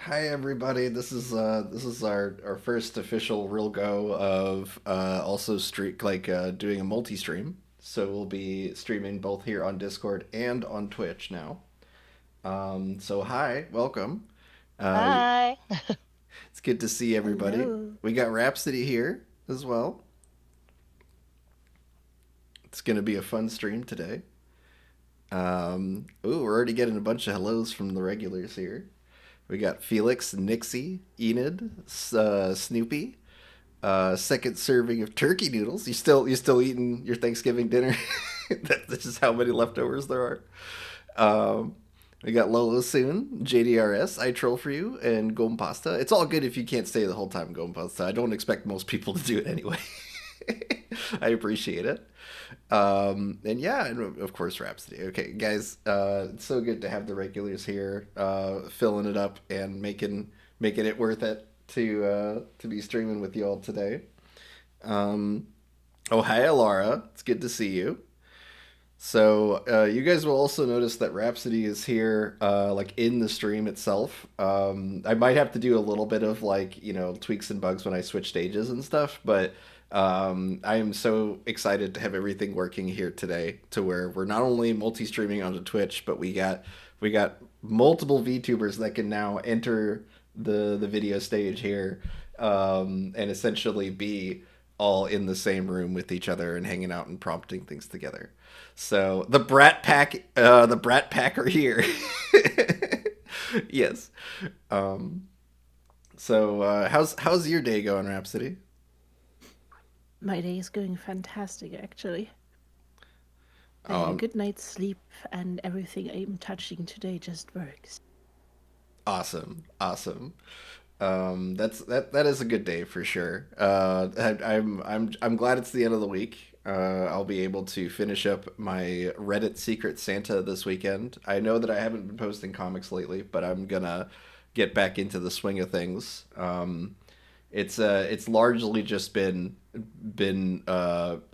Hi everybody. This is our first official real go of also streak doing a multi-stream. So we'll be streaming both here on Discord and on Twitch now. So hi, welcome. Uh, Hi. it's good to see everybody. Hello. We got Rhapsody here as well. It's gonna be a fun stream today. Ooh, we're already getting a bunch of hellos from the regulars here. We got Felix, Nixie, Enid, Snoopy. Second serving of turkey noodles. You still eating your Thanksgiving dinner? That's just how many leftovers there are. Um, we got Lolo soon, JDRS, I troll for you, and Gom Pasta. It's all good if you can't stay the whole time, Gom Pasta. I don't expect most people to do it anyway. I appreciate it. And yeah, and of course Rhapsody. Okay, guys, it's so good to have the regulars here, filling it up and making it worth it to be streaming with you all today. Um, oh hi, Alara. It's good to see you. So you guys will also notice that Rhapsody is here, like in the stream itself. I might have to do a little bit of tweaks and bugs when I switch stages and stuff, but I am so excited to have everything working here today, to where we're not only multi-streaming onto Twitch, but we got multiple VTubers that can now enter the video stage here, and essentially be all in the same room with each other and hanging out and prompting things together. So the Brat Pack are here. Yes. Um, so how's your day going, Rhapsody? My day is going fantastic, actually. I had a Um, good night's sleep, and everything I'm touching today just works. awesome, awesome. That is a good day for sure. I'm glad it's the end of the week. I'll be able to finish up my Reddit Secret Santa this weekend. I know that I haven't been posting comics lately, but I'm gonna get back into the swing of things. It's largely just been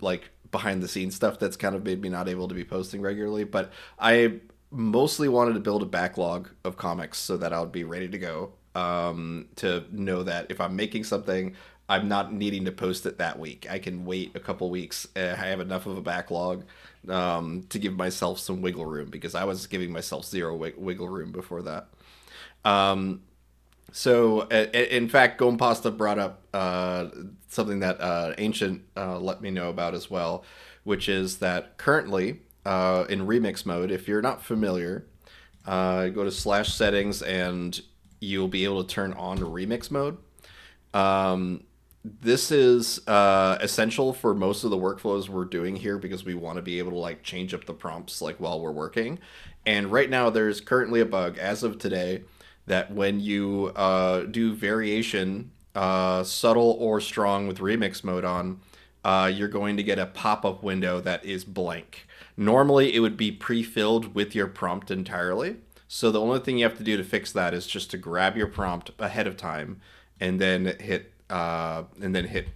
like behind the scenes stuff that's kind of made me not able to be posting regularly. But I mostly wanted to build a backlog of comics so that I would be ready to go. To know that if I'm making something, I'm not needing to post it that week. I can wait a couple weeks. I have enough of a backlog to give myself some wiggle room, because I was giving myself zero wiggle room before that. Um, so, in fact, Gompasta brought up something that Ancient let me know about as well, which is that currently in remix mode, if you're not familiar, go to slash settings and you'll be able to turn on remix mode. Um, this is essential for most of the workflows we're doing here, because we want to be able to like change up the prompts like while we're working. And right now, there's currently a bug as of today that when you do variation, subtle or strong with remix mode on, you're going to get a pop-up window that is blank. Normally, it would be pre-filled with your prompt entirely. So the only thing you have to do to fix that is just to grab your prompt ahead of time, and then hit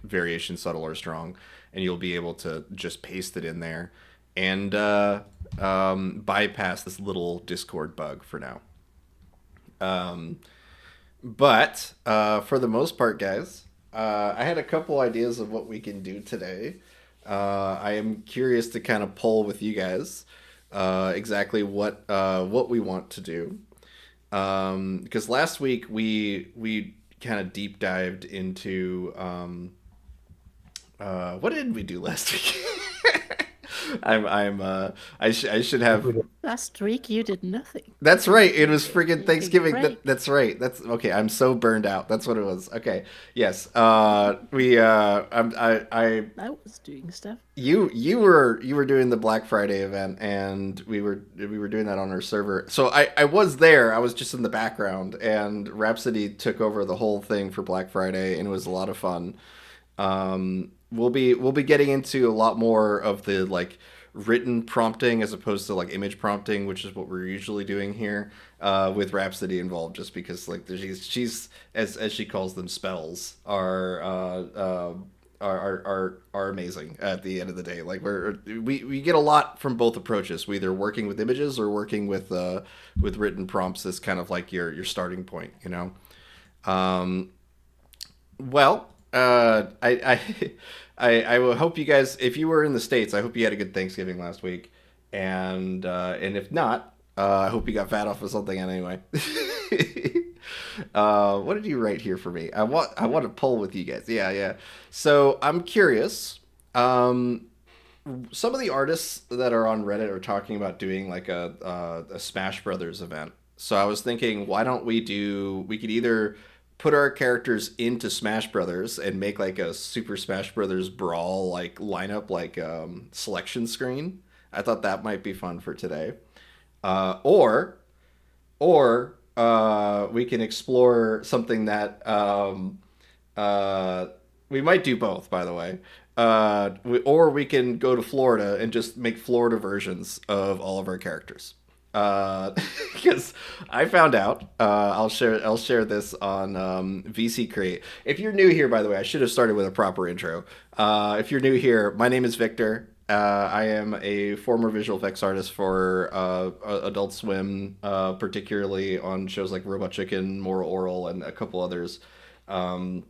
variation subtle or strong, and you'll be able to just paste it in there and bypass this little Discord bug for now. Um, but for the most part, guys, I had a couple ideas of what we can do today. I am curious to kind of poll with you guys exactly what we want to do. Because last week we kind of deep dived into what did we do last week? I should have. Last week you did nothing. That's right. It was friggin' Take a Thanksgiving. break. That's right. That's okay. I'm so burned out. That's what it was. Okay. Yes. We. I was doing stuff. You were doing the Black Friday event, and we were doing that on our server. So I was there. I was just in the background, and Rhapsody took over the whole thing for Black Friday, and it was a lot of fun. We'll be getting into a lot more of the like written prompting as opposed to like image prompting, which is what we're usually doing here, with Rhapsody involved, just because like she's as she calls them spells are are amazing at the end of the day. Like we get a lot from both approaches. We either working with images or working with written prompts as kind of like your starting point. You know. Um, well, I will hope you guys, if you were in the States, I hope you had a good Thanksgiving last week, and if not, I hope you got fat off of something anyway. What did you write here for me? I want to poll with you guys. Yeah, yeah. So I'm curious. Um, some of the artists that are on Reddit are talking about doing like a Smash Brothers event. So I was thinking, why don't we do? We could either put our characters into Smash Brothers and make like a Super Smash Brothers brawl like lineup like selection screen. I thought that might be fun for today. Or we can explore something that uh, we might do both, by the way. Or we can go to Florida and just make Florida versions of all of our characters. Because I found out, I'll share this on VC Create. If you're new here, by the way, I should have started with a proper intro. If you're new here, my name is Victor. I am a former visual effects artist for Adult Swim, particularly on shows like Robot Chicken, Moral Oral, and a couple others. Um,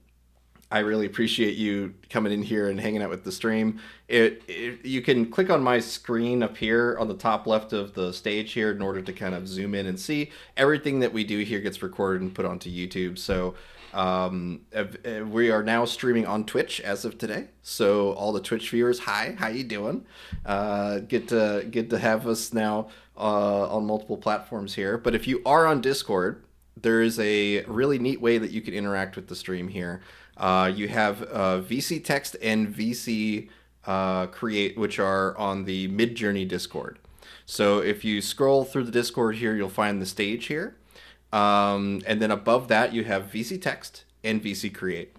I really appreciate you coming in here and hanging out with the stream. You can click on my screen up here on the top left of the stage here in order to kind of zoom in and see everything that we do here gets recorded and put onto YouTube. So we are now streaming on Twitch as of today. So all the Twitch viewers, hi, how you doing? Get to have us now on multiple platforms here. But if you are on Discord, there is a really neat way that you can interact with the stream here. You have VC Text and VC Create, which are on the Midjourney Discord. So if you scroll through the Discord here, you'll find the stage here. And then above that, you have VC Text and VC Create.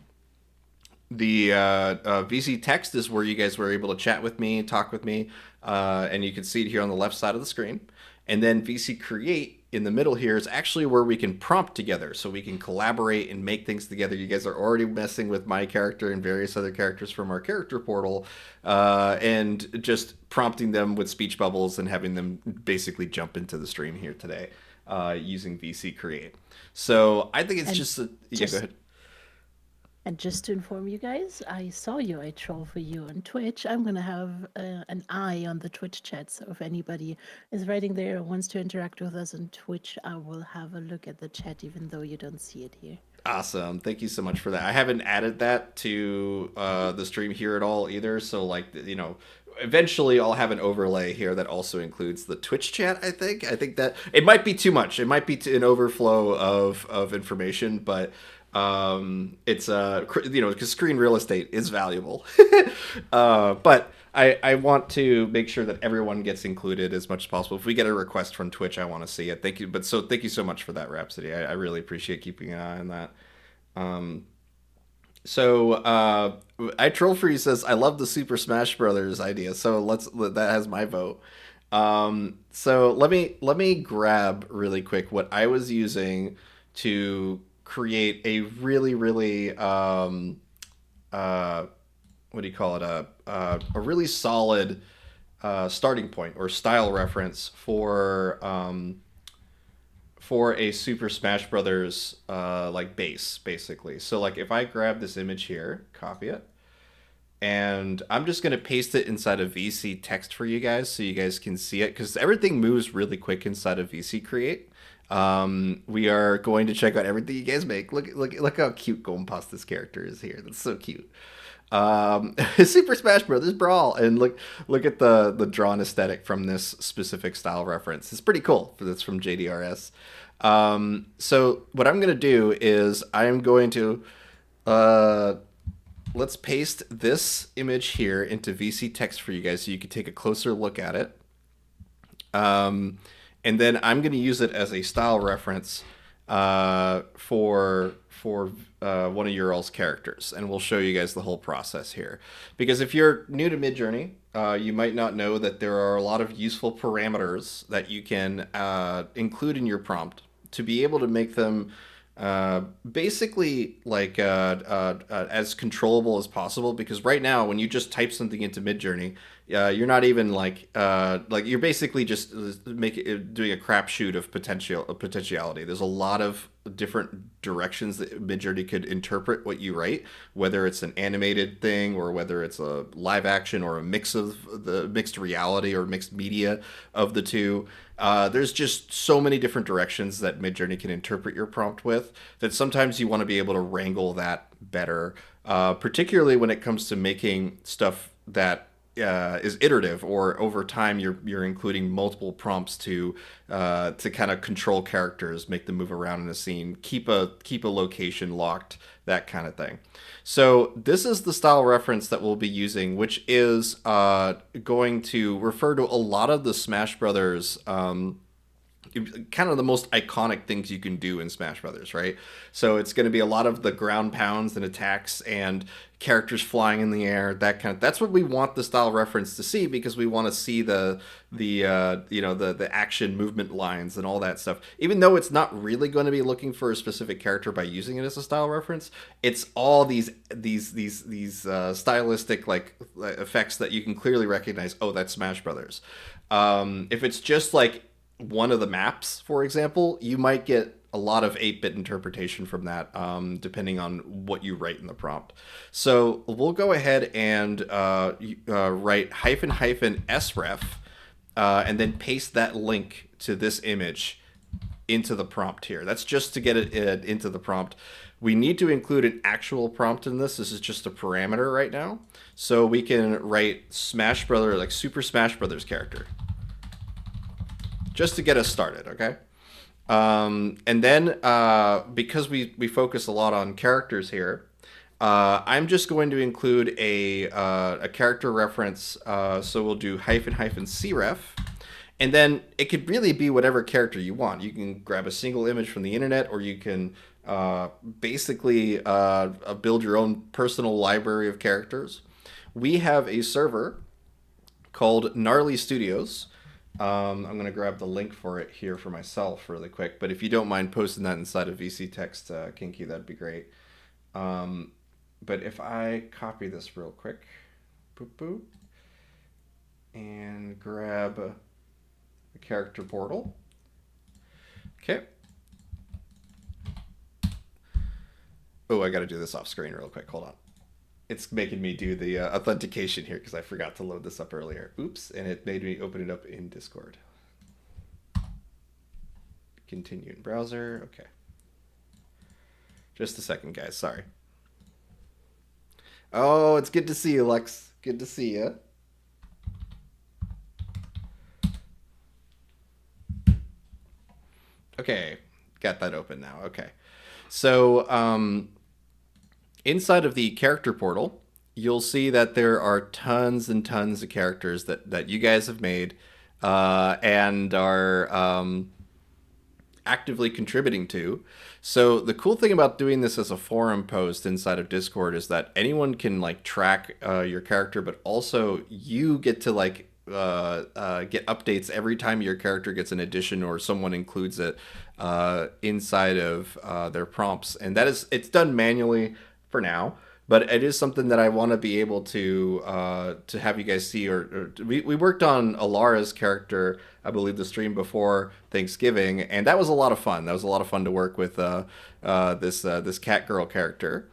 The VC Text is where you guys were able to chat with me, talk with me, and you can see it here on the left side of the screen. And then VC Create in the middle here is actually where we can prompt together, so we can collaborate and make things together. You guys are already messing with my character and various other characters from our character portal, and just prompting them with speech bubbles and having them basically jump into the stream here today using VC Create. So I think it's And just a, yeah. Go just ahead. and just to inform you guys, I saw you. I troll for you on Twitch. I'm gonna have an eye on the Twitch chat. So if anybody is writing there or wants to interact with us on Twitch, I will have a look at the chat, even though you don't see it here. Awesome. Thank you so much for that. I haven't added that to the stream here at all either. So, like, eventually I'll have an overlay here that also includes the Twitch chat, I think. I think that it might be too much. It might be an overflow of information, but it's, because screen real estate is valuable. But I want to make sure that everyone gets included as much as possible. If we get a request from Twitch, I want to see it. Thank you. Thank you so much for that, Rhapsody. I really appreciate keeping an eye on that. Um, I Troll Free says I love the Super Smash Brothers idea. So that has my vote. So let me grab really quick what I was using to create a really really uh, what do you call it, a really solid starting point or style reference for a Super Smash Brothers like base, basically. So like if I grab this image here, copy it, and I'm just gonna paste it inside of VC Text for you guys so you guys can see it because everything moves really quick inside of VC Create. We are going to check out everything you guys make. Look how cute Gompos this character is here. That's so cute. Super Smash Brothers Brawl, and look at the drawn aesthetic from this specific style reference. It's pretty cool. That's from JDRS. So what I'm gonna do is I'm going to uh, let's paste this image here into VC Text for you guys so you can take a closer look at it. Um, and then I'm going to use it as a style reference for one of your all's characters, and we'll show you guys the whole process here. Because if you're new to Midjourney, you might not know that there are a lot of useful parameters that you can include in your prompt to be able to make them basically like as controllable as possible, because right now when you just type something into Midjourney, you're not even like you're basically just doing a crapshoot of potentiality. There's a lot of different directions that Midjourney could interpret what you write, whether it's an animated thing or whether it's a live action or a mix of the mixed reality or mixed media of the two. There's just so many different directions that Midjourney can interpret your prompt with that sometimes you want to be able to wrangle that better, particularly when it comes to making stuff that is iterative, or over time you're including multiple prompts to kind of control characters, make them move around in a scene, keep a location locked, that kind of thing. So this is the style reference that we'll be using, which is going to refer to a lot of the Smash Brothers kind of the most iconic things you can do in Smash Brothers, right? So it's going to be a lot of the ground pounds and attacks and characters flying in the air, that kind of. That's what we want the style reference to see, because we want to see the action movement lines and all that stuff. Even though it's not really going to be looking for a specific character by using it as a style reference, it's all these stylistic like effects that you can clearly recognize. Oh, that's Smash Brothers. If it's just like one of the maps, for example, you might get a lot of 8-bit interpretation from that, depending on what you write in the prompt. So we'll go ahead and write --sref, and then paste that link to this image into the prompt here. That's just to get it into the prompt. We need to include an actual prompt in this. This is just a parameter right now. So we can write Smash Brother, like Super Smash Brothers character, just to get us started, okay? And then because we focus a lot on characters here, I'm just going to include a character reference. So we'll do --sref, and then it could really be whatever character you want. You can grab a single image from the internet, or you can basically build your own personal library of characters. We have a server called Gnarly Studios. I'm going to grab the link for it here for myself really quick, but if you don't mind posting that inside of VC Text, Kinky, that'd be great. But if I copy this real quick, boop, boop, and grab the character portal. Okay. Oh, I got to do this off screen real quick. Hold on. It's making me do the authentication here because I forgot to load this up earlier. Oops, and it made me open it up in Discord. Continue in browser. Okay. Just a second, guys. Sorry. Oh, it's good to see you, Lex. Good to see you. Okay, got that open now. Okay. So, inside of the character portal, you'll see that there are tons and tons of characters that you guys have made and are actively contributing to. So the cool thing about doing this as a forum post inside of Discord is that anyone can like track your character, but also you get to like get updates every time your character gets an addition or someone includes it inside of their prompts. And it's done manually for now, but it is something that I want to be able to have you guys see. We worked on Alara's character, I believe, the stream before Thanksgiving, and that was a lot of fun. That was a lot of fun to work with this cat girl character.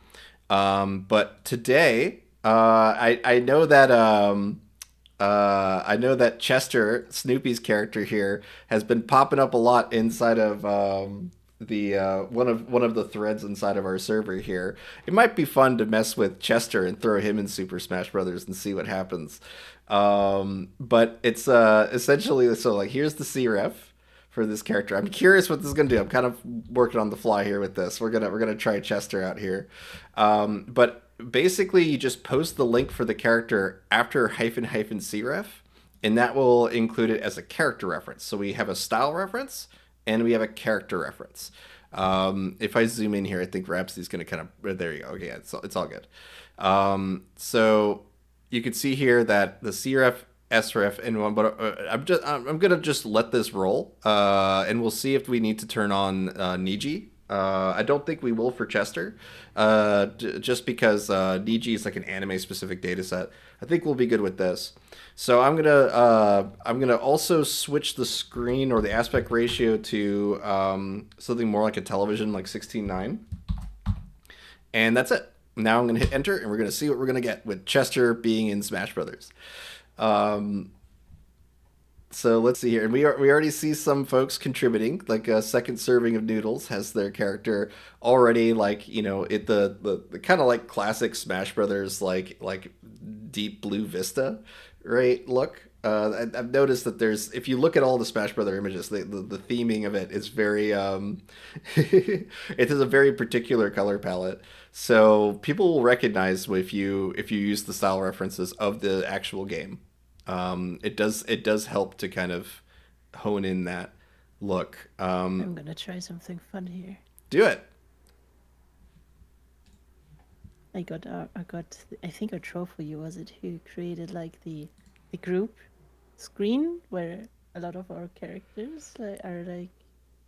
But today, I know that Chester, Snoopy's character here, has been popping up a lot inside of the one of the threads inside of our server here. It might be fun to mess with Chester and throw him in Super Smash Brothers and see what happens. But it's essentially, so like here's the CREF for this character. I'm curious what this is gonna do. I'm kind of working on the fly here with this. We're gonna try Chester out here. But basically you just post the link for the character after --cref, and that will include it as a character reference. So we have a style reference and we have a character reference. If I zoom in here, I think Rhapsody's going to kind of, there you go. Okay, it's all good. So you can see here that the CREF, SREF, and one, but I'm going to just let this roll, and we'll see if we need to turn on Niji I don't think we will for Chester, just because Niji is like an anime specific data set. I think we'll be good with this. So I'm gonna also switch the screen or the aspect ratio to something more like a television, like 16:9, and that's it. Now I'm gonna hit enter, and we're gonna see what we're gonna get with Chester being in Smash Brothers. Um, so let's see here, and we already see some folks contributing. Like a second serving of noodles has their character already, like the kind of like classic Smash Brothers, like deep blue vista, right? Look, I've noticed that there's if you look at all the Smash Brother images, the theming of it is very it has a very particular color palette. So people will recognize if you use the style references of the actual game. It does help to kind of hone in that look. I'm gonna try something fun here. Do it. I think a troll for you was it who created like the group screen where a lot of our characters are like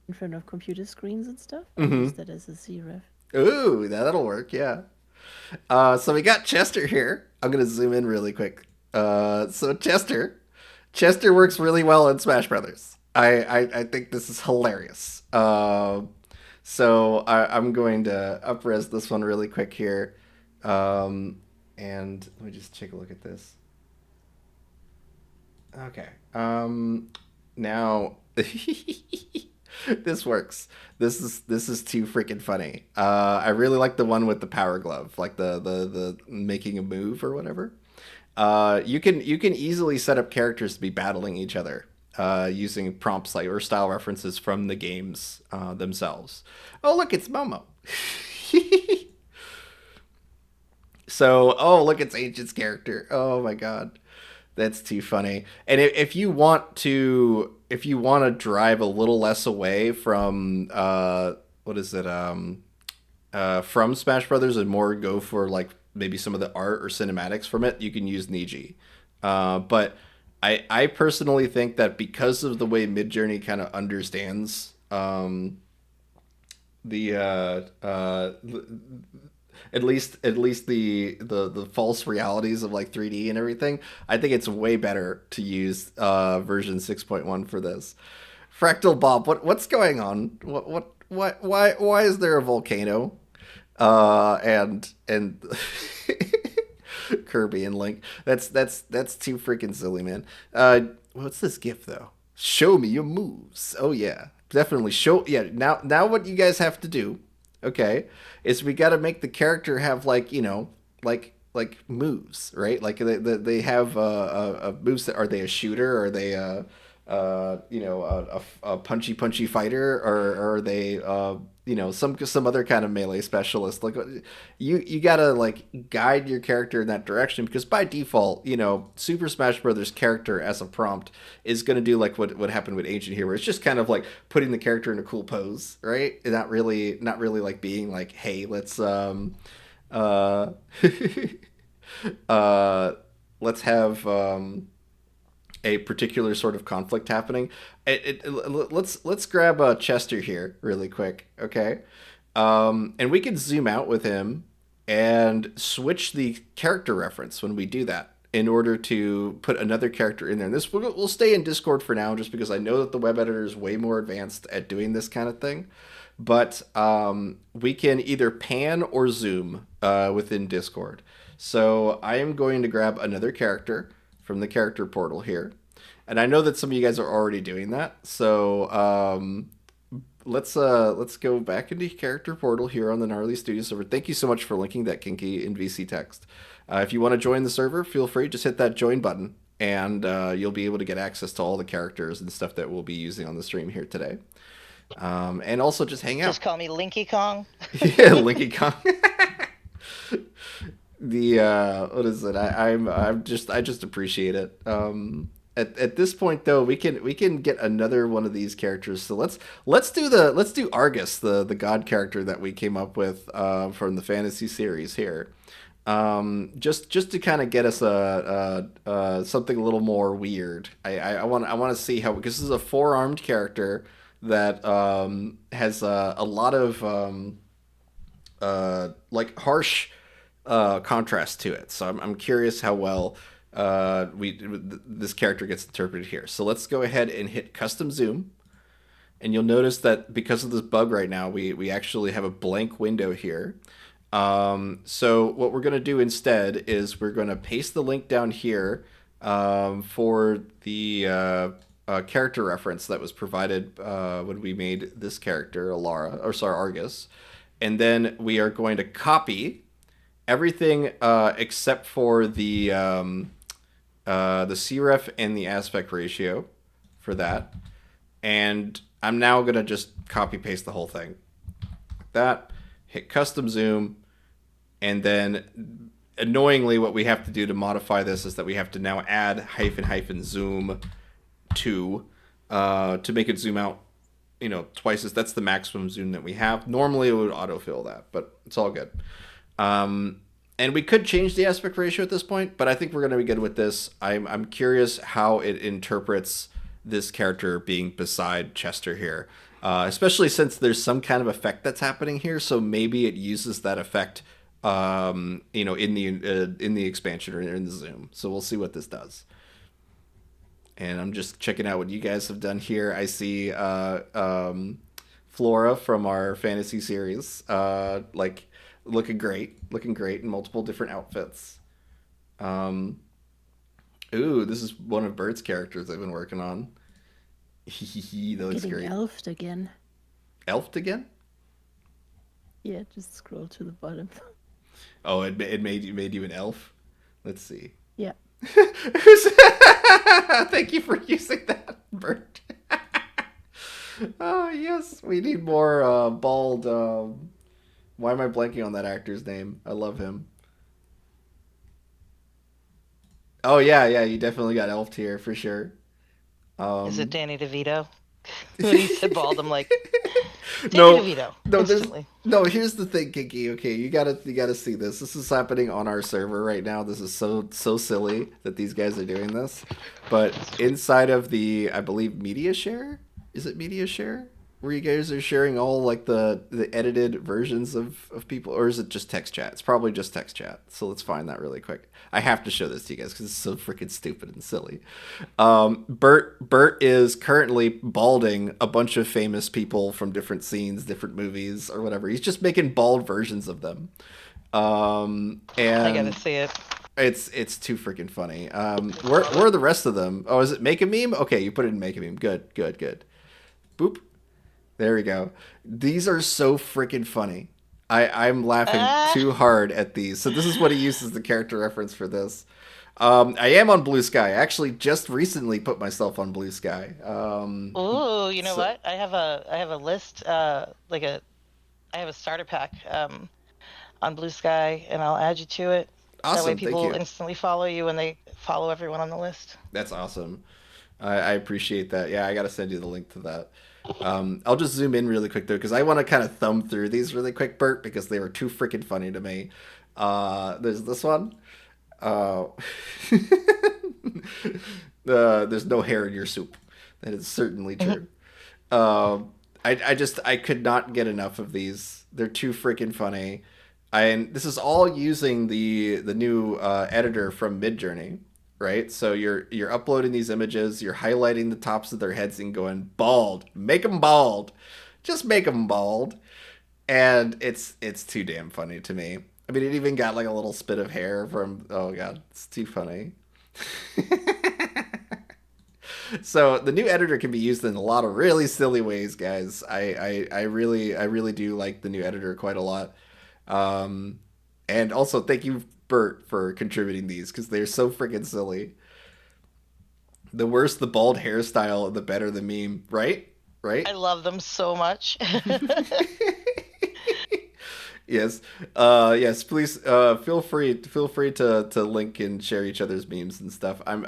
in front of computer screens and stuff. I use that as a Z-ref. Ooh, that'll work. Yeah. So we got Chester here. I'm gonna zoom in really quick. So Chester works really well in Smash Brothers. I think this is hilarious. I'm going to upres this one really quick here. And let me just take a look at this. Okay. Now this works. This is too freaking funny. I really like the one with the power glove, like the making a move or whatever. You can easily set up characters to be battling each other using prompts like or style references from the games themselves. Oh look, it's Momo. So oh look, it's Ancient's character. Oh my god. That's too funny. And if you want to drive a little less away from what is it from Smash Brothers and more go for like maybe some of the art or cinematics from it, you can use Niji. But I personally think that because of the way Midjourney kind of understands the at least the false realities of like 3D and everything, I think it's way better to use version 6.1 for this. Fractal Bob, what's going on? Why is there a volcano? And Kirby and Link. That's too freaking silly, man. What's this gift though? Show me your moves. Oh yeah, definitely show. Yeah, now what you guys have to do, okay, is we got to make the character have like like moves, right? Like they have a moves. Are they a shooter? Are they a punchy fighter, or are they some other kind of melee specialist? Like you gotta like guide your character in that direction because by default, Super Smash Brothers character as a prompt is gonna do like what happened with Ancient here, where it's just kind of like putting the character in a cool pose, right? And not really like being like, hey, let's uh uh let's have a particular sort of conflict happening. Let's grab Chester here really quick, okay? And we can zoom out with him and switch the character reference when we do that in order to put another character in there. And this we'll stay in Discord for now, just because I know that the web editor is way more advanced at doing this kind of thing. But we can either pan or zoom within Discord. So I am going to grab another character from the character portal here. And I know that some of you guys are already doing that. So let's go back into character portal here on the Gnarly Studio server. Thank you so much for linking that, Kinky, in VC text. If you want to join the server, feel free. Just hit that join button, and you'll be able to get access to all the characters and stuff that we'll be using on the stream here today. And also just hang out. Just call me Linky Kong. Yeah, Linky Kong. What is it? I just appreciate it. At this point though, we can get another one of these characters. So let's do Argus, the god character that we came up with from the fantasy series here. Just to kind of get us something a little more weird. I want to see how, because this is a four-armed character. that has a lot of like harsh contrast to it. So I'm curious how well this character gets interpreted here. So let's go ahead and hit custom zoom, and you'll notice that because of this bug right now, we actually have a blank window here. So what we're going to do instead is we're going to paste the link down here for the character reference that was provided when we made this character, Alara, or sorry, Argus. And then we are going to copy everything except for the CREF and the aspect ratio for that. And I'm now going to just copy paste the whole thing. Like that, hit custom zoom, and then annoyingly what we have to do to modify this is that we have to now add hyphen zoom to make it zoom out, twice as that's the maximum zoom that we have. Normally it would autofill that, but it's all good. And we could change the aspect ratio at this point, but I think we're going to be good with this. I'm curious how it interprets this character being beside Chester here, especially since there's some kind of effect that's happening here. So maybe it uses that effect, in the expansion or in the zoom. So we'll see what this does. And I'm just checking out what you guys have done here. I see Flora from our fantasy series, looking great in multiple different outfits. This is one of Bert's characters I've been working on. That looks Getting great. elfed again. Elfed again? Yeah, just scroll to the bottom. Oh, it made you an elf. Let's see. Yeah. Thank you for using that, Bert. Oh yes, we need more bald. Why am I blanking on that actor's name? I love him. Oh yeah, you definitely got elfed here for sure. Is it Um, Danny DeVito? When he said bald, I'm like, Danny no, DeVito, no, there's instantly. no. Here's the thing, Kiki. Okay, you gotta see this. This is happening on our server right now. This is so silly that these guys are doing this. But inside of the, I believe, media share. Is it media share? Where you guys are sharing all like the edited versions of people, or is it just text chat? It's probably just text chat. So let's find that really quick. I have to show this to you guys because it's so freaking stupid and silly. Bert is currently balding a bunch of famous people from different scenes, different movies, or whatever. He's just making bald versions of them, I gotta and see it. it's too freaking funny. Where are the rest of them? Oh, is it make a meme? Okay, you put it in make a meme. Good. Boop. There we go. These are so freaking funny. I'm laughing Ah, too hard at these. So this is what he uses the character reference for this. I am on Blue Sky. I actually just recently put myself on Blue Sky. ooh, you know So what? I have a list, I have a starter pack, on Blue Sky, and I'll add you to it. That way awesome. Thank people you. instantly follow you when they follow everyone on the list. That's awesome. I appreciate that. Yeah, I gotta send you the link to that. I'll just zoom in really quick though, because I want to kind of thumb through these really quick, Bert, because they were too freaking funny to me. There's this one. Uh, there's no hair in your soup. That is certainly true. I could not get enough of these. They're too freaking funny. And this is all using the new editor from Midjourney, right? So you're uploading these images, you're highlighting the tops of their heads and going bald, make them bald, just make them bald, and it's too damn funny to me. I mean, it even got like a little spit of hair from. Oh god, it's too funny. So the new editor can be used in a lot of really silly ways, guys. I really do like the new editor quite a lot. Um, and also thank you, Bert, for contributing these because they're so freaking silly. The worse the bald hairstyle, the better the meme, right? Right? I love them so much. Yes. Yes. Please. Feel free to link and share each other's memes and stuff. I'm.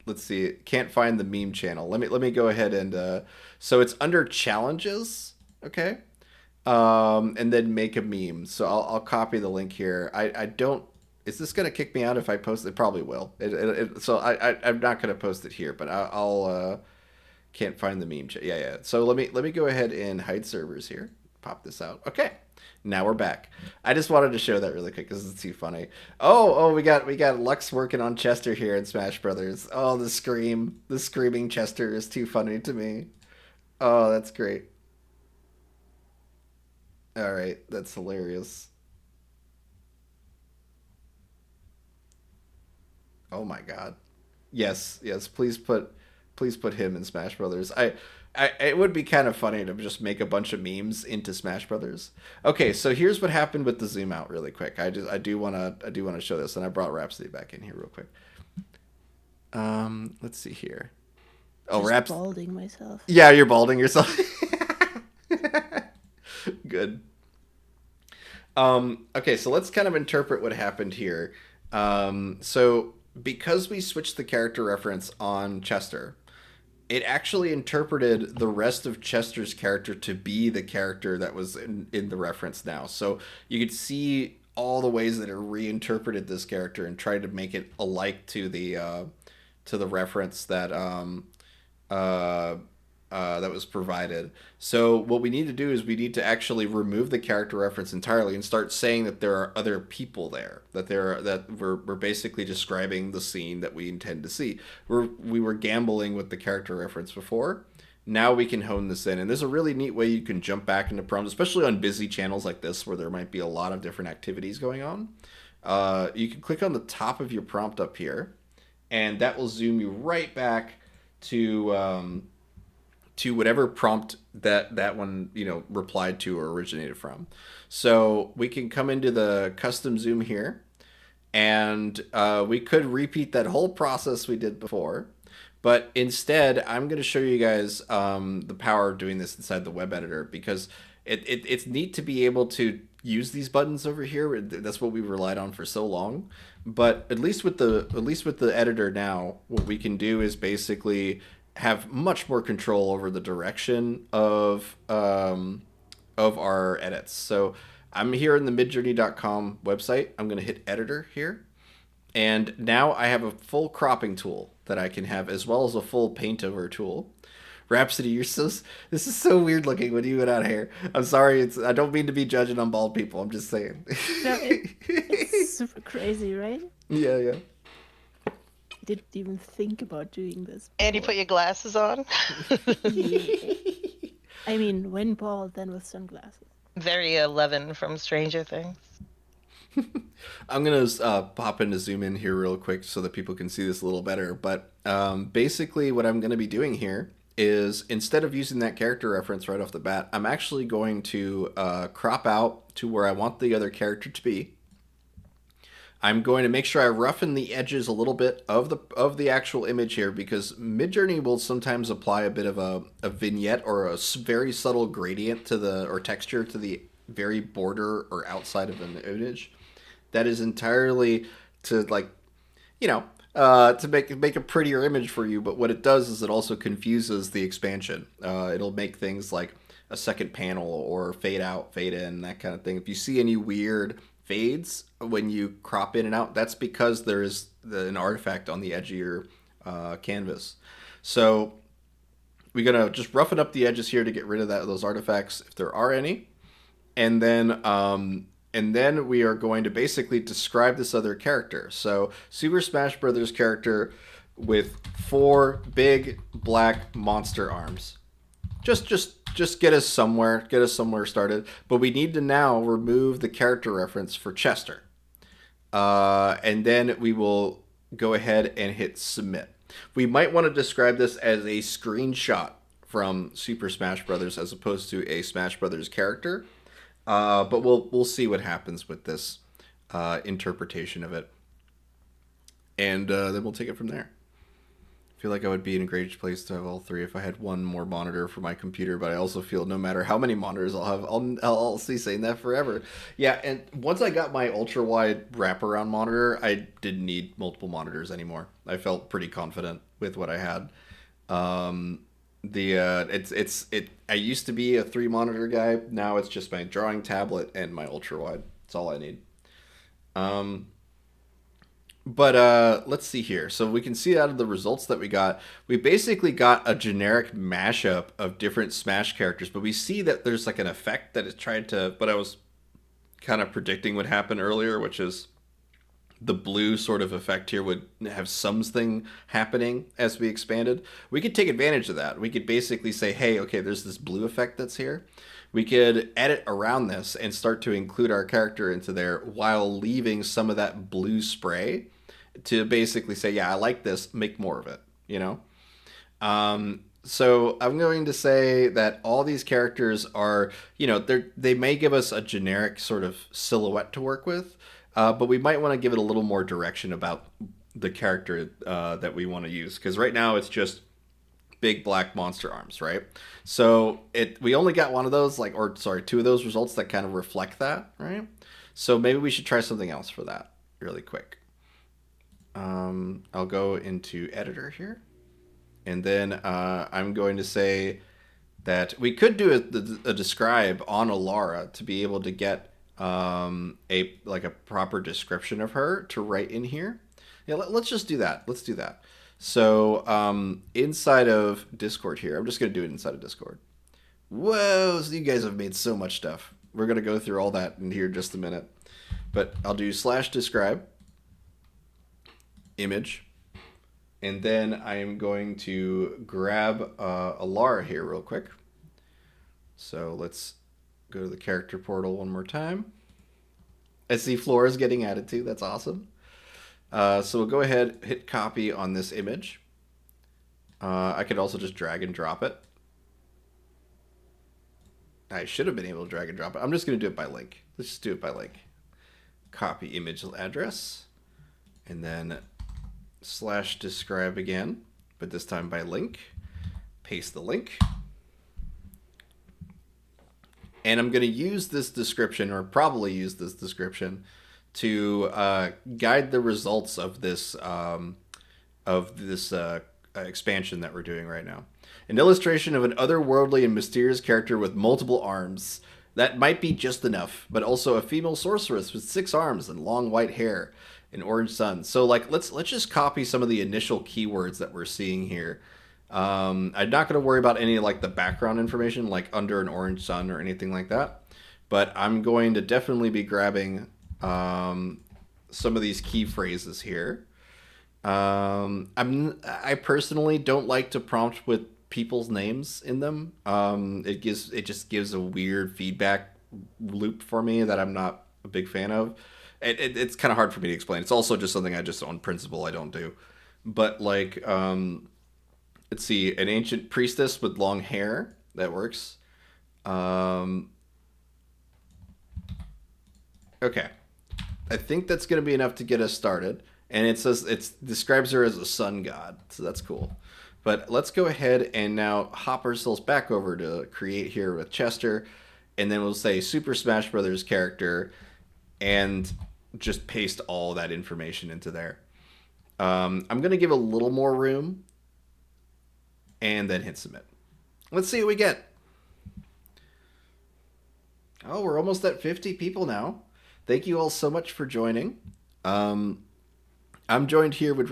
Let's see. Can't find the meme channel. Let me go ahead and. So it's under challenges. Okay. And then make a meme. So I'll copy the link here. I don't. Is this gonna kick me out if I post it? Probably will. So I'm not gonna post it here, but I'll Can't find the meme chat. Yeah. So let me go ahead and hide servers here. Pop this out. Okay. Now we're back. I just wanted to show that really quick because it's too funny. Oh, we got Lux working on Chester here in Smash Brothers. Oh, the screaming Chester is too funny to me. Oh, that's great. All right, that's hilarious. Oh my God. Yes. Please put him in Smash Brothers. It would be kind of funny to just make a bunch of memes into Smash Brothers. Okay, so here's what happened with the zoom out really quick. I do wanna show this, and I brought Rhapsody back in here real quick. Let's see here. Oh, Just balding myself. Yeah, you're balding yourself. Good. Okay, so let's kind of interpret what happened here. So because we switched the character reference on Chester, it actually interpreted the rest of Chester's character to be the character that was in the reference now. So you could see all the ways that it reinterpreted this character and tried to make it alike to the reference uh, that was provided. So what we need to do is we need to actually remove the character reference entirely and start saying that there are other people there, that we're basically describing the scene that we intend to see. We were gambling with the character reference before. Now we can hone this in, and there's a really neat way you can jump back into prompts, especially on busy channels like this where there might be a lot of different activities going on. You can click on the top of your prompt up here, and that will zoom you right back to whatever prompt that one replied to or originated from. So we can come into the custom zoom here, and we could repeat that whole process we did before, but instead I'm going to show you guys the power of doing this inside the web editor, because it's neat to be able to use these buttons over here. That's what we relied on for so long. But at least with the editor now, what we can do is basically have much more control over the direction of our edits. So I'm here in the midjourney.com website. I'm going to hit editor here. And now I have a full cropping tool that I can have, as well as a full paint over tool. Rhapsody, this is so weird looking when you went out here. I'm sorry, I don't mean to be judging on bald people. I'm just saying. No, it's super crazy, right? Yeah. I didn't even think about doing this. And you put your glasses on? Yeah. I mean, when bald, then with sunglasses. Very 11 from Stranger Things. I'm going to pop in to zoom in here real quick so that people can see this a little better. But basically what I'm going to be doing here is, instead of using that character reference right off the bat, I'm actually going to crop out to where I want the other character to be. I'm going to make sure I roughen the edges a little bit of the actual image here, because Midjourney will sometimes apply a bit of a vignette or a very subtle gradient or texture to the very border or outside of an image. That is entirely to to make a prettier image for you. But what it does is it also confuses the expansion. It'll make things like a second panel or fade out, fade in, that kind of thing. If you see any weird fades when you crop in and out, that's because there is an artifact on the edge of your canvas. So we're gonna just roughen up the edges here to get rid of those artifacts if there are any, and then we are going to basically describe this other character. So Super Smash Brothers character with 4 big black monster arms. Just get us somewhere started. But we need to now remove the character reference for Chester. And then we will go ahead and hit submit. We might want to describe this as a screenshot from Super Smash Brothers as opposed to a Smash Brothers character. But we'll see what happens with this interpretation of it. And then we'll take it from there. I feel like I would be in a great place to have all 3 if I had one more monitor for my computer, but I also feel no matter how many monitors I'll have, I'll see saying that forever. Yeah, and once I got my ultra-wide wraparound monitor, I didn't need multiple monitors anymore. I felt pretty confident with what I had. I used to be a 3-monitor guy. Now it's just my drawing tablet and my ultra-wide. That's all I need. But let's see here. So we can see out of the results that we basically got a generic mashup of different Smash characters. But we see that there's like an effect that is tried to. But I was kind of predicting would happen earlier, which is the blue sort of effect here would have something happening as we expanded. We could take advantage of that. We could basically say, hey, okay, there's this blue effect that's here. We could edit around this and start to include our character into there while leaving some of that blue spray to basically say, yeah, I like this, make more of it, you know? So I'm going to say that all these characters are, they may give us a generic sort of silhouette to work with, but we might want to give it a little more direction about the character that we want to use. Because right now it's just big black monster arms, right? So we only got one of those, two of those results that kind of reflect that, right? So maybe we should try something else for that really quick. I'll go into editor here. And then I'm going to say that we could do a describe on Alara to be able to get a proper description of her to write in here. Yeah, let's just do that. Let's do that. So inside of Discord here, I'm just going to do it inside of Discord. Whoa, so you guys have made so much stuff. We're going to go through all that in here in just a minute. But I'll do /describe image. And then I am going to grab Alara here real quick. So let's go to the character portal one more time. I see Flora's getting added to. That's awesome. So we'll go ahead, hit copy on this image. I could also just drag and drop it. I should have been able to drag and drop it. I'm just going to do it by link. Let's just do it by link. Copy image address. And then /describe again, but this time by link. Paste the link. And I'm going to use this description, or probably use this description, to guide the results of this expansion that we're doing right now. An illustration of an otherworldly and mysterious character with multiple arms. That might be just enough, but also a female sorceress with 6 arms and long white hair. An orange sun. So let's just copy some of the initial keywords that we're seeing here. I'm not going to worry about any the background information like under an orange sun or anything like that. But I'm going to definitely be grabbing some of these key phrases here. I personally don't like to prompt with people's names in them. It just gives a weird feedback loop for me that I'm not a big fan of. It's kind of hard for me to explain. It's also just something I just on principle I don't do. But let's see, an ancient priestess with long hair, that works. Okay, I think that's going to be enough to get us started. And it describes her as a sun god, so that's cool. But let's go ahead and now hop ourselves back over to create here with Chester, and then we'll say Super Smash Brothers character, and just paste all that information into there. I'm going to give a little more room and then hit submit. Let's see what we get. Oh, we're almost at 50 people now. Thank you all so much for joining. I'm joined here with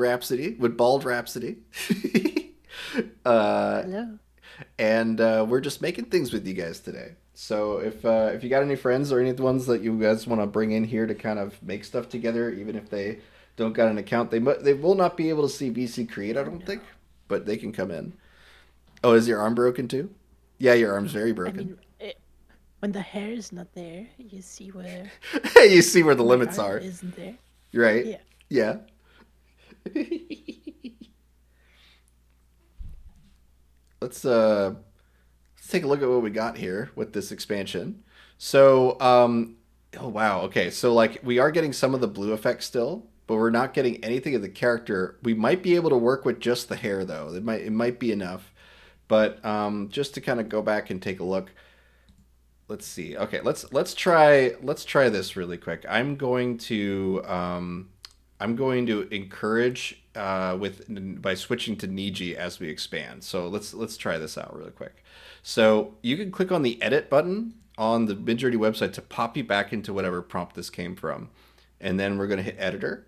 Bald Rhapsody. Hello. And we're just making things with you guys today. So if you got any friends or any of the ones that you guys want to bring in here to kind of make stuff together, even if they don't got an account, they will not be able to see VC Create, I don't think, but they can come in. Oh, is your arm broken too? Yeah, your arm's very broken. I mean, when the hair is not there, you see where you see where the limits are. Isn't there? Right? Yeah. Let's take a look at what we got here with this expansion. So, oh wow, okay. So we are getting some of the blue effects still, but we're not getting anything of the character. We might be able to work with just the hair though. It might be enough. But just to kind of go back and take a look. Let's see. Okay, let's try this really quick. I'm going to encourage by switching to Niji as we expand. So let's try this out really quick. So you can click on the edit button on the Midjourney website to pop you back into whatever prompt this came from, and then we're going to hit editor.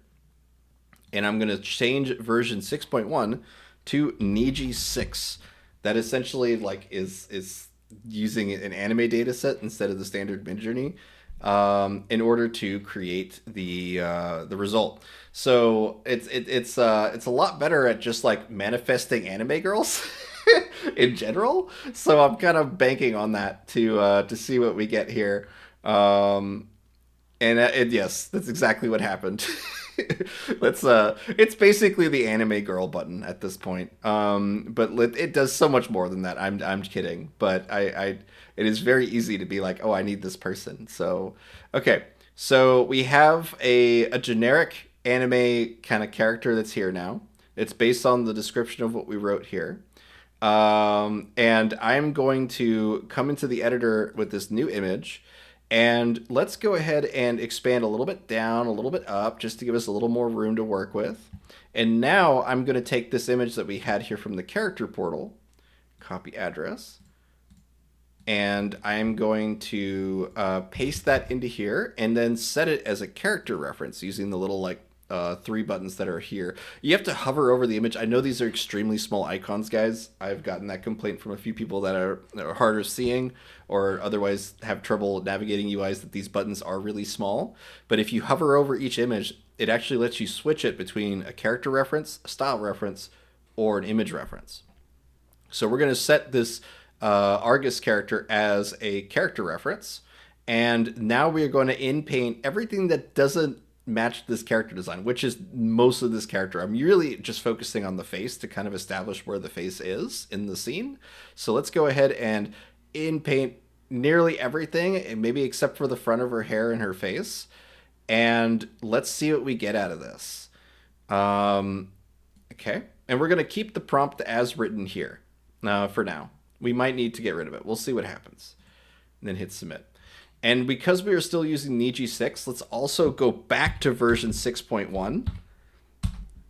and I'm going to change version 6.1 to Niji 6. That essentially like is using an anime data set instead of the standard Midjourney, in order to create the result. So it's a lot better at just like manifesting anime girls in general. So I'm kind of banking on that to see what we get here. And yes, that's exactly what happened. It's basically the anime girl button at this point. But it does so much more than that. I'm kidding, but it is very easy to be like, oh, I need this person. So okay, so we have a generic anime kind of character that's here now. It's based on the description of what we wrote here. And I'm going to come into the editor with this new image. And let's go ahead and expand a little bit down, a little bit up, just to give us a little more room to work with. And now I'm going to take this image that we had here from the character portal, copy address, and I'm going to paste that into here and then set it as a character reference using the little like 3 buttons that are here. You have to hover over the image. I know these are extremely small icons, guys. I've gotten that complaint from a few people that are harder seeing or otherwise have trouble navigating UIs that these buttons are really small. But if you hover over each image, it actually lets you switch it between a character reference, a style reference, or an image reference. So we're going to set this Argus character as a character reference. And now we are going to in-paint everything that doesn't match this character design, which is most of this character. I'm really just focusing on the face to kind of establish where the face is in the scene. So let's go ahead and in-paint nearly everything, and maybe except for the front of her hair and her face. And let's see what we get out of this. Okay. And we're going to keep the prompt as written here for now. We might need to get rid of it. We'll see what happens. And then hit submit. And because we are still using Niji 6, let's also go back to version 6.1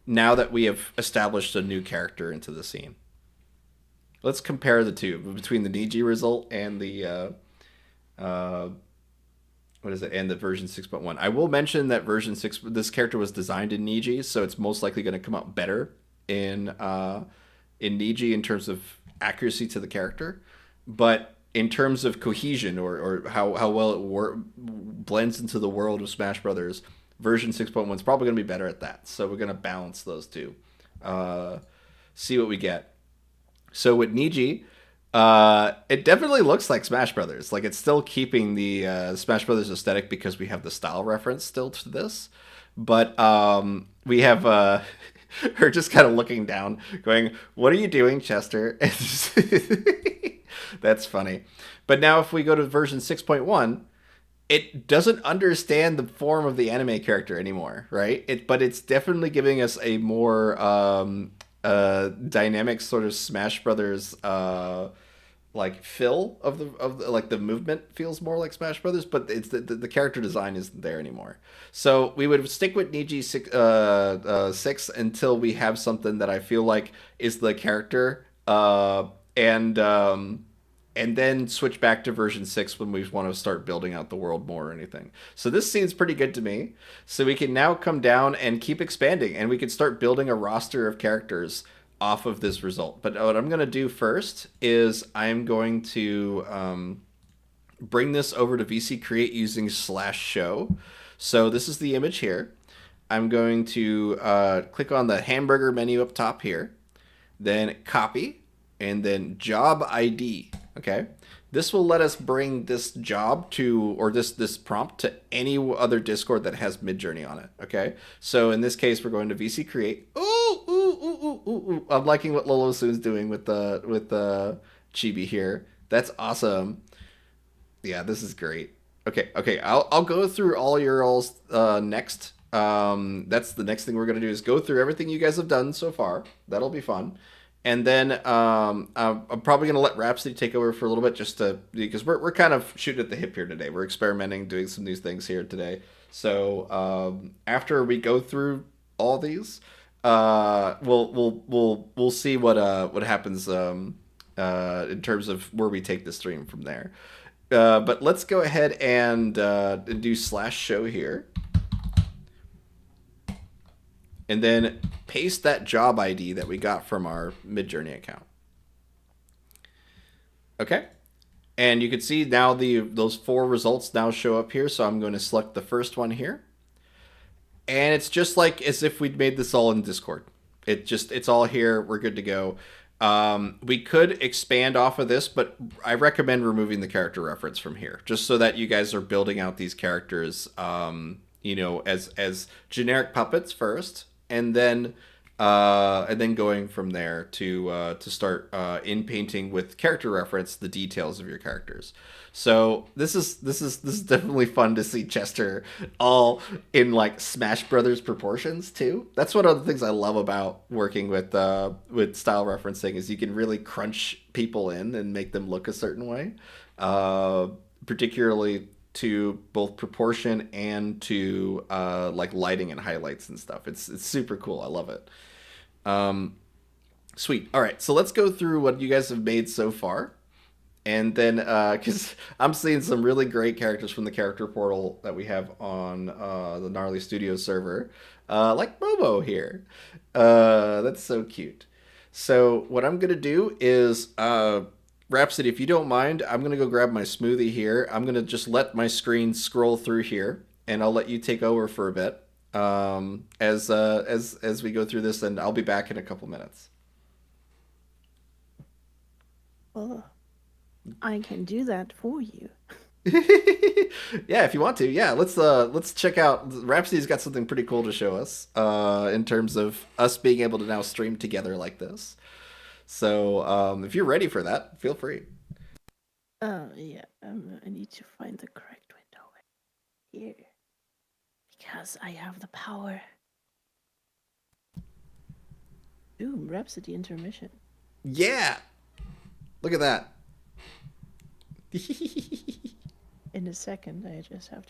now that we have established a new character into the scene. Let's compare the two between the Niji result and the and the version 6.1. I will mention that version 6, this character was designed in Niji, so it's most likely going to come out better in Niji in terms of accuracy to the character, but in terms of cohesion or how well it blends into the world of Smash Brothers, version 6.1 is probably going to be better at that. So we're going to balance those two, see what we get. So with Niji, it definitely looks like Smash Brothers. Like it's still keeping the Smash Brothers aesthetic because we have the style reference still to this, but we have her just kind of looking down, going, "What are you doing, Chester?" That's funny. But now if we go to version 6.1, it doesn't understand the form of the anime character anymore, right? But it's definitely giving us a more dynamic sort of Smash Brothers like feel of the like the movement feels more like Smash Brothers, but it's the character design isn't there anymore. So we would stick with Niji 6 until we have something that I feel like is the character, and then switch back to version 6 when we want to start building out the world more or anything. So this seems pretty good to me. So we can now come down and keep expanding, and we can start building a roster of characters off of this result. But what I'm going to do first is I'm going to bring this over to VC Create using /show. So this is the image here. I'm going to click on the hamburger menu up top here, then copy, and then job ID. Okay, this will let us bring this job to, or this prompt to any other Discord that has Midjourney on it. Okay, so in this case, we're going to VC Create. Ooh. I'm liking what Lolo Soon's doing with the chibi here. That's awesome. Yeah, this is great. Okay. I'll go through all your alls next. That's the next thing we're gonna do is go through everything you guys have done so far. That'll be fun. And then I'm probably going to let Rhapsody take over for a little bit because we're kind of shooting at the hip here today. We're experimenting, doing some new things here today. So after we go through all these, we'll see what happens in terms of where we take the stream from there. But let's go ahead and do /show here. and then paste that job ID that we got from our Midjourney account. Okay. And you can see now those 4 results now show up here. So I'm going to select the first one here. And it's just like as if we'd made this all in Discord. It's all here. We're good to go. We could expand off of this, but I recommend removing the character reference from here, just so that you guys are building out these characters, as generic puppets first, and then going from there to start in painting with character reference the details of your characters. So this is definitely fun to see Chester all in like Smash Brothers proportions too. That's one of the things I love about working with style referencing is you can really crunch people in and make them look a certain way, particularly to both proportion and to like lighting and highlights and stuff. It's super cool. I love it. Sweet. All right, so let's go through what you guys have made so far. And then, because I'm seeing some really great characters from the character portal that we have on the Gnarly Studios server, like Bobo here. That's so cute. So what I'm gonna do is, Rhapsody, if you don't mind, I'm gonna go grab my smoothie here. I'm gonna just let my screen scroll through here, and I'll let you take over for a bit, as we go through this, and I'll be back in a couple minutes. Well, I can do that for you. Yeah, if you want to. Yeah, let's check out. Rhapsody's got something pretty cool to show us in terms of us being able to now stream together like this. So if you're ready for that, feel free. Yeah. I need to find the correct window here because I have the power. Ooh, Rhapsody intermission. Yeah, look at that. In a second, I just have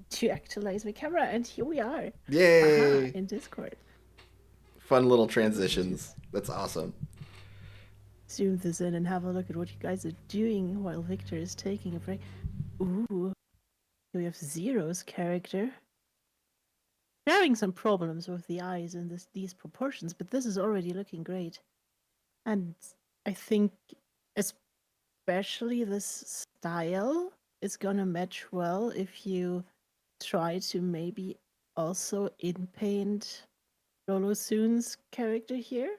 to actualize my camera, and here we are. Yay! Aha, in Discord. Fun little transitions. That's awesome. Zoom this in and have a look at what you guys are doing while Victor is taking a break. Ooh, we have Zero's character. We're having some problems with the eyes and these proportions, but this is already looking great. And I think especially this style is gonna match well if you try to maybe also in-paint Lolo Soon's character here.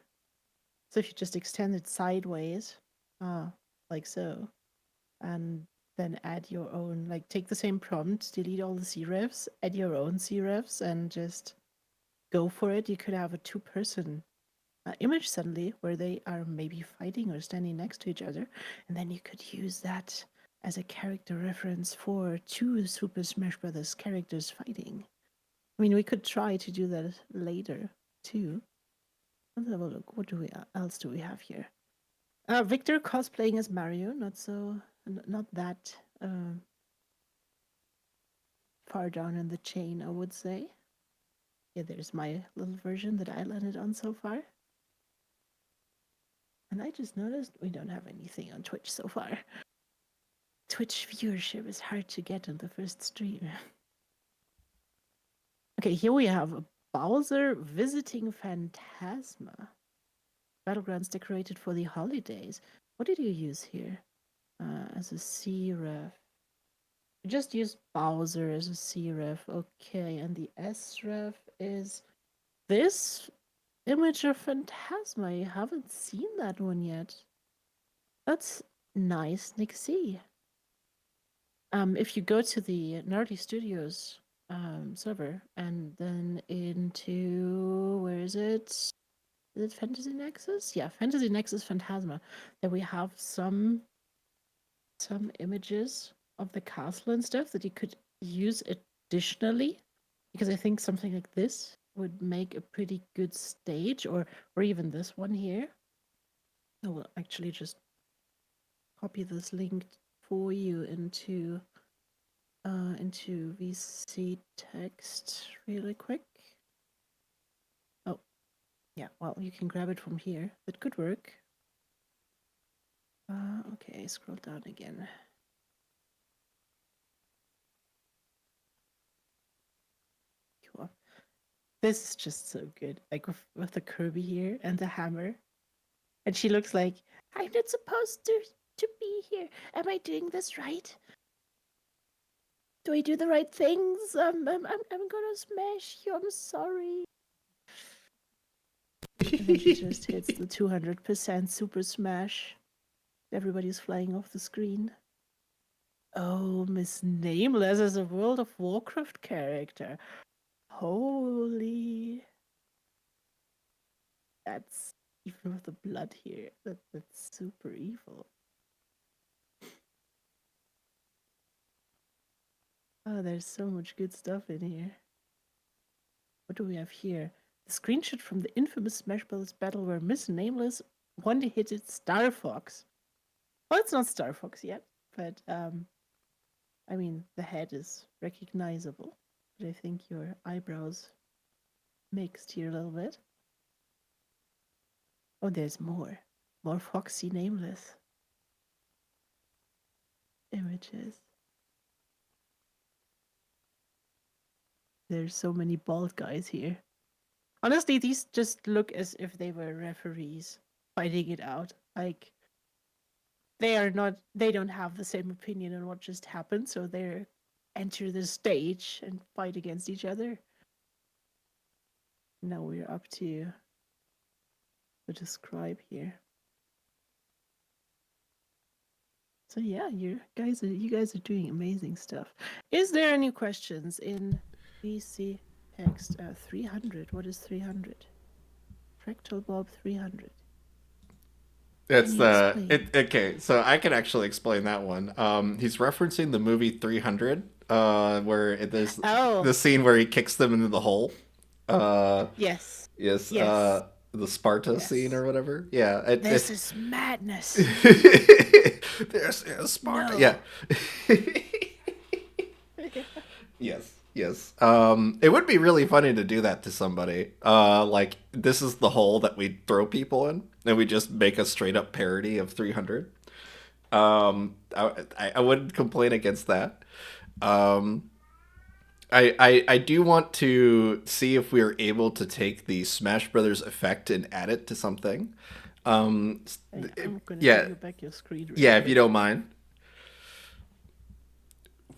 So if you just extend it sideways, like so, and then add your own, like take the same prompt, delete all the C-refs, add your own C-refs, and just go for it. You could have a 2-person image suddenly where they are maybe fighting or standing next to each other, and then you could use that as a character reference for 2 Super Smash Brothers characters fighting. I mean, we could try to do that later too. Let's have a look. What else do we have here? Victor cosplaying as Mario, not that far down in the chain, I would say. Yeah, there's my little version that I landed on so far. And I just noticed we don't have anything on Twitch so far. Twitch viewership is hard to get on the first stream. Okay, here we have a Bowser visiting Phantasma. Battlegrounds decorated for the holidays. What did you use here? As a C-ref. You just used Bowser as a C-ref. Okay, and the S-ref is this image of Phantasma. I haven't seen that one yet. That's nice, Nixie. If you go to the Gnarly Studios server and then into, where is it? Is it Fantasy Nexus? Yeah, Fantasy Nexus Phantasma. Then we have some images of the castle and stuff that you could use additionally, because I think something like this would make a pretty good stage, or even this one here. I will actually just copy this link for you into VC text really quick. Oh, yeah. Well, you can grab it from here. That could work. Okay, scroll down again. Cool. This is just so good. Like with the Kirby here and the hammer. And she looks like, I'm not supposed to be here. Am I doing this right? Do I do the right things? I'm gonna smash you. I'm sorry. And then she just hits the 200% super smash. Everybody's flying off the screen. Oh, Miss Nameless is a World of Warcraft character. Holy. That's even with the blood here. That's super evil. Oh, there's so much good stuff in here. What do we have here? The screenshot from the infamous Smash Bros. Battle where Miss Nameless one-hitted Star Fox. Well, it's not Star Fox yet, but I mean, the head is recognizable. But I think your eyebrows mixed here a little bit. Oh, there's more. More Foxy Nameless images. There's so many bald guys here. Honestly, these just look as if they were referees fighting it out. Like, they don't have the same opinion on what just happened, so they enter the stage and fight against each other. Now we're up to the describe here. So yeah, you guys are doing amazing stuff. Is there any questions in VC text 300? What is 300? Fractal Bob 300. It's Can you the explain? okay, so I can actually explain that one. He's referencing the movie 300, where there's Oh, the scene where he kicks them into the hole. yes. Yes, Yes. the Sparta scene Yes. or whatever. Yeah, This is madness. There's Sparta. No. Yeah. Yes, yes. It would be really funny to do that to somebody. Like this is the hole that we throw people in, and we just make a straight up parody of 300. I wouldn't complain against that. Um, I do want to see if we are able to take the Smash Brothers effect and add it to something. Um, I'm gonna yeah, give you back your screen real yeah, if you quick. don't mind.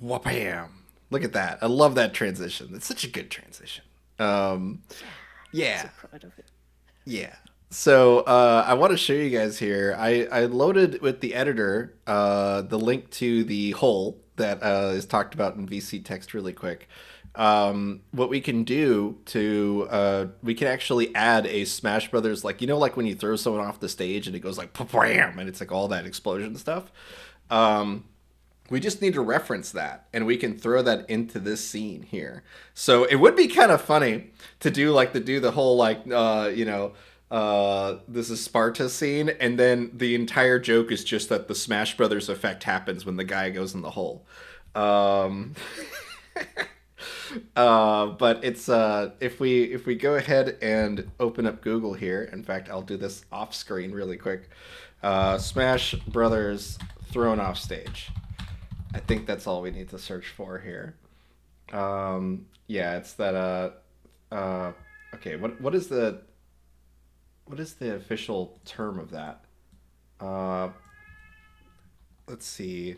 Wham! Look at that. I love that transition. It's such a good transition. Yeah, So proud of it. yeah. So I want to show you guys here. I loaded with the editor the link to the hole that is talked about in VC text really quick. What we can do to we can actually add a Smash Brothers, like like when you throw someone off the stage and it goes like bam, and it's like all that explosion stuff. We just need to reference that and we can throw that into this scene here. So it would be kind of funny to do the whole this is Sparta scene, and then the entire joke is just that the Smash Brothers effect happens when the guy goes in the hole. Um, but it's if we go ahead and open up Google here. In fact, I'll do this off screen really quick. Smash Brothers thrown off stage. I think that's all we need to search for here. Yeah, it's that. Okay. What is the official term of that? Uh, let's see.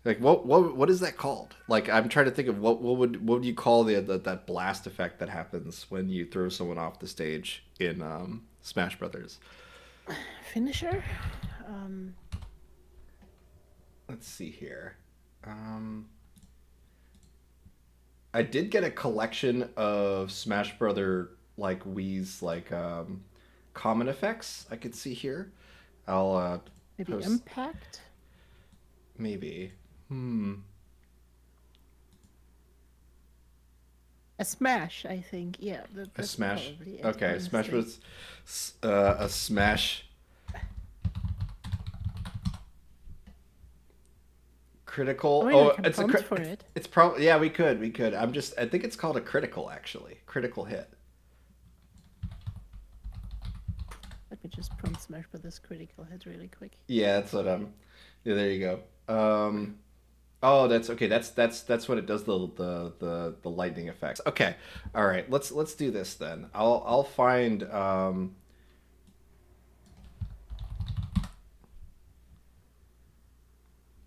Like what is that called? Like I'm trying to think of what would you call that blast effect that happens when you throw someone off the stage in Smash Brothers? Finisher? Um, Let's see here. Um, I did get a collection of Smash Brother like Wii's common effects I could see here. I'll maybe post Impact? maybe. Hmm. A Smash, I think. Yeah, A that's smash. probably it, Okay, Smash honestly. was a smash Oh, critical. wait, I Oh, can prompt for it. it's probably yeah. We could. I think it's called a critical actually. Critical hit. Let me just prompt Smash Brothers critical hit really quick. Yeah, that's what I'm. Yeah, there you go. Oh, that's okay. That's what it does, the lightning effects. Okay. All right. Let's do this then. I'll find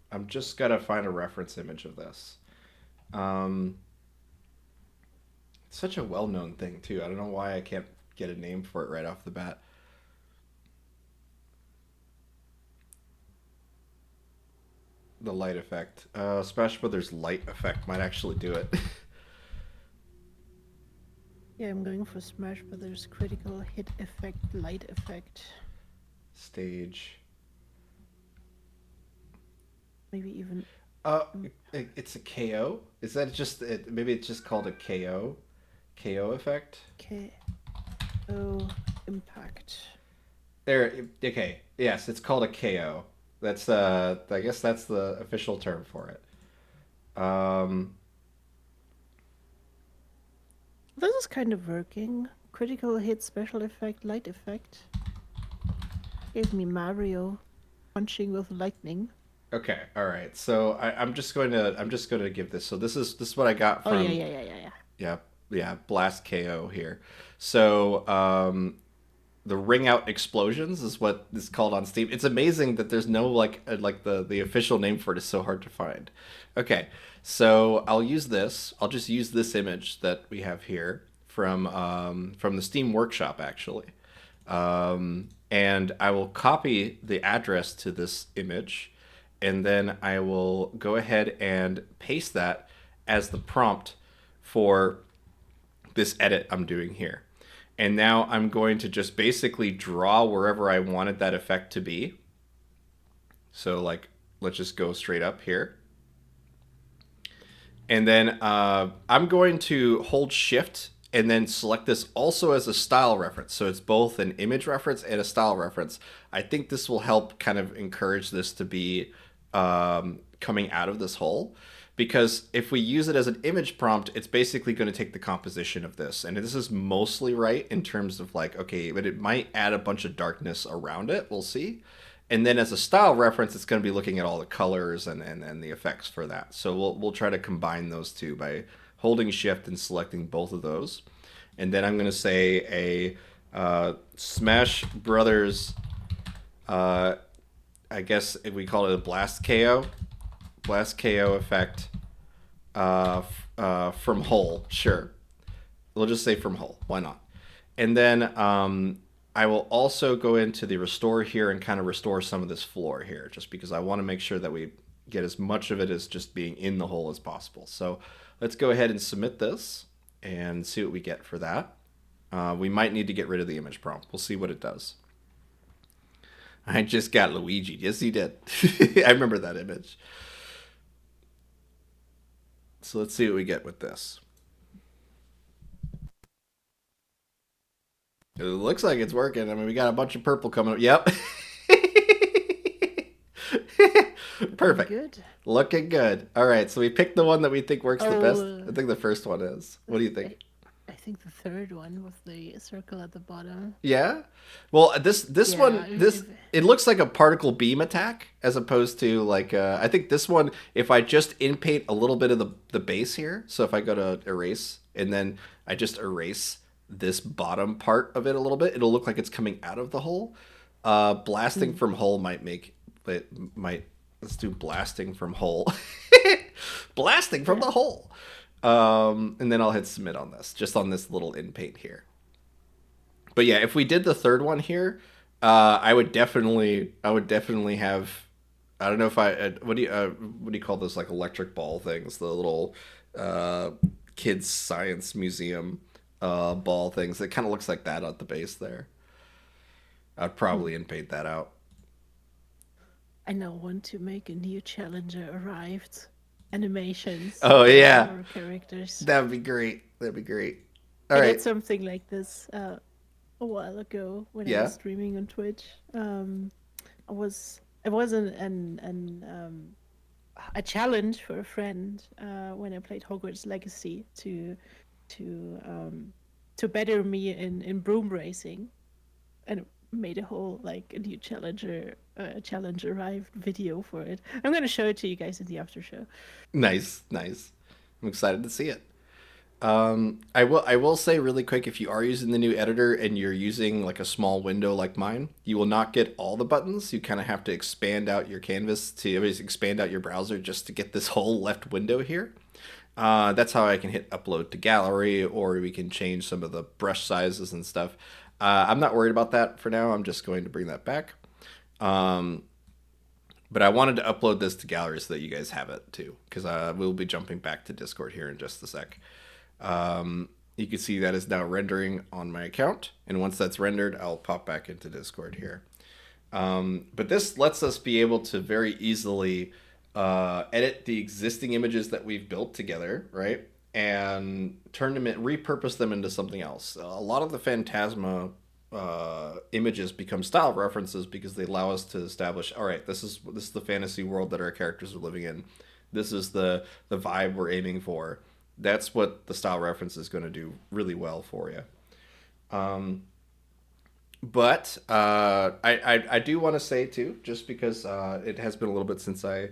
I'm just gotta find a reference image of this. Um it's such a well-known thing too. I don't know why I can't get a name for it right off the bat. The light effect. Smash Brothers light effect might actually do it. Yeah, I'm going for Smash Brothers critical hit effect, light effect. Stage. Maybe even Uh, it's a KO. Is that just it? Maybe it's just called a KO, KO effect. KO impact. There. Okay. Yes, it's called a KO. That's I guess that's the official term for it. This is kind of working. Critical hit, special effect, light effect. Gave me Mario punching with lightning. Okay. All right. So I'm just going to give this. So this is what I got Oh from. yeah. Yeah. Yeah. Blast KO here. So the ring out explosions is what is called on Steam. It's amazing that there's no like the official name for it is so hard to find. Okay, so I'll use this. I'll just use this image that we have here from the Steam Workshop actually, and I will copy the address to this image, and then I will go ahead and paste that as the prompt for this edit I'm doing here. And now I'm going to just basically draw wherever I wanted that effect to be. So like, let's just go straight up here. And then I'm going to hold shift and then select this also as a style reference. So it's both an image reference and a style reference. I think this will help kind of encourage this to be coming out of this hole. Because if we use it as an image prompt, it's basically going to take the composition of this. And this is mostly right in terms of like, okay, but it might add a bunch of darkness around it. We'll see. And then as a style reference, it's going to be looking at all the colors and the effects for that. So we'll try to combine those two by holding shift and selecting both of those. And then I'm going to say a Smash Brothers, I guess if we call it a Blast KO effect from hole. Sure. We'll just say from hole. Why not? And then I will also go into the restore here and kind of restore some of this floor here, just because I want to make sure that we get as much of it as just being in the hole as possible. So let's go ahead and submit this and see what we get for that. We might need to get rid of the image prompt. We'll see what it does. I just got Luigi. Yes, he did. I remember that image. So let's see what we get with this. It looks like it's working. I mean, we got a bunch of purple coming up. Yep. Perfect. Good. Looking good. All right, so we picked the one that we think works the best. Oh, I think the first one is. What do you think? I think the third one with the circle at the bottom. Yeah. Well, this Yeah, one it looks like a particle beam attack as opposed to like I think this one if I just in-paint a little bit of the base here. So if I go to erase and then I just erase this bottom part of it a little bit, it'll look like it's coming out of the hole. Blasting from hole might let's do blasting from hole. Blasting from the hole. And then I'll hit submit on this, just on this little in paint here. But yeah, if we did the third one here, I would definitely have. I don't know if what do you call those like electric ball things? The little kids science museum ball things. It kind of looks like that at the base there. I'd probably in paint that out. I now want to make a new challenger arrived animations. Oh yeah, For characters. that'd be great. That'd be great. All I right. did something like this a while ago when I Yeah. was streaming on Twitch. I was a challenge for a friend when I played Hogwarts Legacy to better me in broom racing, and made a whole like a new challenge arrived video for it. I'm gonna show it to you guys in the after show. Nice, nice. I'm excited to see it. I will say really quick, if you are using the new editor and you're using like a small window like mine, you will not get all the buttons. You kind of have to expand out your canvas to expand out your browser just to get this whole left window here. That's how I can hit upload to gallery, or we can change some of the brush sizes and stuff. I'm not worried about that for now. I'm just going to bring that back. Um, but I wanted to upload this to gallery so that you guys have it too, because we'll be jumping back to Discord here in just a sec. You can see that is now rendering on my account, and once that's rendered, I'll pop back into Discord here. But this lets us be able to very easily edit the existing images that we've built together, right? And turn them in, repurpose them into something else. A lot of the Phantasma images become style references because they allow us to establish, all right, this is the fantasy world that our characters are living in. This is the vibe we're aiming for. That's what the style reference is going to do really well for you. Um, but I do want to say too, just because it has been a little bit since I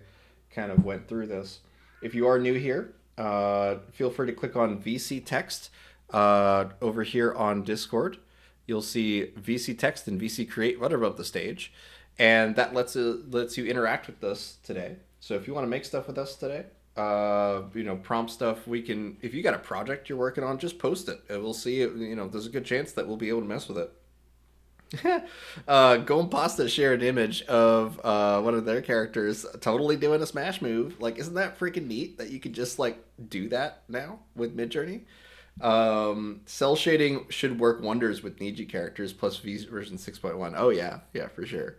kind of went through this. If you are new here, feel free to click on VC Text over here on Discord. You'll see VC Text and VC Create right above the stage, and that lets you interact with us today. So if you want to make stuff with us today, prompt stuff, we can. If you got a project you're working on, just post it. And we'll see it. There's a good chance that we'll be able to mess with it. Golden Pasta shared an image of one of their characters totally doing a smash move. Like, isn't that freaking neat that you could just like do that now with Midjourney? Cell shading should work wonders with Niji characters plus V version 6.1. Oh yeah, yeah for sure.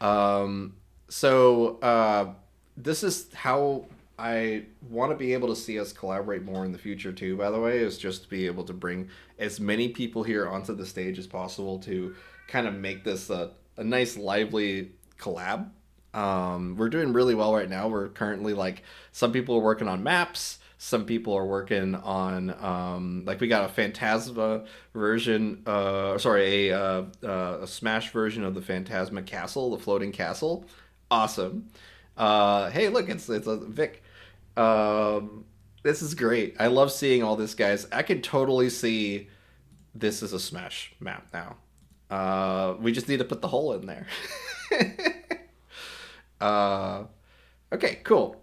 Um, so this is how I want to be able to see us collaborate more in the future too. By the way, is just to be able to bring as many people here onto the stage as possible to kind of make this a nice, lively collab. We're doing really well right now. We're currently like some people are working on maps. Some people are working on like we got a Phantasma version, a Smash version of the Phantasma Castle, the floating castle. Awesome. Hey, look, it's a Vic. This is great. I love seeing all this, guys. I could totally see this is a Smash map now. We just need to put the hole in there. uh, okay, cool.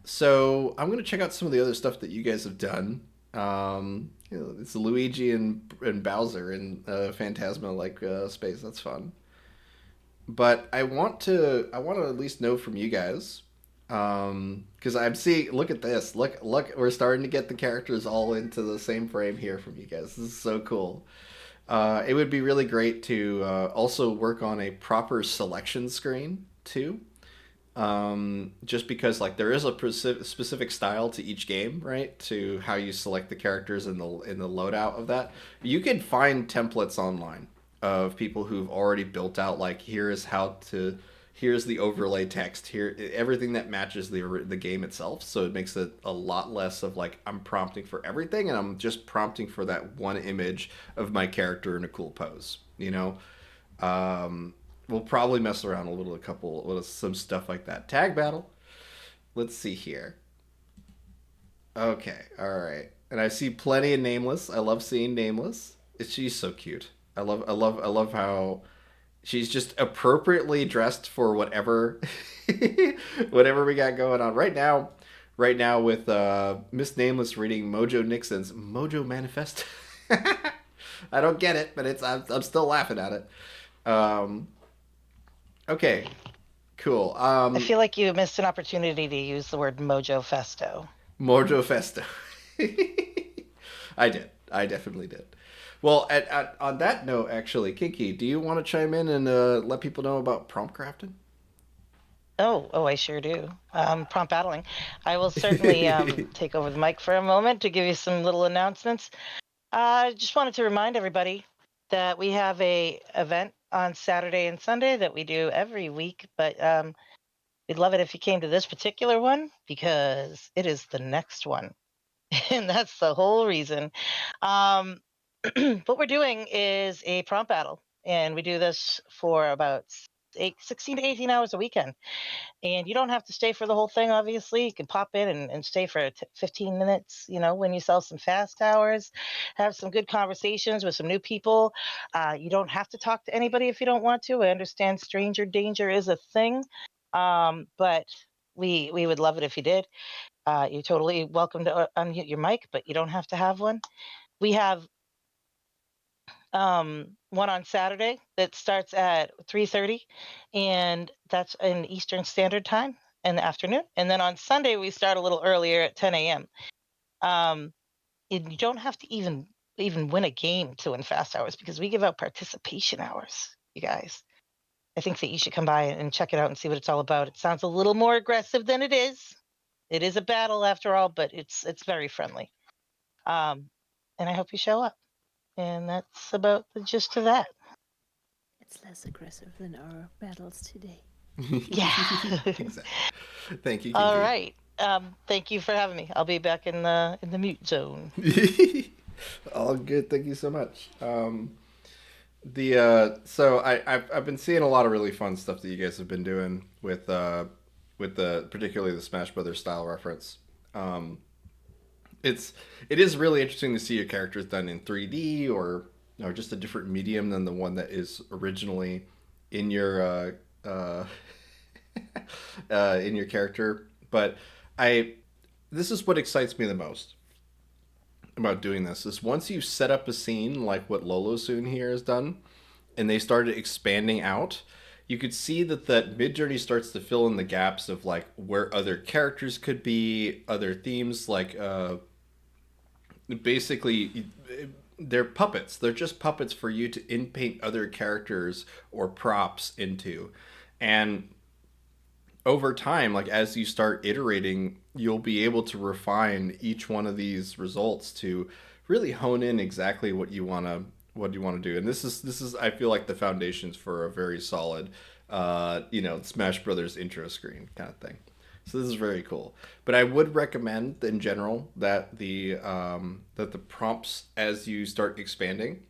So I'm gonna check out some of the other stuff that you guys have done. It's Luigi and Bowser in Phantasma like space. That's fun. But I want to at least know from you guys, because I'm seeing. Look at this. Look. We're starting to get the characters all into the same frame here from you guys. This is so cool. It would be really great to also work on a proper selection screen too. Just because like there is a specific style to each game, right? To how you select the characters in the loadout of that. You can find templates online of people who've already built out like here's the overlay text here, everything that matches the game itself. So it makes it a lot less of like I'm prompting for everything and I'm just prompting for that one image of my character in a cool pose. We'll probably mess around a little, with some stuff like that. Tag battle. Let's see here. Okay, all right. And I see plenty of Nameless. I love seeing Nameless. She's so cute. I love how she's just appropriately dressed for whatever, whatever we got going on right now. Right now with Miss Nameless reading Mojo Nixon's Mojo Manifest. I don't get it, but I'm still laughing at it. Um, Okay, cool. I feel like you missed an opportunity to use the word Mojo Festo. Mojo Festo. I did. I definitely did. Well, on that note, actually, Kiki, do you want to chime in and let people know about prompt crafting? Oh, I sure do. Prompt battling. I will certainly take over the mic for a moment to give you some little announcements. I just wanted to remind everybody that we have a event on Saturday and Sunday that we do every week, but we'd love it if you came to this particular one because it is the next one, and that's the whole reason. Um, what we're doing is a prompt battle. and we do this for about 16 to 18 hours a weekend. And you don't have to stay for the whole thing, obviously. You can pop in and stay for 15 minutes, when you sell some fast hours, have some good conversations with some new people. You don't have to talk to anybody if you don't want to. I understand stranger danger is a thing, but we would love it if you did. You're totally welcome to unmute your mic, but you don't have to have one. We have one on Saturday that starts at 3:30, and that's in Eastern Standard Time in the afternoon. And then on Sunday we start a little earlier at 10 a.m. Um, and you don't have to even win a game to win fast hours because we give out participation hours, you guys. I think that you should come by and check it out and see what it's all about. It sounds a little more aggressive than it is. It is a battle after all, but it's very friendly. And I hope you show up. And that's about the gist of that. It's less aggressive than our battles today. Yeah. Exactly. Thank you, Kinky. All right. Thank you for having me. I'll be back in the mute zone. All good. Thank you so much. So I've been seeing a lot of really fun stuff that you guys have been doing with the particularly the Smash Brothers style reference. It is really interesting to see your characters done in 3D or just a different medium than the one that is originally in your in your character. But this is what excites me the most about doing this is once you set up a scene like what Lolosoon here has done, and they started expanding out, you could see that Midjourney starts to fill in the gaps of like where other characters could be, other themes, like basically they're puppets. They're just puppets for you to in-paint other characters or props into. And over time, like as you start iterating, you'll be able to refine each one of these results to really hone in exactly what you want to do. And this is I feel like the foundations for a very solid Smash Brothers intro screen kind of thing. So this is very cool. But I would recommend in general that the prompts as you start expanding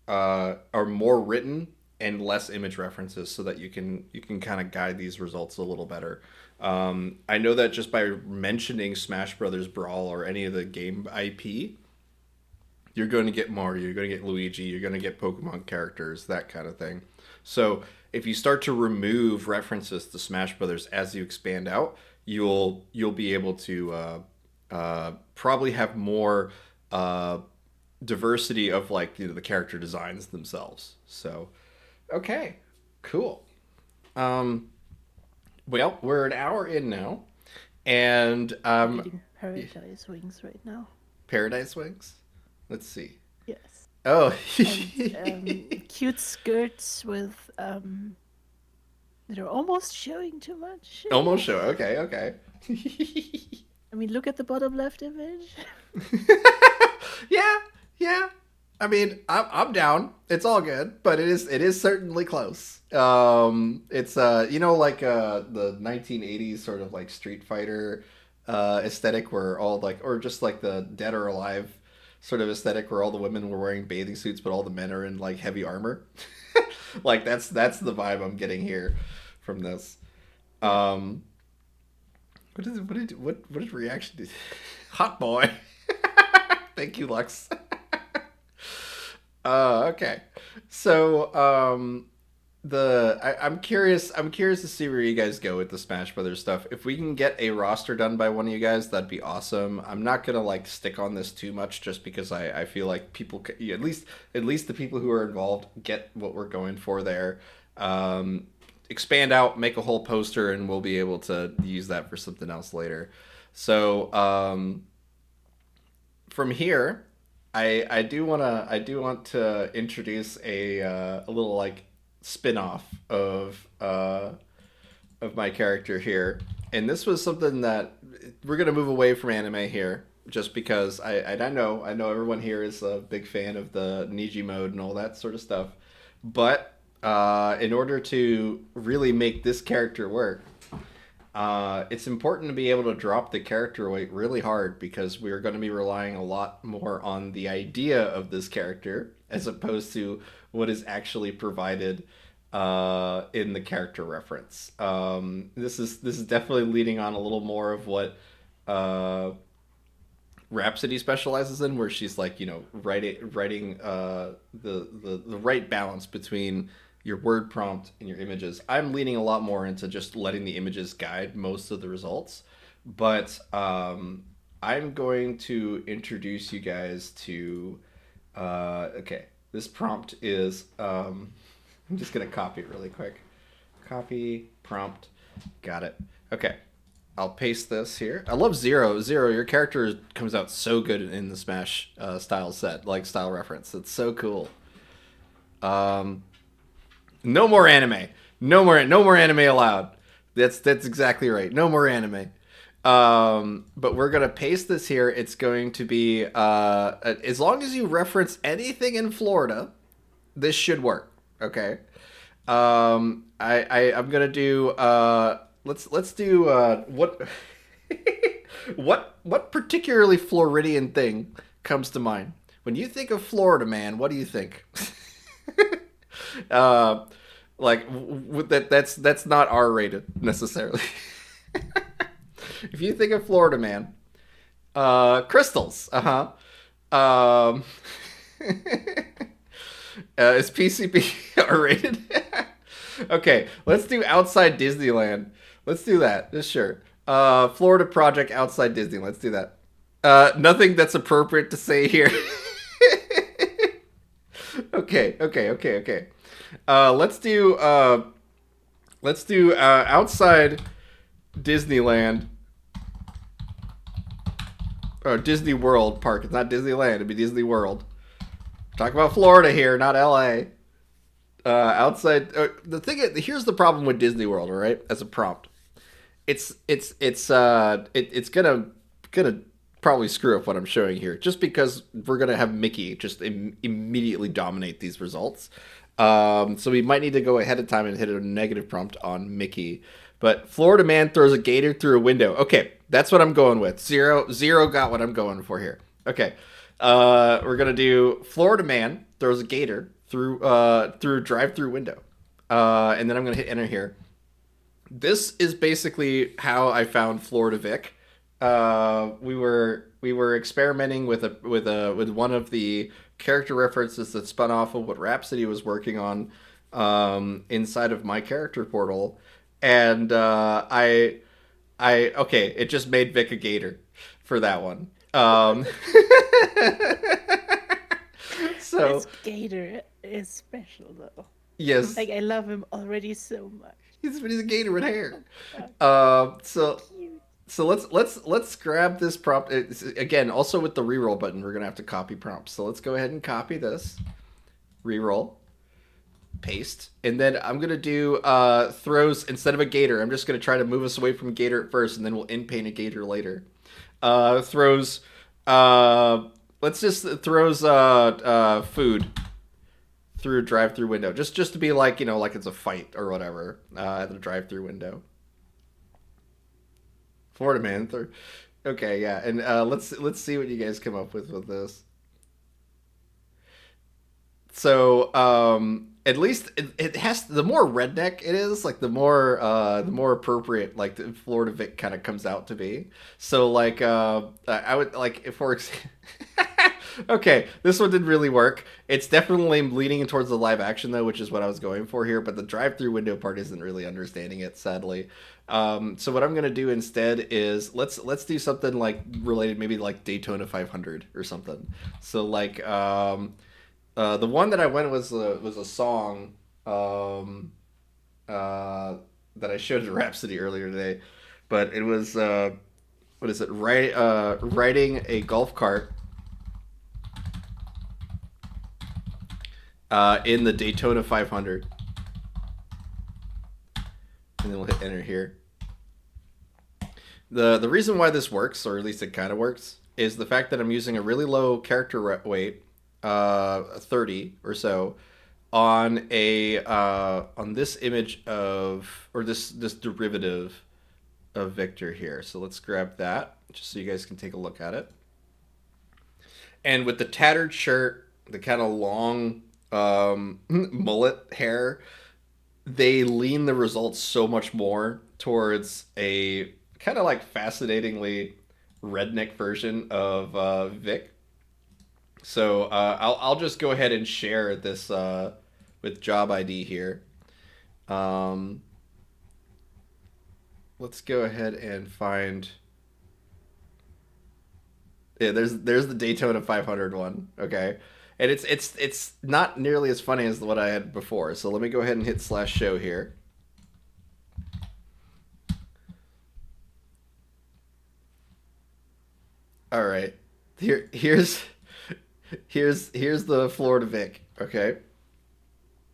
are more written and less image references so that you can kind of guide these results a little better. I know that just by mentioning Smash Brothers Brawl or any of the game IP, you're going to get Mario, you're going to get Luigi, you're going to get Pokemon characters, that kind of thing. So if you start to remove references to Smash Brothers as you expand out, you'll be able to probably have more diversity of like the character designs themselves. So, okay, cool. Well, we're an hour in now, and Eating Paradise Wings right now. Paradise Wings. Let's see. Yes. Oh, And cute skirts with that are almost showing too much. almost show. Okay. I mean, look at the bottom left image. Yeah. I mean, I'm down. It's all good, but it is certainly close. It's like the 1980s sort of like Street Fighter aesthetic where all like, or just like the Dead or Alive sort of aesthetic where all the women were wearing bathing suits, but all the men are in like heavy armor. Like that's the vibe I'm getting here from this. What did reaction do? Hot boy. Thank you, Lux. Okay. So I'm curious to see where you guys go with the Smash Brothers stuff. If we can get a roster done by one of you guys, that'd be awesome. I'm not gonna like stick on this too much just because I feel like people at least the people who are involved get what we're going for there. Expand out, make a whole poster, and we'll be able to use that for something else later. So from here, I do want to introduce a little like spin-off of my character here, and this was something that we're gonna move away from anime here, just because I know everyone here is a big fan of the Niji mode and all that sort of stuff, but in order to really make this character work, it's important to be able to drop the character weight really hard because we're going to be relying a lot more on the idea of this character as opposed to what is actually provided in the character reference. This is definitely leading on a little more of what Rhapsody specializes in, where she's like, writing the right balance between your word prompt and your images. I'm leaning a lot more into just letting the images guide most of the results, but I'm going to introduce you guys to. Okay, this prompt is. I'm just gonna copy it really quick. Copy prompt. Got it. Okay. I'll paste this here. I love Zero. Zero, your character comes out so good in the Smash style set, like style reference. It's so cool. No more anime. No more anime allowed. That's exactly right. No more anime. But we're gonna paste this here. It's going to be as long as you reference anything in Florida, this should work. Okay. I'm gonna do let's do what what particularly Floridian thing comes to mind when you think of Florida, man? What do you think? uh, that's not R rated necessarily. If you think of Florida, man, crystals. Um, is PCP R rated? Okay, let's do outside Disneyland. Let's do that. Sure. Florida project outside Disney. Let's do that. Nothing that's appropriate to say here. Okay. Let's do outside Disneyland. Or Disney World Park. It's not Disneyland. It'd be Disney World. Talk about Florida here, not LA. Outside the thing is, here's the problem with Disney World, all right? As a prompt, it's gonna probably screw up what I'm showing here, just because we're gonna have Mickey just immediately dominate these results. So we might need to go ahead of time and hit a negative prompt on Mickey. But Florida man throws a gator through a window. Okay, that's what I'm going with. Zero got what I'm going for here. Okay, we're gonna do Florida man throws a gator through a drive-through window, and then I'm gonna hit enter here. This is basically how I found Florida Vic. We were experimenting with one of the character references that spun off of what Rhapsody was working on inside of my character portal, and okay, it just made Vic a gator for that one. So This gator is special though. yes, Like I love him already so much. he's a gator with hair. So Cute. so let's grab this prompt. Again, also with the reroll button, we're gonna have to copy prompts. So let's go ahead and copy this, reroll, paste, and then I'm gonna do throws instead of a gator. I'm just gonna try to move us away from gator at first, and then we'll in-paint a gator later. Throws. Let's just throws food through a drive-through window, just to be like, like it's a fight or whatever at the drive-through window. Florida man. Okay, yeah, and let's see what you guys come up with this. So at least it has, the more redneck it is, like the more appropriate like the Florida Vic kind of comes out to be. So like I would like if for okay, this one didn't really work. It's definitely leaning towards the live action though, which is what I was going for here. But the drive-through window part isn't really understanding it, sadly. So what I'm gonna do instead is let's do something like related, maybe like Daytona 500 or something. So like the one that I went was a song that I showed to Rhapsody earlier today, but it was what is it? Riding a golf cart in the Daytona 500, and then we'll hit enter here. The reason why this works, or at least it kind of works, is the fact that I'm using a really low character weight, 30 or so, on a on this image of, or this derivative of Victor here. So let's grab that just so you guys can take a look at it. And with the tattered shirt, the kind of long mullet hair, they lean the results so much more towards a kind of like fascinatingly redneck version of Vic. So I'll just go ahead and share this with job ID here. Let's go ahead and find. Yeah, there's the Daytona 500 one. Okay, and it's not nearly as funny as what I had before. So let me go ahead and hit /show here. All right, here's the Florida Vic. Okay,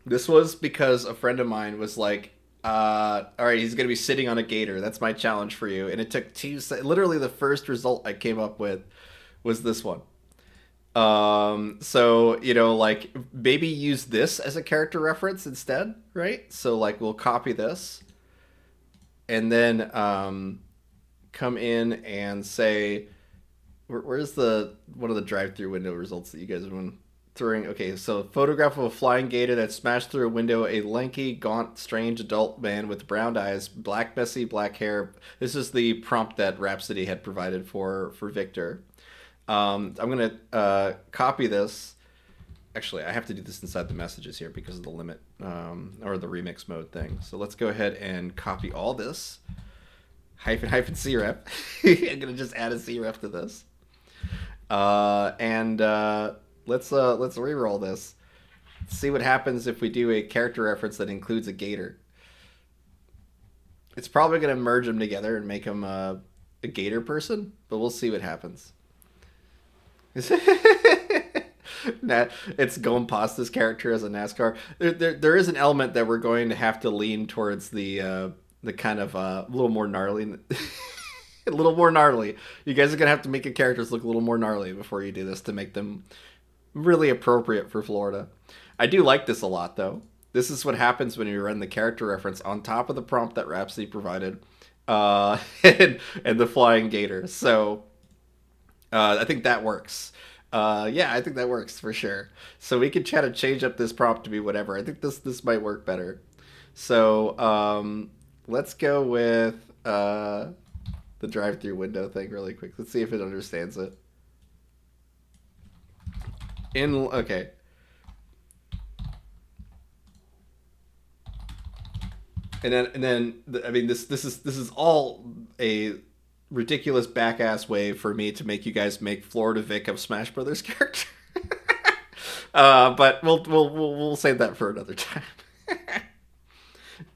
this was because a friend of mine was like, all right, he's gonna be sitting on a gator. That's my challenge for you. And it took literally the first result I came up with was this one. So, you know, like maybe use this as a character reference instead, right? So like we'll copy this and then come in and say, where's the one of the drive-through window results that you guys have been throwing? Okay, so photograph of a flying gator that smashed through a window. A lanky, gaunt, strange adult man with brown eyes, black, messy black hair. This is the prompt that Rhapsody had provided for Victor. I'm gonna copy this. Actually, I have to do this inside the messages here because of the limit or the remix mode thing. So let's go ahead and copy all this. Hyphen cref. I'm gonna just add a cref to this. And let's re-roll this. See what happens if we do a character reference that includes a gator. It's probably gonna merge them together and make him a gator person, but we'll see what happens. Nah, it's going past this character as a NASCAR. There is an element that we're going to have to lean towards the kind of a little more gnarly. A little more gnarly. You guys are gonna have to make your characters look a little more gnarly before you do this to make them really appropriate for Florida. I do like this a lot though. This is what happens when you run the character reference on top of the prompt that Rhapsody provided, and the flying gator. So I think that works. Yeah, I think that works for sure. So we can try to change up this prompt to be whatever. I think this might work better. So let's go with the drive-through window thing really quick. Let's see if it understands it. Okay. And then I mean this is all a ridiculous back-ass way for me to make you guys make Florida Vic of Smash Brothers character. But we'll save that for another time.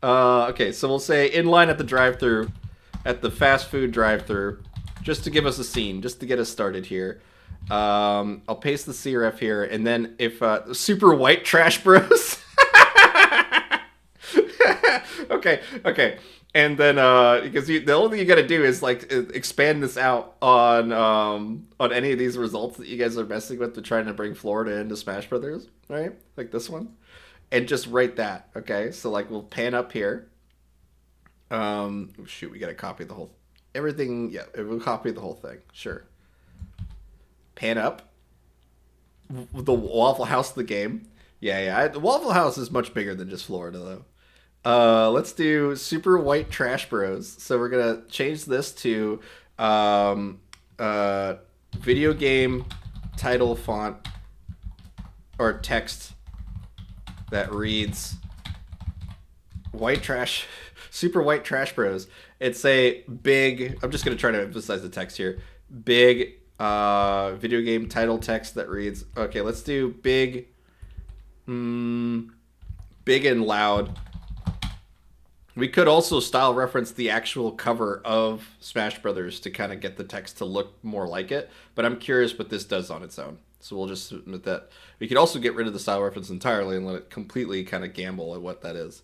Okay, so we'll say in line at the drive-thru, at the fast food drive-thru, just to give us a scene, just to get us started here. I'll paste the cref here, and then if super white trash bros. Okay. And then because the only thing you got to do is like expand this out on any of these results that you guys are messing with to trying to bring Florida into Smash Brothers, right? Like this one, and just write that. Okay, so like we'll pan up here. Shoot, we got to copy the whole everything. Yeah, we'll copy the whole thing. Sure. Pan up. The Waffle House, the game. Yeah. The Waffle House is much bigger than just Florida though. Let's do super white trash bros. So we're gonna change this to video game title font or text that reads white trash, super white trash bros. It's a big, I'm just gonna try to emphasize the text here. Big video game title text that reads, okay, let's do big, big and loud. We could also style reference the actual cover of Smash Brothers to kind of get the text to look more like it, but I'm curious what this does on its own. So we'll just submit that. We could also get rid of the style reference entirely and let it completely kind of gamble at what that is.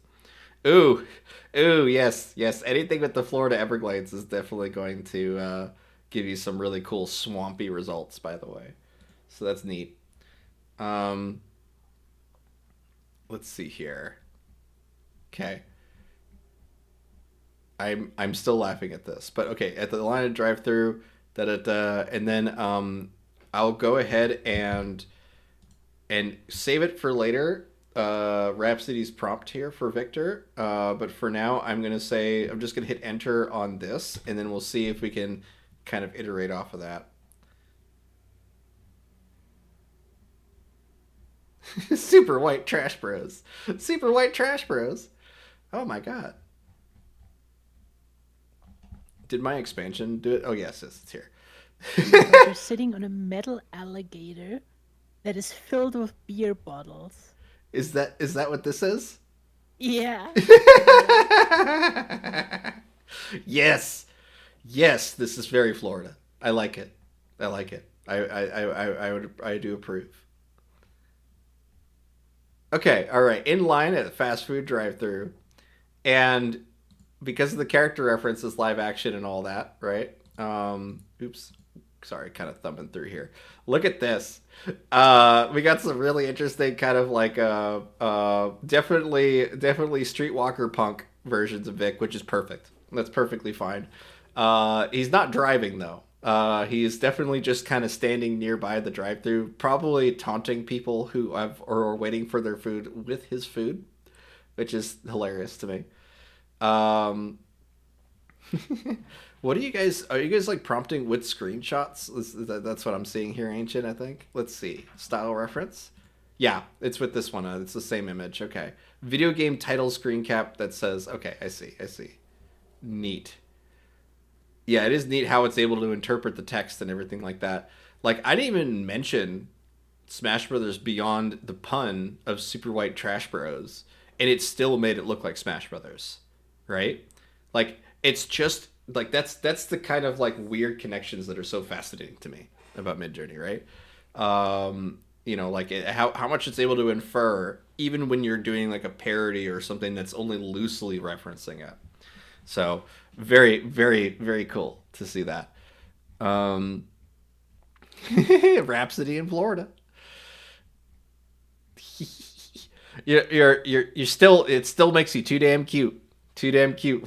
Ooh, yes. Anything with the Florida Everglades is definitely going to give you some really cool swampy results, by the way. So that's neat. Let's see here. Okay. I'm still laughing at this. But okay, at the line of drive-through, da da da, and then I'll go ahead and save it for later. Rhapsody's prompt here for Victor. But for now, I'm just gonna hit enter on this, and then we'll see if we can kind of iterate off of that. Super white trash bros. Super white trash bros. Oh my god. Did my expansion do it? Oh yes, it's here. You're sitting on a metal alligator that is filled with beer bottles. Is that what this is? Yeah. Yes. Yes, this is very Florida. I like it. I like it. I do approve. Okay, all right. In line at a fast food drive-through, and because of the character references, live action, and all that, right? Oops, sorry, kind of thumbing through here. Look at this. We got some really interesting kind of like definitely Streetwalker Punk versions of Vic, which is perfect. That's perfectly fine. He's not driving though. He's definitely just kind of standing nearby the drive-through, probably taunting people who are waiting for their food with his food, which is hilarious to me. What are you guys like prompting with screenshots? That's what I'm seeing here, Ancient, I think. Let's see. Style reference. Yeah, it's with this one. It's the same image. Okay. Video game title screen cap that says, okay, I see. Neat. Yeah, it is neat how it's able to interpret the text and everything like that. Like, I didn't even mention Smash Brothers beyond the pun of Super White Trash Bros, and it still made it look like Smash Brothers, right? Like, it's just like that's the kind of like weird connections that are so fascinating to me about Midjourney, right? Like how much it's able to infer even when you're doing like a parody or something that's only loosely referencing it. So very, very, very cool to see that. Rhapsody in Florida. You're still, it still makes you too damn cute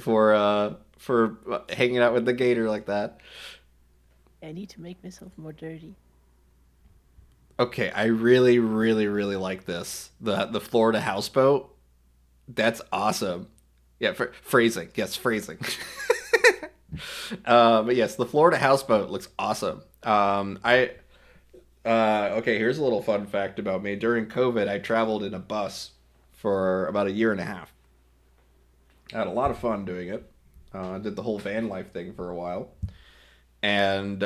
for hanging out with the gator like that. I need to make myself more dirty. Okay, I really, really, really like this. The Florida houseboat. That's awesome. Yeah, phrasing. Yes, phrasing. But yes, the Florida houseboat looks awesome. Okay, here's a little fun fact about me. During COVID, I traveled in a bus for about a year and a half. I had a lot of fun doing it. I did the whole van life thing for a while. And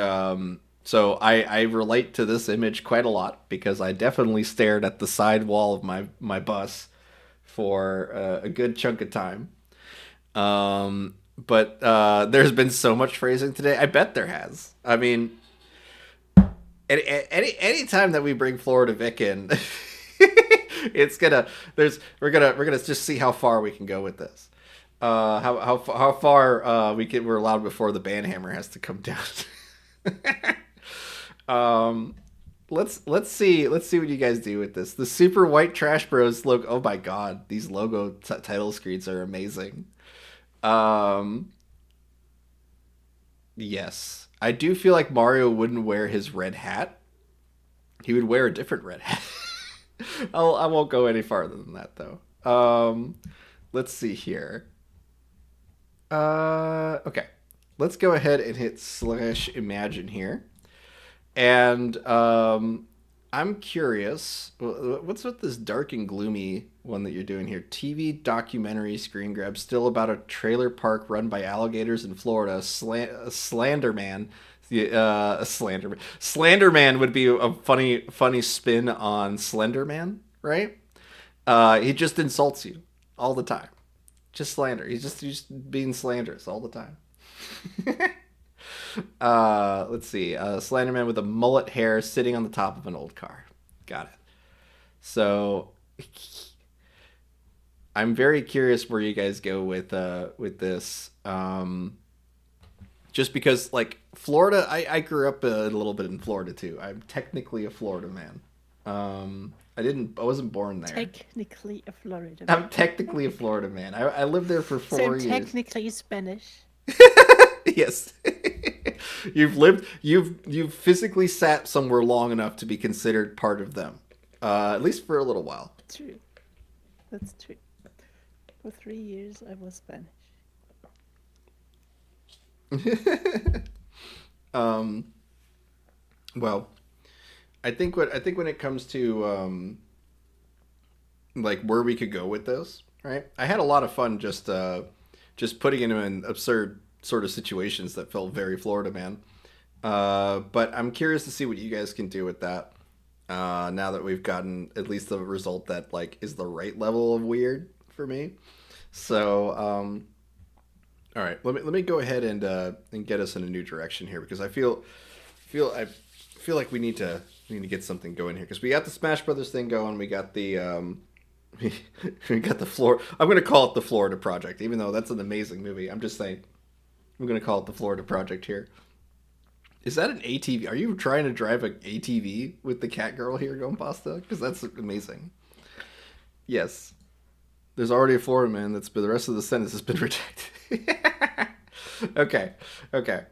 so I relate to this image quite a lot because I definitely stared at the side wall of my bus for a good chunk of time. But there's been so much phrasing today. I bet there has. I mean, any time that we bring Florida Vic in, we're gonna just see how far we can go with this. How far we're allowed before the banhammer has to come down. Let's see what you guys do with this. The Super White Trash Bros logo. Oh my god, these logo title screens are amazing. Yes, I do feel like Mario wouldn't wear his red hat. He would wear a different red hat. I won't go any farther than that though. Let's see here. Okay. Let's go ahead and hit /imagine here. And I'm curious, what's with this dark and gloomy one that you're doing here? TV documentary screen grab, still about a trailer park run by alligators in Florida. Slenderman. Slenderman. Slenderman would be a funny spin on Slenderman, right? He just insults you all the time. Just slander. He's just being slanderous all the time. Let's see. Slenderman with a mullet hair sitting on the top of an old car. Got it. So I'm very curious where you guys go with this. Just because like Florida, I grew up a little bit in Florida too. I'm technically a Florida man. I wasn't born there. Technically a Florida I'm man. technically a Florida man. I lived there for 4 So years. technically Spanish. Yes. You've physically sat somewhere long enough to be considered part of them. At least for a little while. True. That's true. For 3 years I was Spanish. Well, I think when it comes to like where we could go with this, right? I had a lot of fun just putting him in absurd sort of situations that felt very Florida man. But I'm curious to see what you guys can do with that. Now that we've gotten at least the result that like is the right level of weird for me. So, all right, let me go ahead and get us in a new direction here because I feel like we need to get something going here because we got the Smash Brothers thing going. We got the we got the floor. I'm gonna call it the Florida Project, even though that's an amazing movie. I'm just saying, I'm gonna call it the Florida Project here. Is that an ATV? Are you trying to drive an ATV with the cat girl here, going pasta? Because that's amazing. Yes. There's already a Florida man that's been, the rest of the sentence has been rejected. Okay. Okay.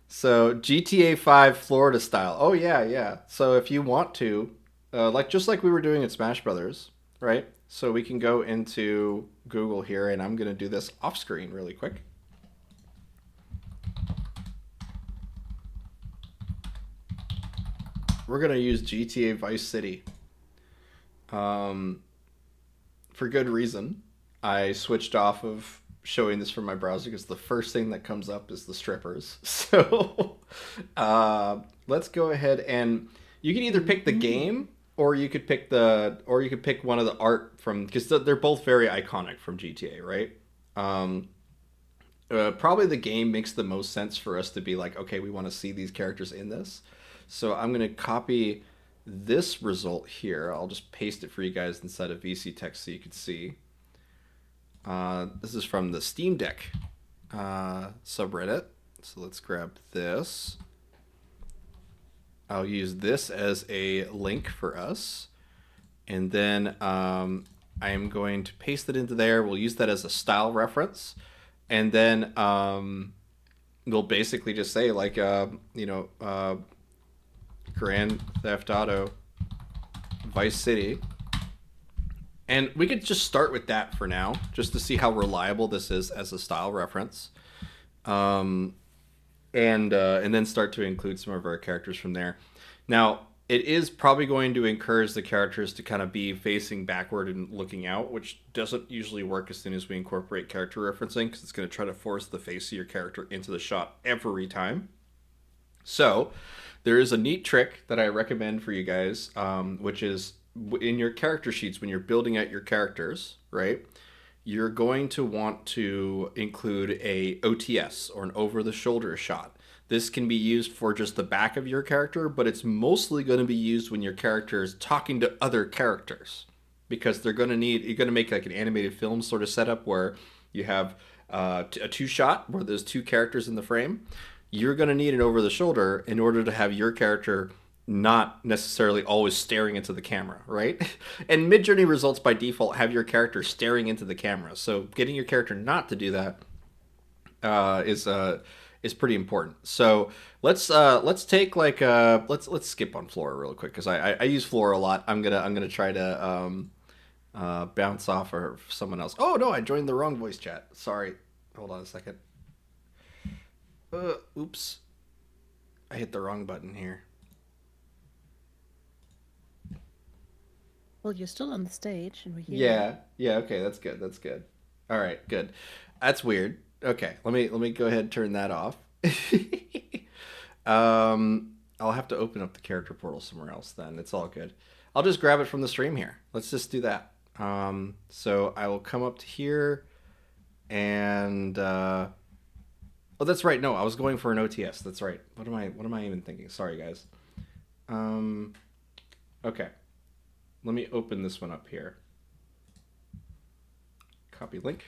So GTA 5 Florida style. Oh yeah, yeah. So if you want to, like just like we were doing at Smash Brothers, right? So we can go into Google here, and I'm gonna do this off screen really quick. We're gonna use GTA Vice City. For good reason. I switched off of showing this from my browser because the first thing that comes up is the strippers. So let's go ahead and you can either pick the game or you could pick one of the art from, because they're both very iconic from GTA, right? Probably the game makes the most sense for us to be like, okay, we want to see these characters in this. So I'm going to copy this result here. I'll just paste it for you guys inside of VC text so you can see. This is from the Steam Deck subreddit. So let's grab this. I'll use this as a link for us. And then I am going to paste it into there. We'll use that as a style reference. And then we'll basically just say like, Grand Theft Auto Vice City. And we could just start with that for now, just to see how reliable this is as a style reference. And then start to include some of our characters from there. Now, it is probably going to encourage the characters to kind of be facing backward and looking out, which doesn't usually work as soon as we incorporate character referencing, because it's going to try to force the face of your character into the shot every time. So, there is a neat trick that I recommend for you guys, which is in your character sheets when you're building out your characters, right? You're going to want to include a OTS, or an over-the-shoulder shot. This can be used for just the back of your character, but it's mostly going to be used when your character is talking to other characters, because you're going to make like an animated film sort of setup where you have a two-shot where there's two characters in the frame. You're going to need an over-the-shoulder in order to have your character not necessarily always staring into the camera, right? And Midjourney results by default have your character staring into the camera. So getting your character not to do that is pretty important. So let's take like let's skip on Flora real quick because I use Flora a lot. I'm gonna try to bounce off of someone else. Oh no, I joined the wrong voice chat. Sorry. Hold on a second. Oops. I hit the wrong button here. Well, you're still on the stage, and we're here. Yeah. Okay, that's good. All right, good. That's weird. Okay, let me go ahead and turn that off. I'll have to open up the character portal somewhere else. Then it's all good. I'll just grab it from the stream here. Let's just do that. So I will come up to here, and oh, that's right. No, I was going for an OTS. That's right. What am I even thinking? Sorry, guys. Okay. Let me open this one up here. Copy link.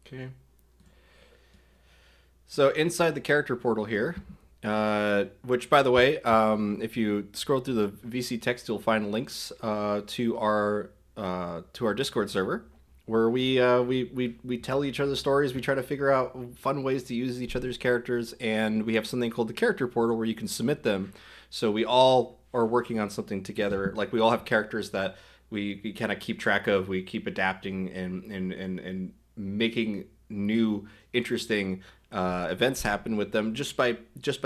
Okay. So inside the character portal here, which by the way, if you scroll through the VC text, you'll find links to our Discord server, where we tell each other stories. We try to figure out fun ways to use each other's characters, and we have something called the character portal where you can submit them. So we all are working on something together. Like we all have characters that we kind of keep track of. We keep adapting and making new interesting events happen with them just by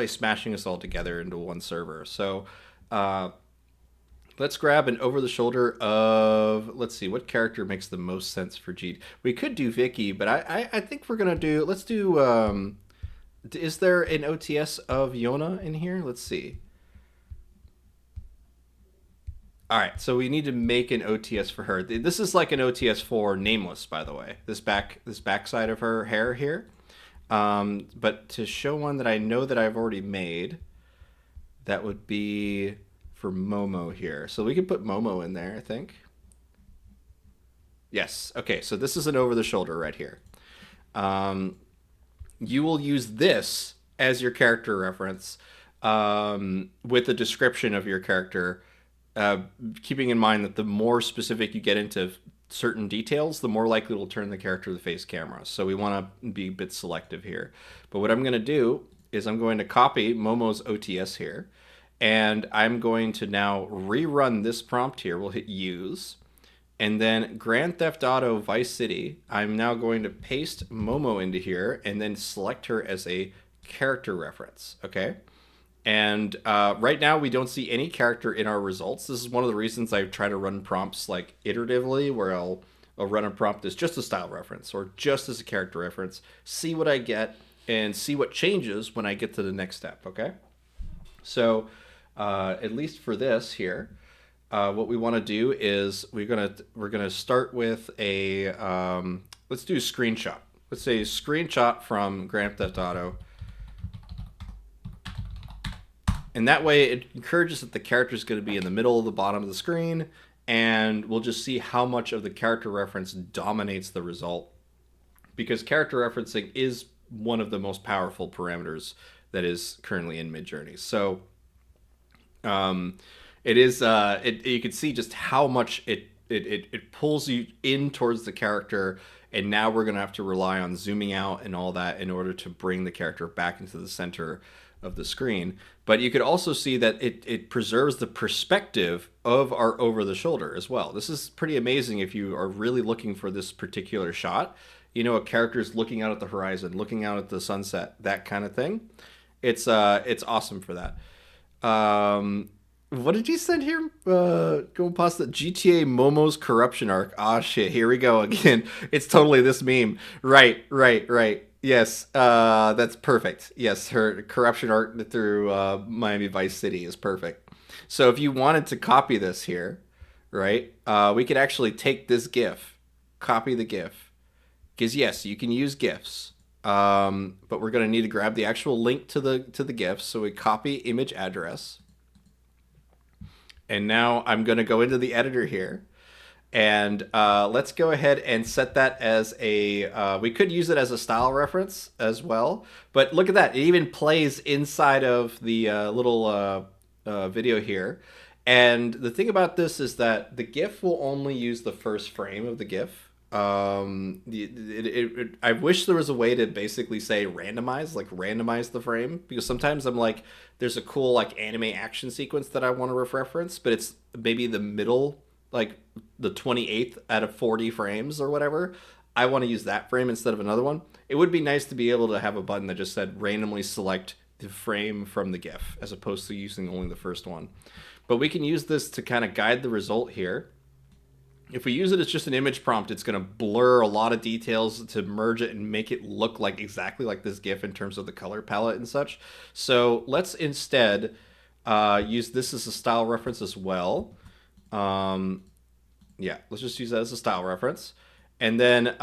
smashing us all together into one server. So let's grab an over the shoulder of, let's see, what character makes the most sense for Jeet. We could do Vicky, but I think we're gonna do, let's do is there an OTS of Yona in here? Let's see. All right, so we need to make an OTS for her. This is like an OTS for Nameless, by the way. This backside of her hair here. But to show one that I know that I've already made, that would be for Momo here. So we can put Momo in there, I think. Yes. Okay, so this is an over the shoulder right here. You will use this as your character reference with a description of your character. Keeping in mind that the more specific you get into certain details, the more likely it will turn the character to the face camera. So we want to be a bit selective here. But what I'm going to do is I'm going to copy Momo's OTS here, and I'm going to now rerun this prompt here. We'll hit use, and then Grand Theft Auto Vice City. I'm now going to paste Momo into here and then select her as a character reference. Okay. And right now we don't see any character in our results. This is one of the reasons I try to run prompts like iteratively, where I'll run a prompt as just a style reference or just as a character reference, see what I get, and see what changes when I get to the next step, okay? So at least for this here, what we want to do is we're gonna start with a let's do a screenshot. Let's say a screenshot from Grand Theft Auto. And that way it encourages that the character is going to be in the middle of the bottom of the screen, and we'll just see how much of the character reference dominates the result. Because character referencing is one of the most powerful parameters that is currently in Midjourney. So it is you can see just how much it pulls you in towards the character, and now we're going to have to rely on zooming out and all that in order to bring the character back into the center of the screen. But you could also see that it preserves the perspective of our over the shoulder as well. This is pretty amazing if you are really looking for this particular shot. You know, a character is looking out at the horizon, looking out at the sunset, that kind of thing. It's awesome for that. What did you send here? Going past the GTA Momo's corruption arc. Ah, shit, here we go again. It's totally this meme. Right. Yes, that's perfect. Yes, her corruption arc through Miami Vice City is perfect. So if you wanted to copy this here, right, we could actually take this GIF, copy the GIF, because yes, you can use GIFs, but we're going to need to grab the actual link to the GIF. So we copy image address, and now I'm going to go into the editor here. And let's go ahead and set that as a, we could use it as a style reference as well. But look at that. It even plays inside of the little video here. And the thing about this is that the GIF will only use the first frame of the GIF. I wish there was a way to basically say randomize the frame. Because sometimes I'm like, there's a cool like anime action sequence that I want to reference, but it's maybe the middle, like the 28th out of 40 frames or whatever. I want to use that frame instead of another one. It would be nice to be able to have a button that just said randomly select the frame from the GIF as opposed to using only the first one. But we can use this to kind of guide the result here. If we use it as just an image prompt, it's going to blur a lot of details to merge it and make it look like exactly like this GIF in terms of the color palette and such. So let's instead use this as a style reference as well. Yeah, let's just use that as a style reference, and then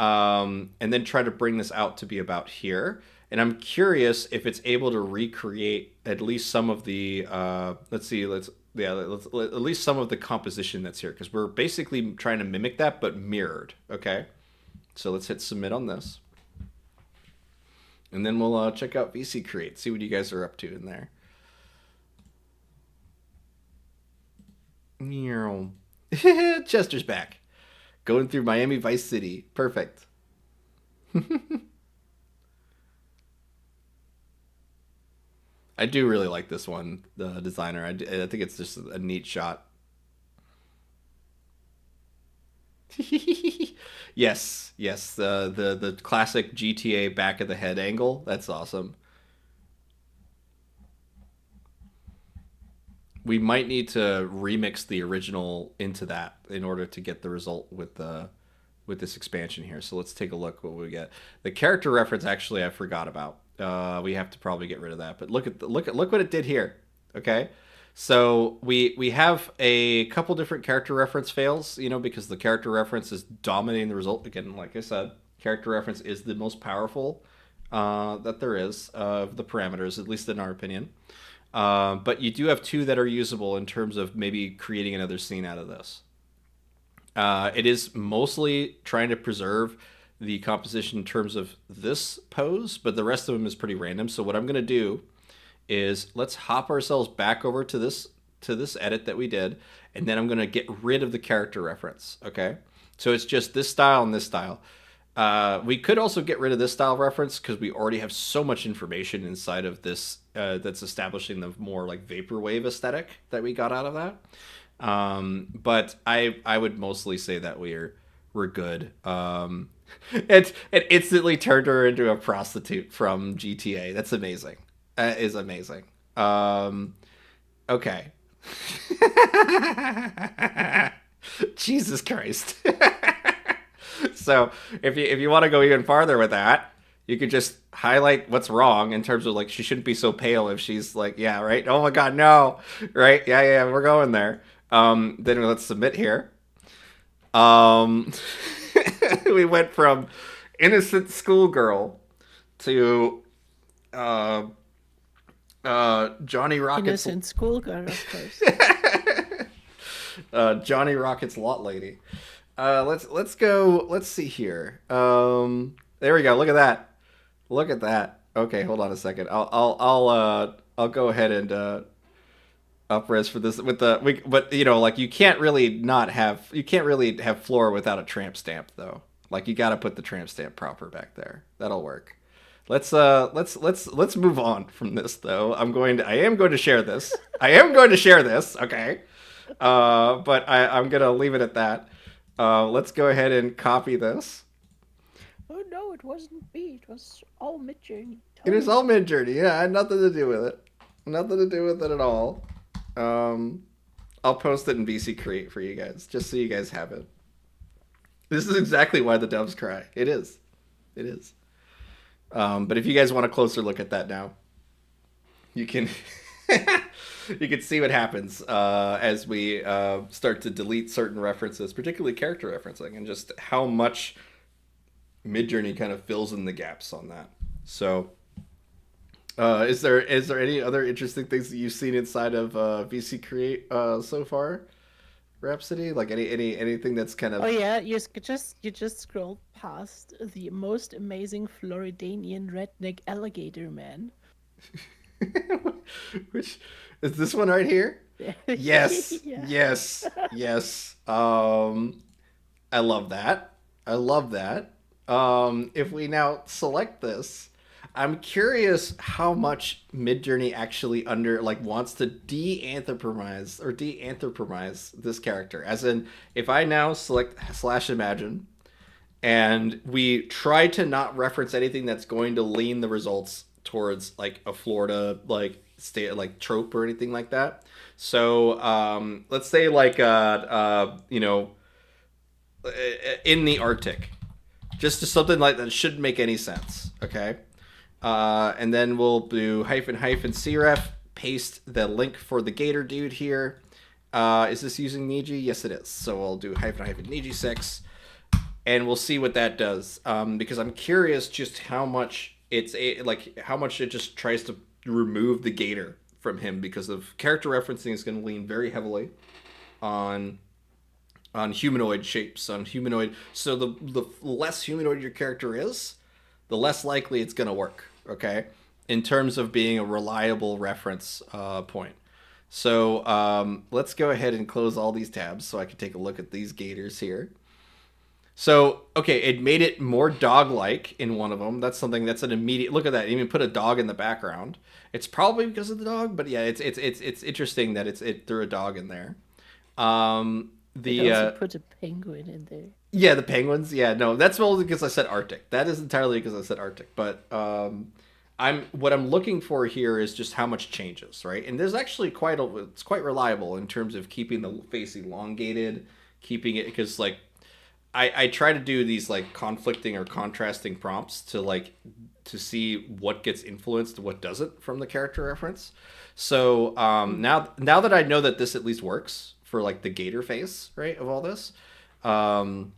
try to bring this out to be about here. And I'm curious if it's able to recreate at least some of the at least some of the composition that's here, because we're basically trying to mimic that but mirrored. Okay, so let's hit submit on this. And then we'll check out VC Create, see what you guys are up to in there. Chester's back. Going through Miami Vice City. Perfect. I do really like this one, the designer. I think it's just a neat shot. Yes, the classic GTA back of the head angle. That's awesome. We might need to remix the original into that in order to get the result with this expansion here. So let's take a look what we get. The character reference, actually, I forgot about. We have to probably get rid of that. But look what it did here. Okay, so we have a couple different character reference fails, because the character reference is dominating the result. Again, like I said, character reference is the most powerful that there is of the parameters, at least in our opinion. But you do have two that are usable in terms of maybe creating another scene out of this. It is mostly trying to preserve the composition in terms of this pose, but the rest of them is pretty random. So what I'm going to do is let's hop ourselves back over to this edit that we did, and then I'm going to get rid of the character reference. Okay, so it's just this style and this style. We could also get rid of this style reference because we already have so much information inside of this that's establishing the more like vaporwave aesthetic that we got out of that. But I would mostly say that we're good. It instantly turned her into a prostitute from GTA. That's amazing. That is amazing. Okay. Jesus Christ. So if you want to go even farther with that, you could just highlight what's wrong in terms of like she shouldn't be so pale if she's like, yeah, right. Oh my God, no, right? Yeah, we're going there. Then let's submit here. We went from innocent schoolgirl to Johnny Rocket's innocent schoolgirl, of course. Johnny Rocket's lot lady. Let's go. Let's see here. There we go. Look at that. Look at that. Okay, hold on a second. I'll go ahead and up-res for this with but like you can't really have Flora without a tramp stamp though. Like you got to put the tramp stamp proper back there. That'll work. Let's move on from this though. I am going to share this. Okay. But I'm gonna leave it at that. Let's go ahead and copy this. Oh no, it wasn't me. It was all Midjourney. It is all Midjourney. Yeah, I had nothing to do with it. Nothing to do with it at all. I'll post it in VC Create for you guys, just so you guys have it. This is exactly why the doves cry. It is. But if you guys want a closer look at that now, you can you can see what happens as we start to delete certain references, particularly character referencing, and just how much Midjourney kind of fills in the gaps on that. So, is there any other interesting things that you've seen inside of VC Create so far, Rhapsody? Like anything that's kind of... Oh yeah, you just scrolled past the most amazing Floridanian redneck alligator man. Which is this one right here? Yes. Yeah. Yes. I love that. If we now select this, I'm curious how much Midjourney actually wants to de-anthropomorphize this character. As in, if I now select /imagine and we try to not reference anything that's going to lean the results towards like a Florida state trope or anything like that. So let's say in the Arctic, just something like that shouldn't make any sense. Okay. And then we'll do --cref, paste the link for the gator dude here. Is this using Niji? Yes, it is. So I'll do --Niji6, and we'll see what that does. Because I'm curious just how much how much it just tries to remove the gator from him, because of character referencing is going to lean very heavily on humanoid shapes, on humanoid. So the less humanoid your character is, the less likely it's going to work. okay, in terms of being a reliable reference point. So let's go ahead and close all these tabs so I can take a look at these gators here. So, okay, it made it more dog-like in one of them. That's something that's an immediate look at that. It even put a dog in the background. It's probably because of the dog, but yeah, it's interesting that it threw a dog in there. It also put a penguin in there. Yeah, the penguins. Yeah, no, that's mostly because I said Arctic. That is entirely because I said Arctic. But what I'm looking for here is just how much changes, right? And there's actually it's quite reliable in terms of keeping the face elongated, keeping it, because like I try to do these like conflicting or contrasting prompts to see what gets influenced and what doesn't from the character reference. So now that I know that this at least works for like the gator face, right, of all this, because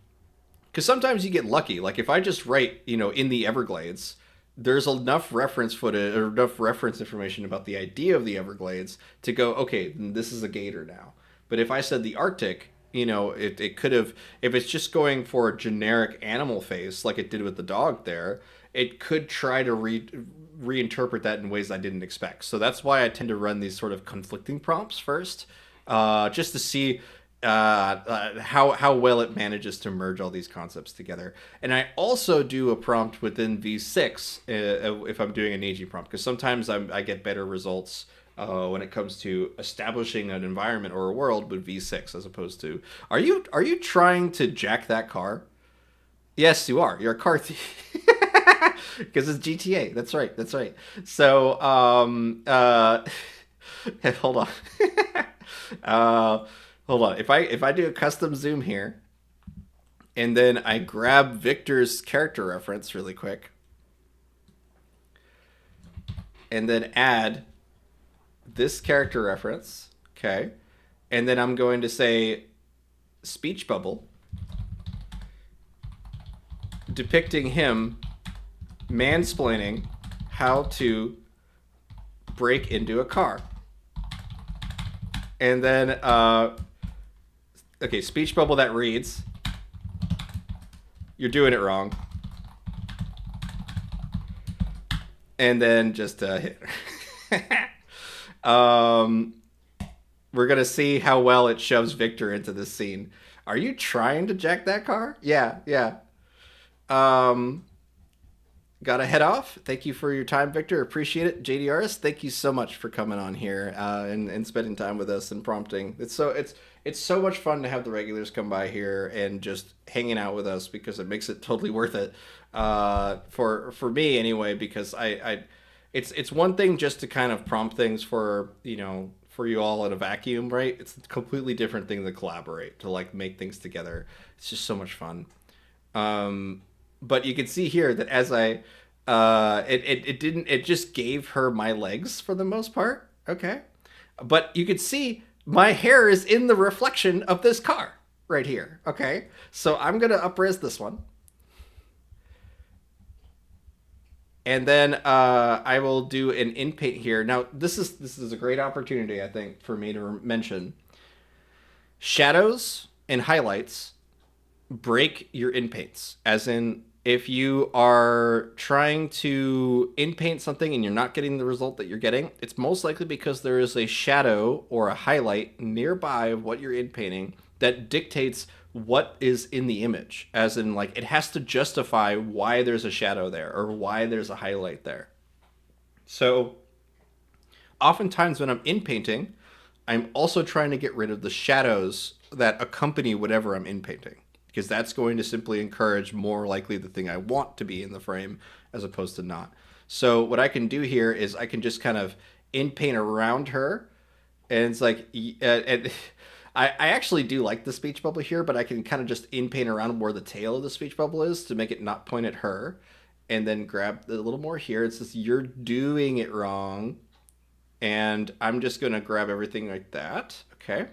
sometimes you get lucky. Like if I just write, in the Everglades, there's enough reference footage or enough reference information about the idea of the Everglades to go, okay, this is a gator now. But if I said the Arctic, it could have, if it's just going for a generic animal face like it did with the dog there, it could try to reinterpret that in ways I didn't expect. So that's why I tend to run these sort of conflicting prompts first, just to see how well it manages to merge all these concepts together. And I also do a prompt within V6 if I'm doing an AG prompt, because sometimes I get better results when it comes to establishing an environment or a world with V6 as opposed to... Are you trying to jack that car? Yes, you are. You're a car thief. Because it's GTA. That's right. So, hold on. Hold on. If I do a custom zoom here, and then I grab Victor's character reference really quick, and then add this character reference, okay, and then I'm going to say speech bubble depicting him mansplaining how to break into a car. And then okay, speech bubble that reads, "You're doing it wrong." And then just hit we're gonna see how well it shoves Victor into this scene. Are you trying to jack that car? Yeah. Gotta head off. Thank you for your time, Victor. Appreciate it. JDRS, thank you so much for coming on here and spending time with us and prompting. It's so much fun to have the regulars come by here and just hanging out with us, because it makes it totally worth it for me anyway, because it's one thing just to kind of prompt things for you all in a vacuum, right? It's a completely different thing to collaborate, to like make things together. It's just so much fun. But you can see here that as it just gave her my legs for the most part. Okay. But you can see my hair is in the reflection of this car right here. Okay. So I'm going to up-res this one. And then I will do an in-paint here. Now, this is a great opportunity, I think, for me to mention. Shadows and highlights break your in-paints. As in, if you are trying to in-paint something and you're not getting the result that you're getting, it's most likely because there is a shadow or a highlight nearby of what you're in-painting that dictates what is in the image. As in, like, it has to justify why there's a shadow there or why there's a highlight there. So oftentimes when I'm in-painting, I'm also trying to get rid of the shadows that accompany whatever I'm in-painting, because that's going to simply encourage more likely the thing I want to be in the frame as opposed to not. So what I can do here is I can just kind of in-paint around her, and it's like... I actually do like the speech bubble here, but I can kind of just in-paint around where the tail of the speech bubble is to make it not point at her, and then grab a little more here. It says, "You're doing it wrong." And I'm just going to grab everything like that. Okay.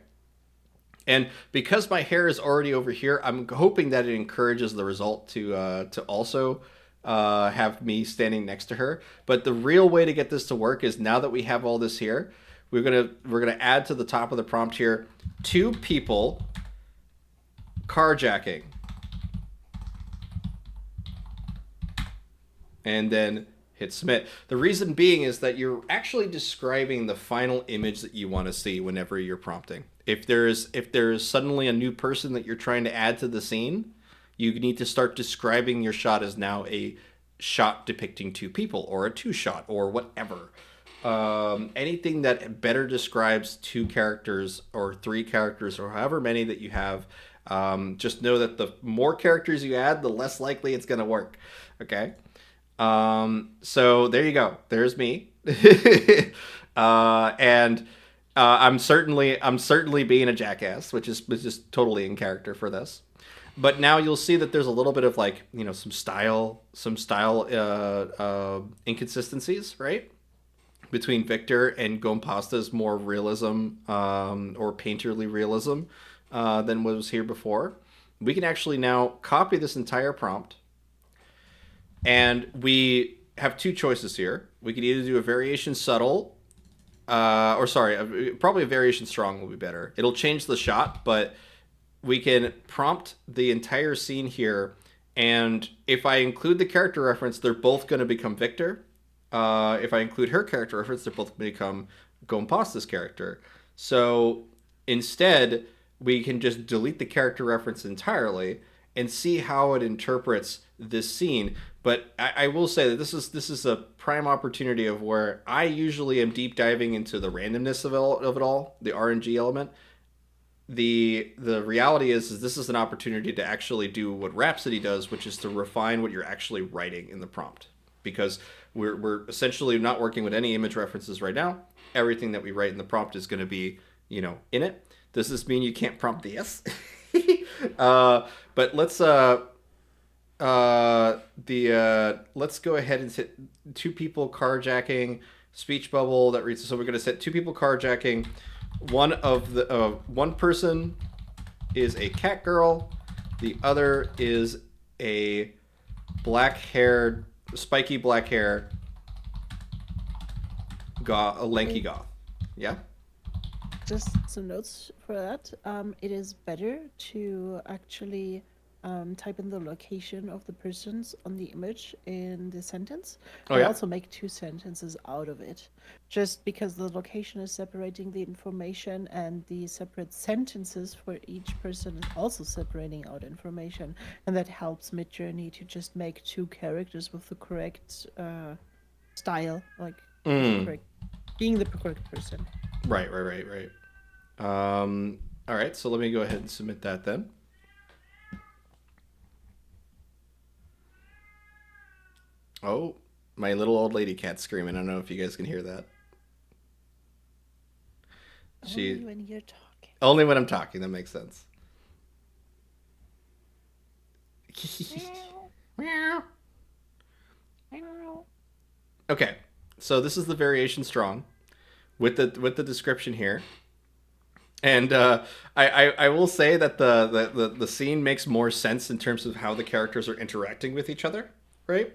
And because my hair is already over here, I'm hoping that it encourages the result to also have me standing next to her. But the real way to get this to work is, now that we have all this here, we're gonna add to the top of the prompt here, 2 people carjacking, and then hit submit. The reason being is that you're actually describing the final image that you want to see whenever you're prompting. If there's suddenly a new person that you're trying to add to the scene, you need to start describing your shot as now a shot depicting two people, or a two shot, or whatever. Anything that better describes two characters or three characters or however many that you have. Just know that the more characters you add, the less likely it's going to work. Okay. So there you go. There's me. And I'm certainly being a jackass, which is totally in character for this. But now you'll see that there's a little bit of like, some style inconsistencies, right? Between Victor and Gompasta's more realism, or painterly realism, than what was here before. We can actually now copy this entire prompt, and we have two choices here. We can either do a variation subtle, probably a variation strong will be better. It'll change the shot, but we can prompt the entire scene here, and if I include the character reference, they're both going to become Victor. If I include her character reference, they're both become Gompasta's character. So instead, we can just delete the character reference entirely and see how it interprets this scene. But I will say that this is a prime opportunity of where I usually am deep diving into the randomness of it all, the RNG element. The reality is this is an opportunity to actually do what Rhapsody does, which is to refine what you're actually writing in the prompt. Because we're essentially not working with any image references right now. Everything that we write in the prompt is going to be, in it. Does this mean you can't prompt the yes? But let's let's go ahead and set two people carjacking, speech bubble that reads. So we're going to set two people carjacking. One person is a cat girl. The other is a black-haired, spiky black hair, a lanky goth. Yeah. Just some notes for that. It is better to actually type in the location of the persons on the image in the sentence. Oh, I yeah? also make two sentences out of it, just because the location is separating the information, and the separate sentences for each person is also separating out information, and that helps Midjourney to just make two characters with the correct style, like being the correct person. Right. All right, so let me go ahead and submit that then. Oh, my little old lady cat's screaming. I don't know if you guys can hear that. Only when you're talking. Only when I'm talking, that makes sense. Okay, so this is the variation strong with the description here. And I will say that the scene makes more sense in terms of how the characters are interacting with each other, right?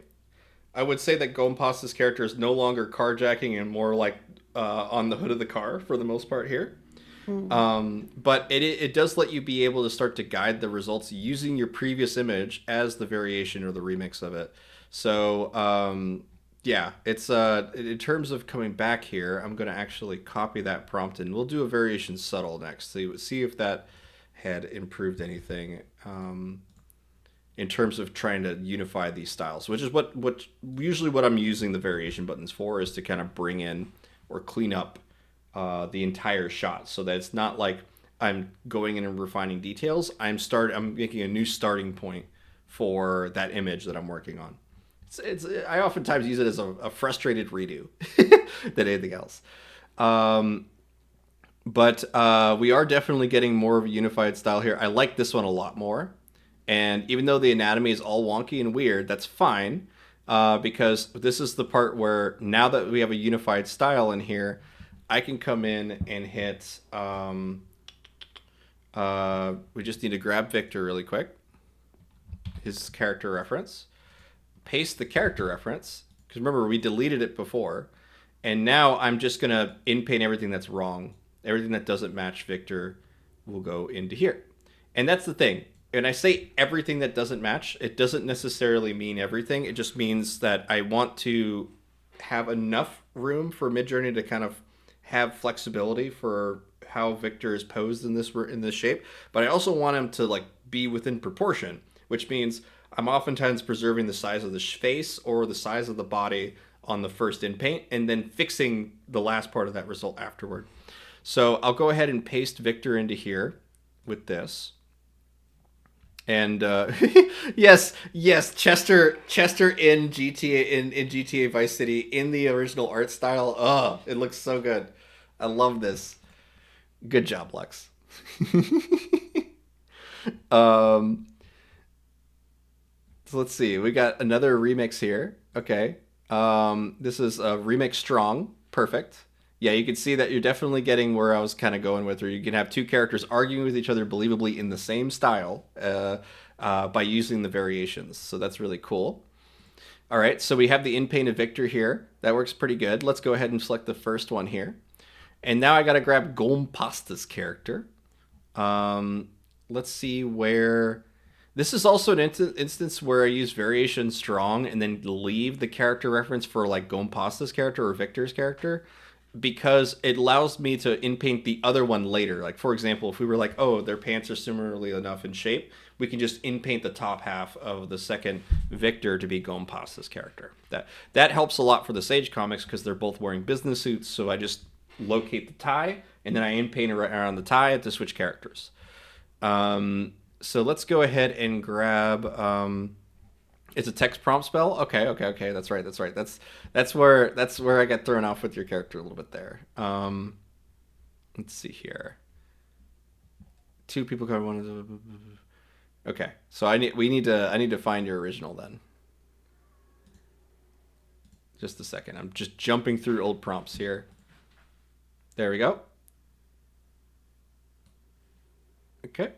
I would say that Gompasta's character is no longer carjacking and more like on the hood of the car for the most part here. But it does let you be able to start to guide the results using your previous image as the variation or the remix of it. So yeah, it's in terms of coming back here, I'm going to actually copy that prompt, and we'll do a variation subtle next. So see if that had improved anything in terms of trying to unify these styles, which is what usually what I'm using the variation buttons for, is to kind of bring in or clean up the entire shot, so that it's not like I'm going in and refining details. I'm making a new starting point for that image that I'm working on. I oftentimes use it as a frustrated redo than anything else. But we are definitely getting more of a unified style here. I like this one a lot more. And even though the anatomy is all wonky and weird, that's fine. Because this is the part where now that we have a unified style in here, I can come in and hit... we just need to grab Victor really quick. His character reference. Paste the character reference, because remember we deleted it before, and now I'm just gonna in-paint everything that's wrong. Everything that doesn't match Victor will go into here. And that's the thing. When I say everything that doesn't match, it doesn't necessarily mean everything. It just means that I want to have enough room for Midjourney to kind of have flexibility for how Victor is posed in this shape, but I also want him to like be within proportion, which means I'm oftentimes preserving the size of the face or the size of the body on the first in paint, and then fixing the last part of that result afterward. So I'll go ahead and paste Victor into here with this. And yes, Chester in GTA Vice City in the original art style. Oh, it looks so good. I love this. Good job, Lex. So let's see. We got another remix here. Okay. This is a remix strong. Perfect. Yeah, you can see that you're definitely getting where I was kind of going with, where you can have two characters arguing with each other believably in the same style by using the variations. So that's really cool. All right, so we have the in-painted Victor here. That works pretty good. Let's go ahead and select the first one here. And now I got to grab Gompasta's character. Let's see where... This is also an instance where I use variation strong and then leave the character reference for like Gompasta's character or Victor's character, because it allows me to in-paint the other one later. Like, for example, if we were like, oh, their pants are similarly enough in shape, we can just in-paint the top half of the second Victor to be Gompasta's character. That helps a lot for the Sage comics because they're both wearing business suits, so I just locate the tie, and then I in-paint around the tie to switch characters. So let's go ahead and grab... it's a text prompt spell. Okay. That's right. That's where I got thrown off with your character a little bit there. Let's see here. Two people cover one. Okay, so I need to find your original then. Just a second. I'm just jumping through old prompts here. There we go. Okay.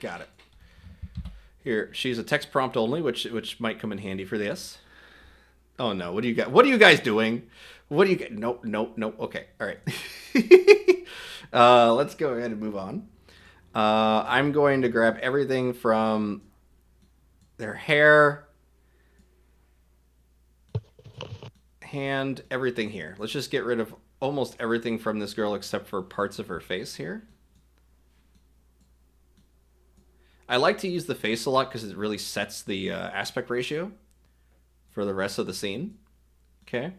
Got it. Here, she's a text prompt only, which might come in handy for this. Oh no, what do you got? What are you guys doing? What do you get? Nope. Okay, all right. Let's go ahead and move on. I'm going to grab everything from their hair, hand, everything here. Let's just get rid of almost everything from this girl except for parts of her face here. I like to use the face a lot because it really sets the aspect ratio for the rest of the scene. Okay.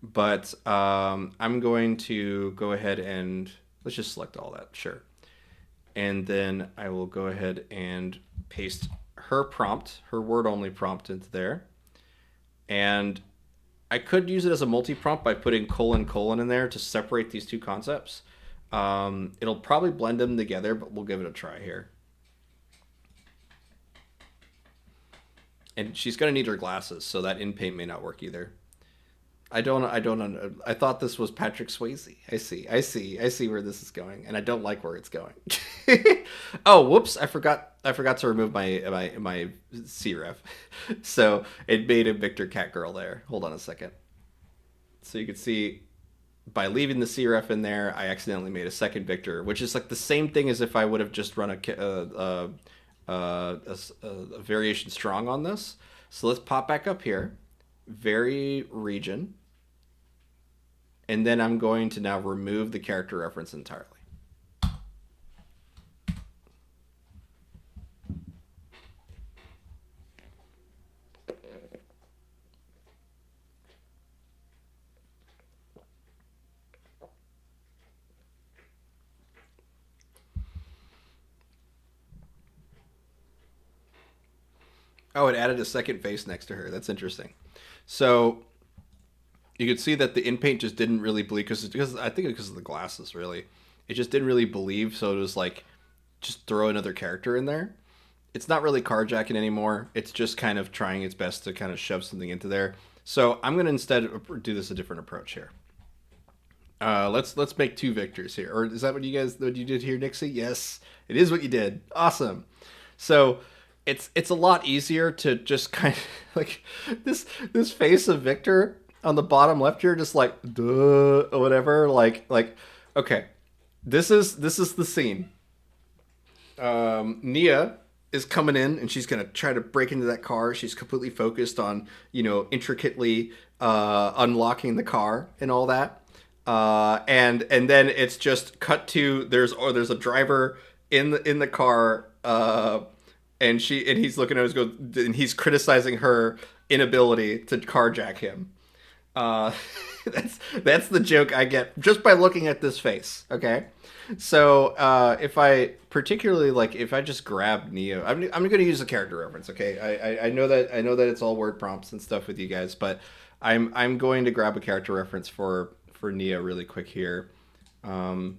But I'm going to go ahead and let's just select all that. Sure. And then I will go ahead and paste her prompt, her word only prompt into there. And I could use it as a multi-prompt by putting : in there to separate these two concepts. It'll probably blend them together, but we'll give it a try here. And she's going to need her glasses, so that in-paint may not work either. I thought this was Patrick Swayze. I see where this is going, and I don't like where it's going. Oh, whoops! I forgot to remove my C-ref, so it made a Victor Catgirl there. Hold on a second. So you can see by leaving the C-ref in there, I accidentally made a second Victor, which is like the same thing as if I would have just run a variation strong on this. So let's pop back up here, vary region, and then I'm going to now remove the character reference entirely. Oh, it added a second face next to her. That's interesting. So you could see that the in-paint just didn't really bleed because I think because of the glasses, really. It just didn't really bleed, so it was like, just throw another character in there. It's not really carjacking anymore. It's just kind of trying its best to kind of shove something into there. So I'm going to instead do this a different approach here. Let's make two Victors here. Or is that what you did here, Nixie? Yes, it is what you did. Awesome. So it's a lot easier to just kind of like this face of Victor on the bottom left here, just like duh or whatever. Like okay, this is the scene. Nia is coming in, and she's gonna try to break into that car. She's completely focused on, intricately unlocking the car and all that. And then it's just cut to there's a driver in the car, and he's looking at us and he's criticizing her inability to carjack him. Uh, that's the joke I get just by looking at this face. Okay, so if I particularly if I just grab Neo, I'm going to use a character reference. Okay, I know that it's all word prompts and stuff with you guys, but I'm going to grab a character reference for Neo really quick here. 2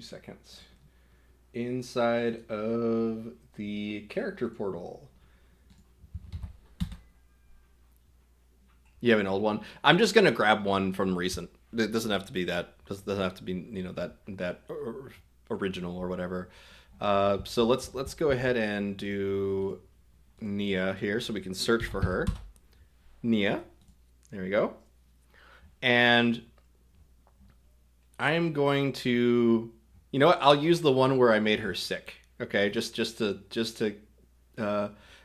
seconds. Inside of the character portal. You have an old one. I'm just gonna grab one from recent. It doesn't have to be that. Doesn't have to be that original or whatever. So let's go ahead and do Nia here, so we can search for her. Nia, there we go. And I am going to, you know what? I'll use the one where I made her sick. Okay, just to.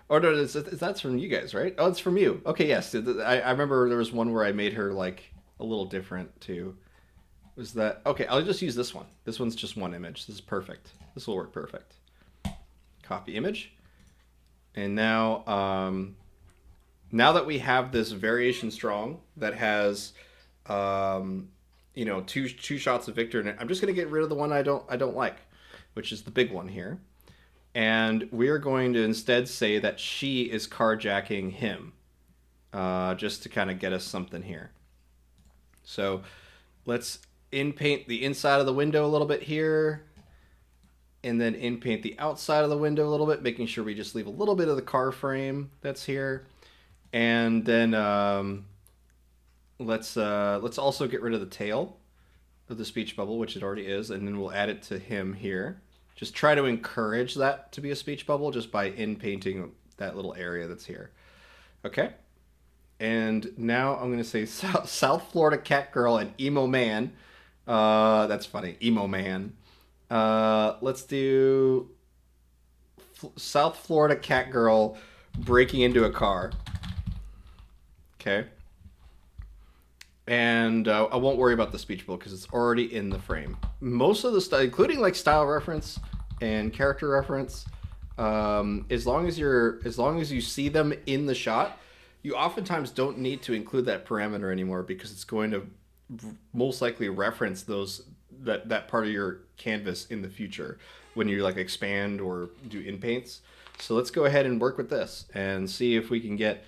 Oh no, that's from you guys, right? Oh, it's from you. Okay, yes. I remember there was one where I made her a little different too. Was that okay? I'll just use this one. This one's just one image. This is perfect. This will work perfect. Copy image. And now, now that we have this variation strong that has, two shots of Victor in it, I'm just gonna get rid of the one I don't like, which is the big one here. And we're going to instead say that she is carjacking him, just to kind of get us something here. So let's in-paint the inside of the window a little bit here, and then in-paint the outside of the window a little bit, making sure we just leave a little bit of the car frame that's here. And then let's also get rid of the tail of the speech bubble, which it already is, and then we'll add it to him here. Just try to encourage that to be a speech bubble just by in-painting that little area that's here. Okay. And now I'm going to say South Florida Cat Girl and Emo Man. That's funny. Emo Man. Let's do South Florida Cat Girl breaking into a car. Okay. And I won't worry about the speech bubble because it's already in the frame. Most of the stuff, including style reference and character reference, as long as you see them in the shot, you oftentimes don't need to include that parameter anymore because it's going to most likely reference that part of your canvas in the future when you expand or do in paints. So let's go ahead and work with this and see if we can get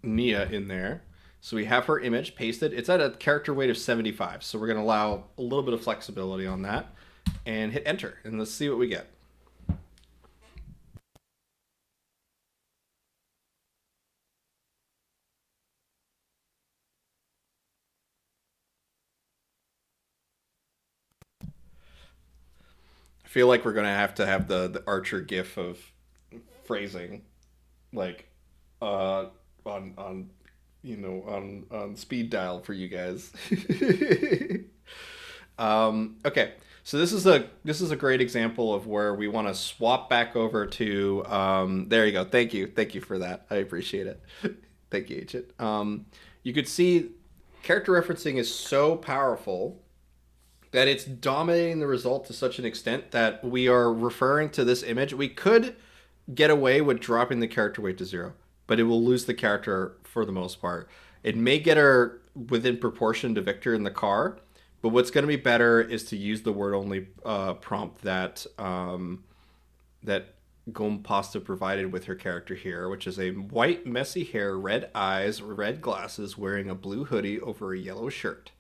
Nia in there. So we have her image pasted. It's at a character weight of 75. So we're going to allow a little bit of flexibility on that and hit enter. And let's see what we get. I feel like we're going to have the Archer gif of phrasing on speed dial for you guys. Okay, so this is a great example of where we want to swap back over to there you go. Thank you for that. I appreciate it. Thank you, Agent. You could see character referencing is so powerful that it's dominating the result to such an extent that we are referring to this image. We could get away with dropping the character weight to 0, but it will lose the character for the most part. It may get her within proportion to Victor in the car, but what's going to be better is to use the word only prompt that Gompasta provided with her character here, which is a white messy hair, red eyes, red glasses, wearing a blue hoodie over a yellow shirt.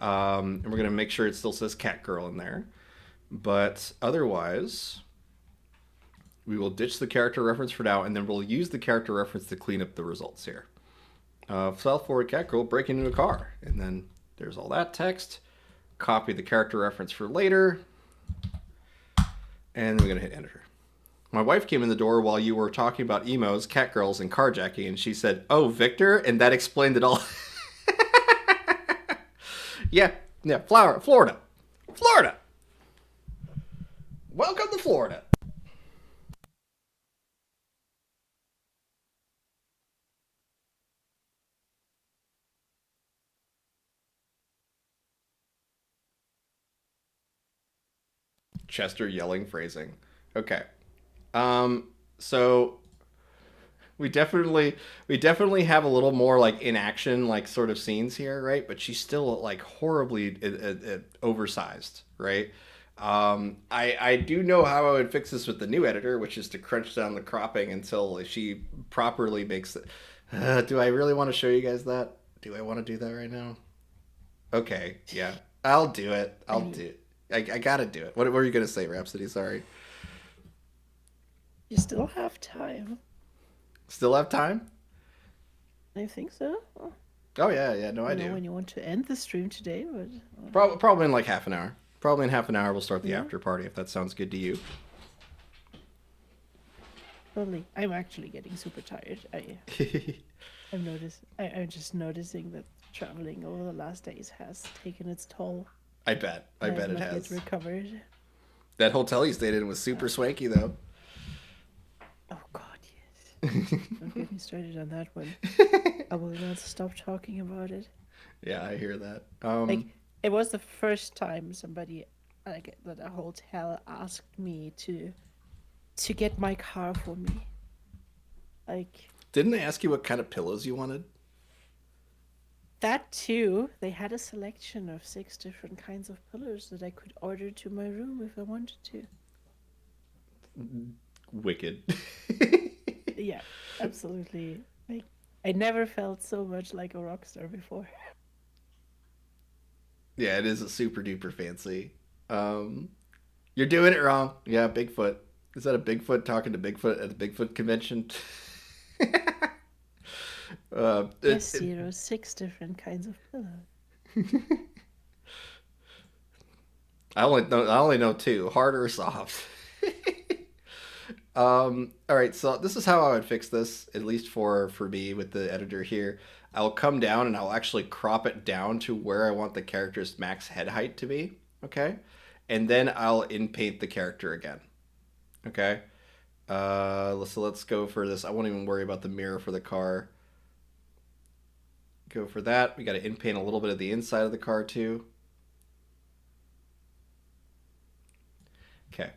And we're going to make sure it still says Cat Girl in there. But otherwise, we will ditch the character reference for now, and then we'll use the character reference to clean up the results here. South Florida Cat Girl breaking into a car. And then there's all that text. Copy the character reference for later. And we're going to hit enter. My wife came in the door while you were talking about emos, cat girls, and carjacking, and she said, "Oh, Victor," and that explained it all. Yeah, Florida. Welcome to Florida. Chester yelling phrasing. Okay. So we definitely have a little more like in action like sort of scenes here, right? But she's still like horribly oversized, right? I do know how I would fix this with the new editor, which is to crunch down the cropping until she properly makes it. Do I really want to show you guys that? Do I want to do that right now? Okay, yeah, I'll do it. I'll do it. I gotta do it. What were you gonna say, Rhapsody? Sorry. You still have time. Still have time? I think so. Well, Oh yeah, yeah. No, I I don't know do. when you want to end the stream today, but Probably in like half an hour. Probably in half an hour we'll start the Yeah. after party if that sounds good to you. totally. I'm actually getting super tired. I'm just noticing that traveling over the last days has taken its toll. I bet. I bet it have not has. yet recovered. That hotel you stayed in was super swanky though. Oh God, yes. Don't get me started on that one. I will not stop talking about it. Yeah, I hear that. Like, it was the first time somebody, like, that a hotel asked me to get my car for me. Like, Didn't they ask you what kind of pillows you wanted? that too. They had a selection of 6 different kinds of pillows that I could order to my room if I wanted to. Wicked. Yeah, absolutely. Like, I never felt so much like a rock star before. Yeah, it is a super duper fancy. You're doing it wrong. Yeah, Bigfoot. Is that a Bigfoot talking to Bigfoot at the Bigfoot convention? Yes, 6 different kinds of pillows. I only know two, hard or soft. All right, so this is how I would fix this, at least for me with the editor here. I'll come down and I'll actually crop it down to where I want the character's max head height to be. Okay, and then I'll in-paint the character again. Okay. So let's go for this. I won't even worry about the mirror for the car. Go for that. We got to in-paint a little bit of the inside of the car too. Okay.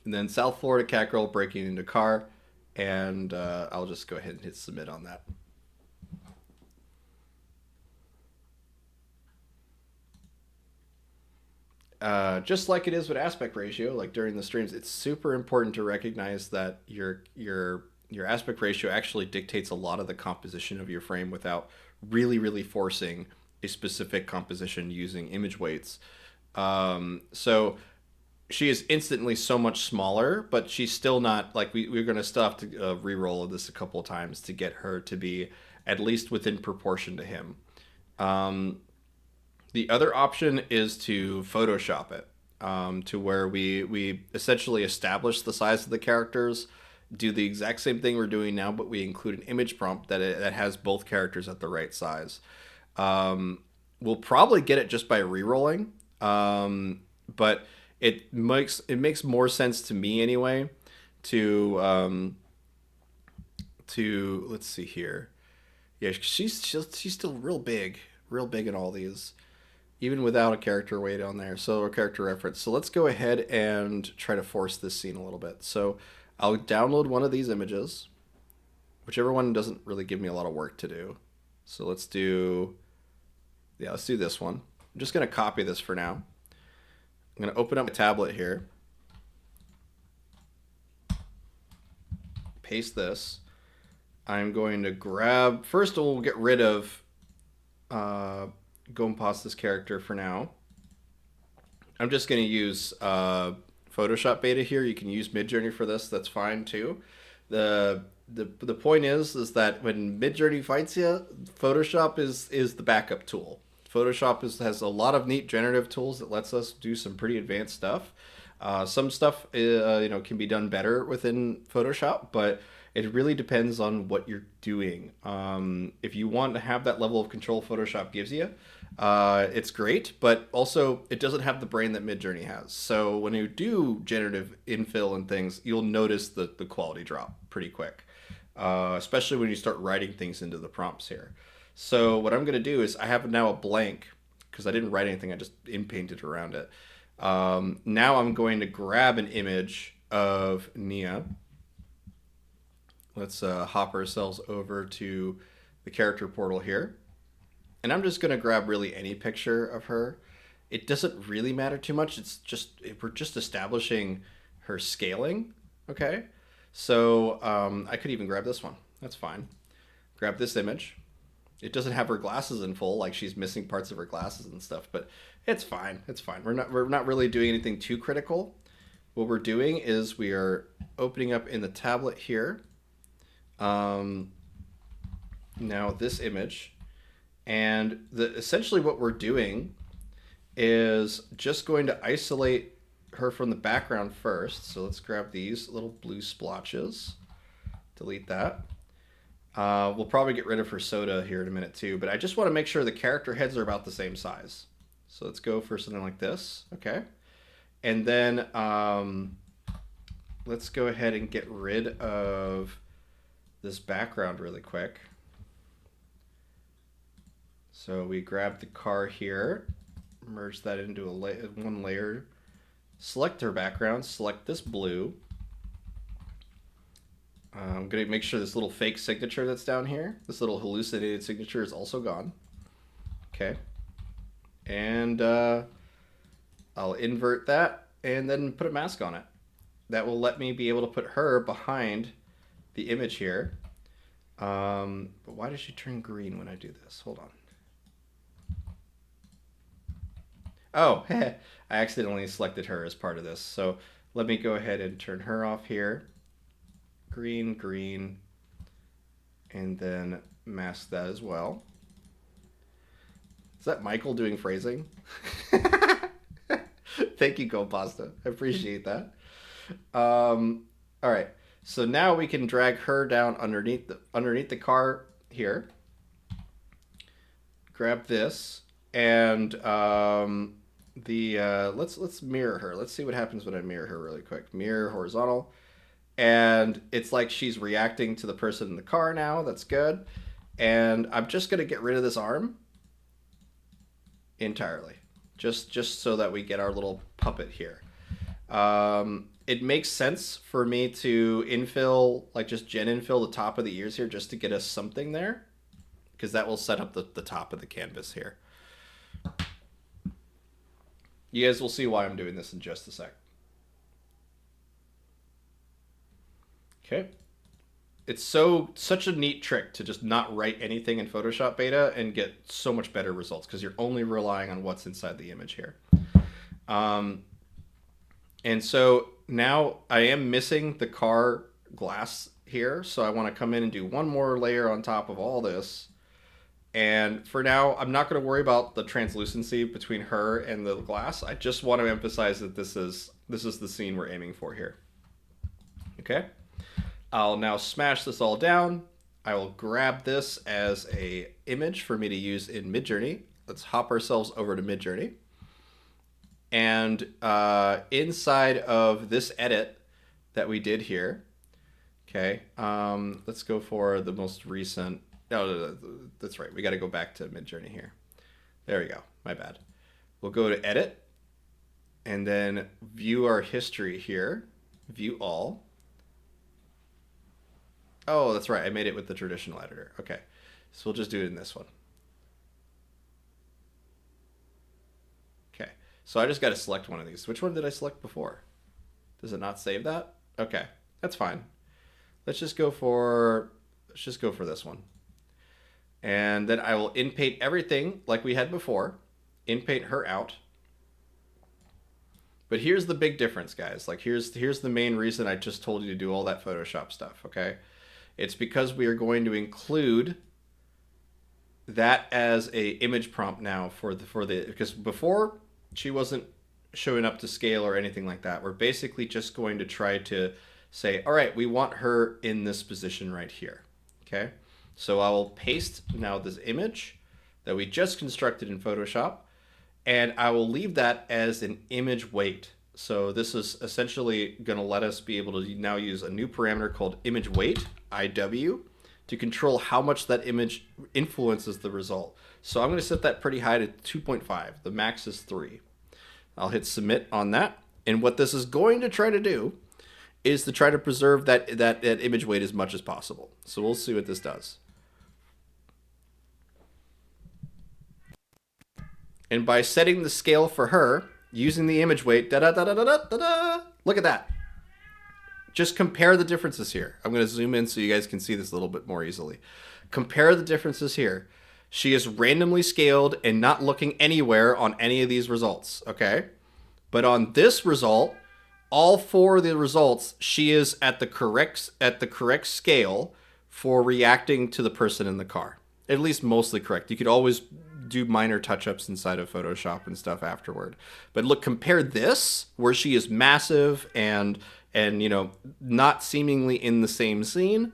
And then South Florida cat girl breaking into car, and I'll just go ahead and hit submit on that. Just like it is with aspect ratio, like during the streams, it's super important to recognize that your aspect ratio actually dictates a lot of the composition of your frame without really forcing a specific composition using image weights. So she is instantly so much smaller, but she's still not like we're gonna still have to re-roll this a couple of times to get her to be at least within proportion to him. The other option is to Photoshop it to where we essentially establish the size of the characters, do the exact same thing we're doing now, but we include an image prompt that has both characters at the right size. We'll probably get it just by re-rolling, but it makes more sense to me anyway to let's see here. Yeah, she's still real big in all these, even without a character weight on there, so a character reference. So let's go ahead and try to force this scene a little bit. So I'll download one of these images, whichever one doesn't really give me a lot of work to do. So let's do this one. I'm just going to copy this for now. I'm going to open up my tablet here, paste this. I'm going to grab, first we'll get rid of Gompas's character for now. I'm just going to use Photoshop Beta here. You can use Midjourney for this. That's fine too. The point is that when Midjourney fights you, Photoshop is the backup tool. Photoshop has a lot of neat generative tools that lets us do some pretty advanced stuff. Some stuff can be done better within Photoshop, but It really depends on what you're doing. If you want to have that level of control Photoshop gives you, it's great, but also it doesn't have the brain that Midjourney has. So when you do generative infill and things, you'll notice the quality drop pretty quick, especially when you start writing things into the prompts here. So what I'm going to do is I have now a blank because I didn't write anything. I just inpainted around it. Now I'm going to grab an image of Nia. Let's hop ourselves over to the character portal here. And I'm just going to grab really any picture of her. It doesn't really matter too much. It's just, we're just establishing her scaling. Okay. So I could even grab this one. That's fine. Grab this image. It doesn't have her glasses in full, like she's missing parts of her glasses and stuff, but it's fine. It's fine. We're not really doing anything too critical. What we're doing is we are opening up in the tablet here. Now this image, and essentially what we're doing is just going to isolate her from the background first. So let's grab these little blue splotches, delete that. We'll probably get rid of her soda here in a minute too, but I just want to make sure the character heads are about the same size. So let's go for something like this. Okay. And then let's go ahead and get rid of this background really quick. So we grab the car here, merge that into one layer, select our background, select this blue. I'm going to make sure this little fake signature that's down here, this little hallucinated signature, is also gone. Okay. And I'll invert that and then put a mask on it. That will let me be able to put her behind the image here. But why does she turn green when I do this? Hold on. Oh, I accidentally selected her as part of this. So let me go ahead and turn her off here. Green, green, and then mask that as well. Is that Michael doing phrasing? Thank you, GoPasta. I appreciate that. All right. So now we can drag her down underneath the car here. Grab this and let's mirror her. Let's see what happens when I mirror her really quick. Mirror horizontal. And it's like she's reacting to the person in the car now. That's good. And I'm just going to get rid of this arm entirely. Just so that we get our little puppet here. It makes sense for me to infill, like just gen infill the top of the ears here just to get us something there. Because that will set up the top of the canvas here. You guys will see why I'm doing this in just a sec. Okay. It's such a neat trick to just not write anything in Photoshop Beta and get so much better results because you're only relying on what's inside the image here. And so now I am missing the car glass here, so I want to come in and do one more layer on top of all this. And for now, I'm not going to worry about the translucency between her and the glass. I just want to emphasize that this is the scene we're aiming for here. Okay? I'll now smash this all down. I will grab this as a image for me to use in Midjourney. Let's hop ourselves over to Midjourney. And inside of this edit that we did here, okay, let's go for the most recent. No, that's right. We got to go back to Midjourney here. There we go. My bad. We'll go to Edit, and then view our history here. View all. Oh, that's right. I made it with the traditional editor. Okay. So we'll just do it in this one. Okay. So I just got to select one of these. Which one did I select before? Does it not save that? Okay. That's fine. Let's just go for this one. And then I will inpaint everything like we had before. Inpaint her out. But here's the big difference, guys. Like here's the main reason I just told you to do all that Photoshop stuff, okay? It's because we are going to include that as a image prompt now because before she wasn't showing up to scale or anything like that. We're basically just going to try to say, all right, we want her in this position right here. Okay. So I will paste now this image that we just constructed in Photoshop, and I will leave that as an image weight. So this is essentially going to let us be able to now use a new parameter called image weight, IW, to control how much that image influences the result. So I'm going to set that pretty high to 2.5. The max is 3. I'll hit submit on that. And what this is going to try to do is to try to preserve that image weight as much as possible. So we'll see what this does. And by setting the scale for her, using the image weight, look at that. Just compare the differences here. I'm going to zoom in so you guys can see this a little bit more easily. Compare the differences here. She is randomly scaled and not looking anywhere on any of these results, okay? But on this result, all 4 of the results, she is at the correct scale for reacting to the person in the car. At least mostly correct. You could always do minor touch-ups inside of Photoshop and stuff afterward. But look, compare this, where she is massive and you know, not seemingly in the same scene,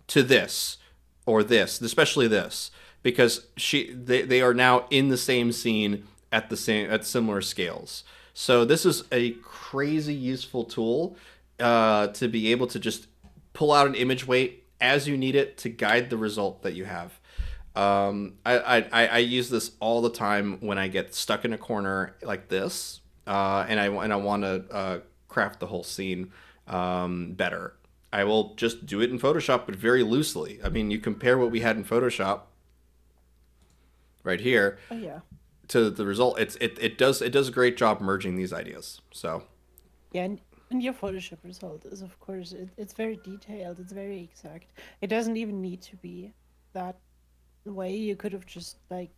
to this, or this, especially this, because they are now in the same scene at similar scales. So this is a crazy useful tool to be able to just pull out an image weight as you need it to guide the result that you have. I use this all the time when I get stuck in a corner like this, and I want to craft the whole scene better. I will just do it in Photoshop, but very loosely. I mean, you compare what we had in Photoshop right here to the result. It does a great job merging these ideas. So Yeah, and your Photoshop result is, of course, it's very detailed. It's very exact. It doesn't even need to be that way. You could have just like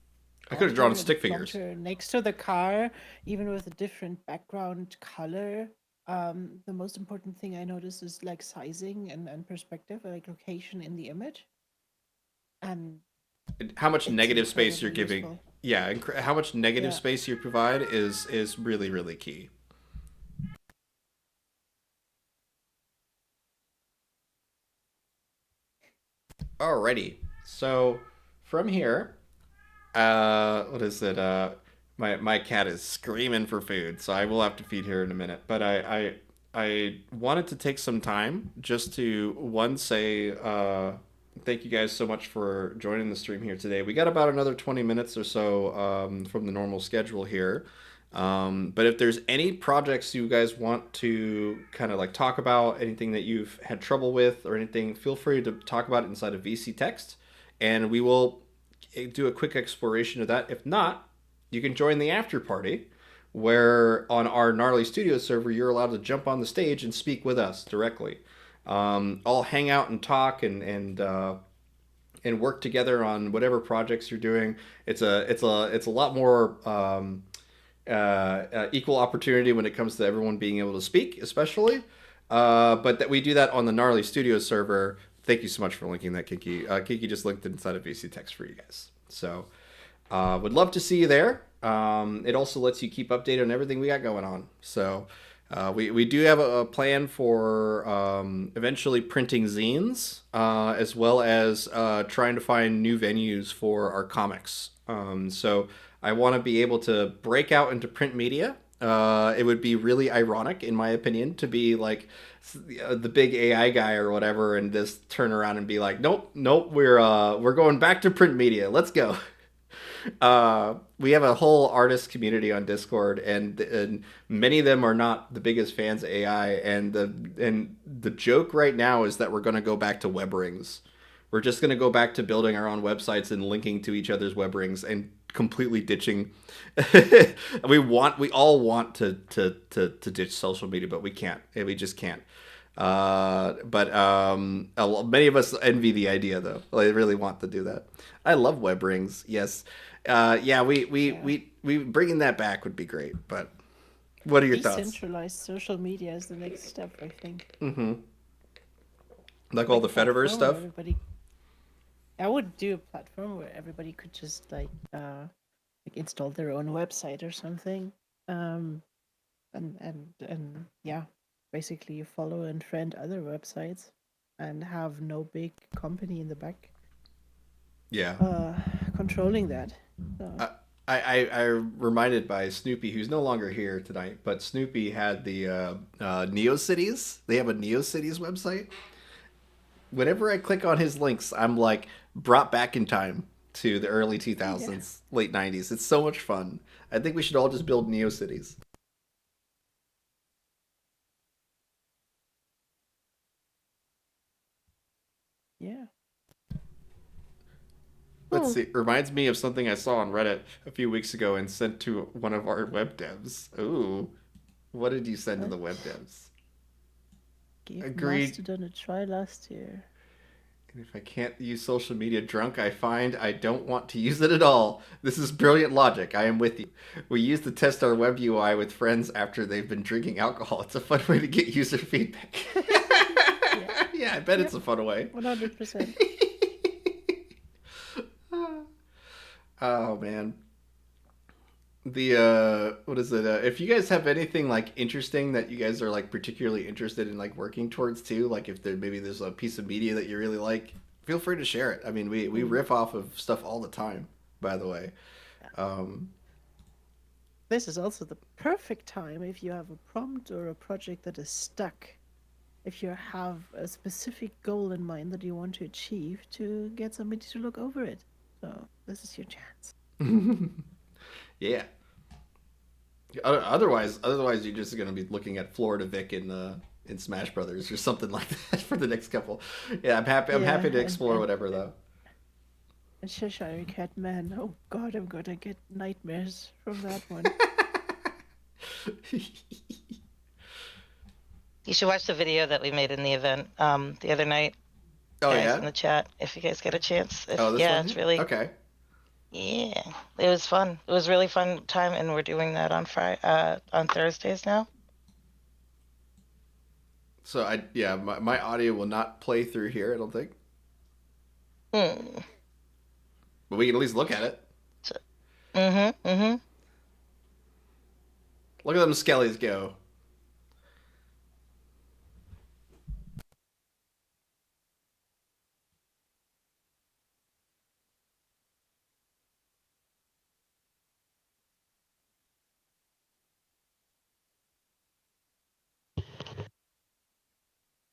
I could have drawn stick figures next to the car, even with a different background color. The most important thing I noticed is like sizing and perspective, like location in the image, and how much negative space you're incredibly giving. useful. Yeah, how much negative Yeah. space you provide is really, really key. Alrighty, so from here, what is it? My cat is screaming for food, so I will have to feed her in a minute. But I wanted to take some time just to say thank you guys so much for joining the stream here today. We got about another 20 minutes or so from the normal schedule here. But if there's any projects you guys want to kind of like talk about, anything that you've had trouble with or anything, feel free to talk about it inside of VC Text, and we will do a quick exploration of that. If not, you can join the after party, where on our Gnarly Studio server, you're allowed to jump on the stage and speak with us directly. All hang out and talk and work together on whatever projects you're doing. It's a lot more equal opportunity when it comes to everyone being able to speak, especially. But that we do that on the Gnarly Studio server. Thank you so much for linking that, Kiki. Kiki just linked it inside of VC Text for you guys. So would love to see you there. It also lets you keep updated on everything we got going on. So we do have a plan for eventually printing zines, as well as trying to find new venues for our comics. So I want to be able to break out into print media. It would be really ironic, in my opinion, to be like the big AI guy or whatever, and just turn around and be like, nope, we're going back to print media. Let's go. We have a whole artist community on Discord, and many of them are not the biggest fans of AI. And the joke right now is that we're going to go back to web rings. We're just going to go back to building our own websites and linking to each other's web rings and completely ditching. we all want to ditch social media, but we can't. We just can't. But many of us envy the idea, though. I really want to do that. I love web rings. Yes. We bringing that back would be great. But what are your thoughts? Decentralized social media is the next step, I think. Mm-hmm. Like all the Fediverse stuff. I would do a platform where everybody could just like install their own website or something, and yeah, basically follow and friend other websites and have no big company in the back Yeah. controlling that. So. I reminded by Snoopy, who's no longer here tonight, but Snoopy had the NeoCities. They have a NeoCities website. Whenever I click on his links, I'm like brought back in time to the early 2000s, late 90s. It's so much fun. I think we should all just build NeoCities. Yeah. Let's see. Reminds me of something I saw on Reddit a few weeks ago and sent to one of our web devs. Ooh. What did you send to the web devs? Gave Agreed. Mastodon a try last year. And if I can't use social media drunk, I find I don't want to use it at all. This is brilliant logic. I am with you. We use to test our web UI with friends after they've been drinking alcohol. It's a fun way to get user feedback. Yeah, I bet it's a fun way. 100%. Oh man. The what is it? If you guys have anything like interesting that you guys are like particularly interested in like working towards too, like if there's a piece of media that you really like, feel free to share it. I mean, we riff off of stuff all the time, by the way. This is also the perfect time if you have a prompt or a project that is stuck. If you have a specific goal in mind that you want to achieve, to get somebody to look over it. So this is your chance. Yeah. Otherwise, you're just gonna be looking at Florida Vic in Smash Brothers or something like that for the next couple. Yeah, I'm happy to explore whatever though. And Cheshire Cat Man. Oh God, I'm gonna get nightmares from that one. You should watch the video that we made in the event the other night. Oh guys, yeah. in the chat, if you guys get a chance. This one? It's really okay. Yeah, it was fun. It was really fun time, and we're doing that on on Thursdays now. So my audio will not play through here. I don't think. But we can at least look at it. Look at them skellies go.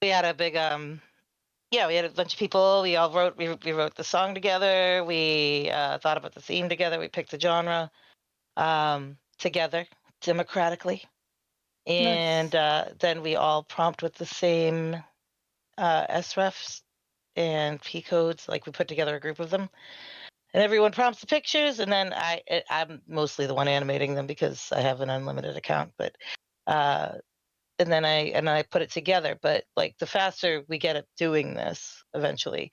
We had a big we had a bunch of people. We all wrote we wrote the song together. We thought about the theme together. We picked the genre together democratically, and then we all prompt with the same srefs and p codes. Like we put together a group of them, and everyone prompts the pictures, and then I'm mostly the one animating them because I have an unlimited account, but and then I put it together. But like the faster we get at doing this, eventually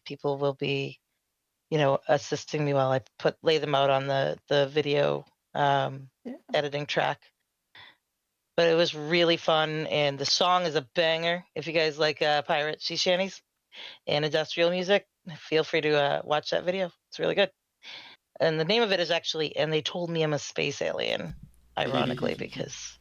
people will be assisting me while I lay them out on the video editing track. But it was really fun, and the song is a banger. If you guys like pirate sea shanties and industrial music, feel free to watch that video. It's really good. And the name of it is actually "And They Told Me I'm a Space Alien," ironically, because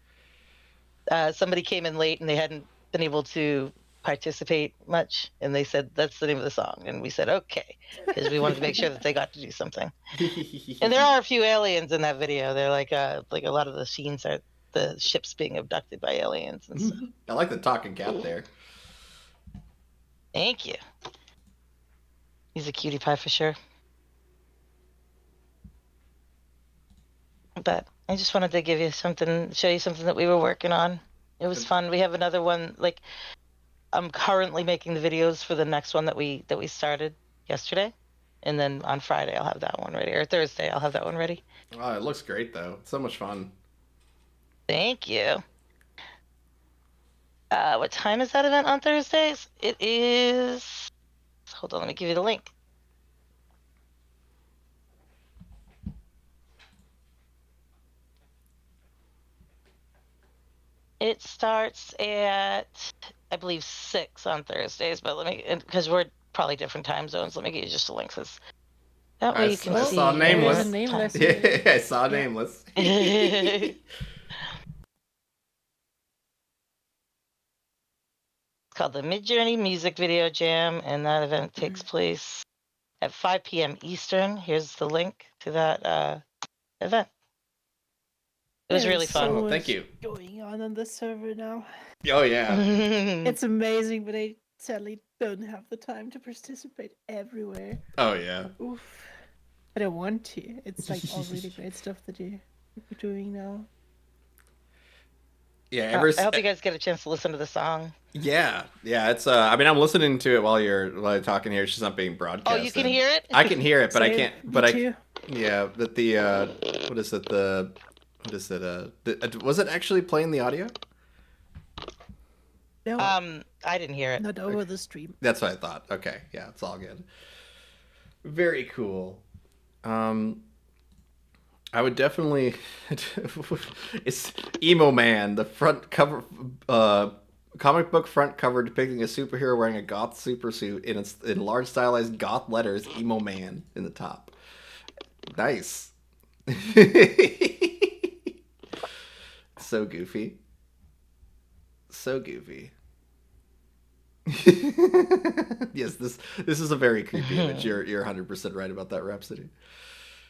somebody came in late and they hadn't been able to participate much, and they said that's the name of the song, and we said okay, because we wanted to make sure that they got to do something. And there are a few aliens in that video. They're like a lot of the scenes are the ships being abducted by aliens and stuff. I like the talking cat there. Thank you. He's a cutie pie for sure. But I just wanted to give you something, show you something that we were working on. It was fun. We have another one. Like, I'm currently making the videos for the next one that we started yesterday, and then on Friday I'll have that one ready, or Thursday I'll have that one ready. Oh, it looks great though. It's so much fun. Thank you. What time is that event on Thursdays? It is. Hold on, let me give you the link. It starts at, I believe, 6 on Thursdays, but let me, because we're probably different time zones, let me give you just the links. That way you can see. I saw Nameless. Yeah, I saw Nameless. called the Midjourney Music Video Jam, and that event takes place at 5 p.m. Eastern. Here's the link to that event. It was really There's fun. so Oh, thank much you. going on the server now. Oh yeah. It's amazing, but I sadly don't have the time to participate everywhere. Oh yeah. Oof. But I want to. It's like all really great stuff that you're doing now. Yeah. I hope you guys get a chance to listen to the song. Yeah. It's. I mean, I'm listening to it while you're talking here. It's just not being broadcast. Oh, you can hear it? I can hear it, but I Same, can't. me But I. too. Yeah. That the. What is it? What is it? Was it actually playing the audio? No, I didn't hear it. not over the stream. That's what I thought. Okay. Yeah. It's all good. Very cool. I would definitely. It's Emo Man, the front cover, comic book front cover depicting a superhero wearing a goth supersuit in large stylized goth letters. Emo Man in the top. Nice. So goofy. So goofy. Yes, this is a very creepy image. You're 100% right about that, Rhapsody.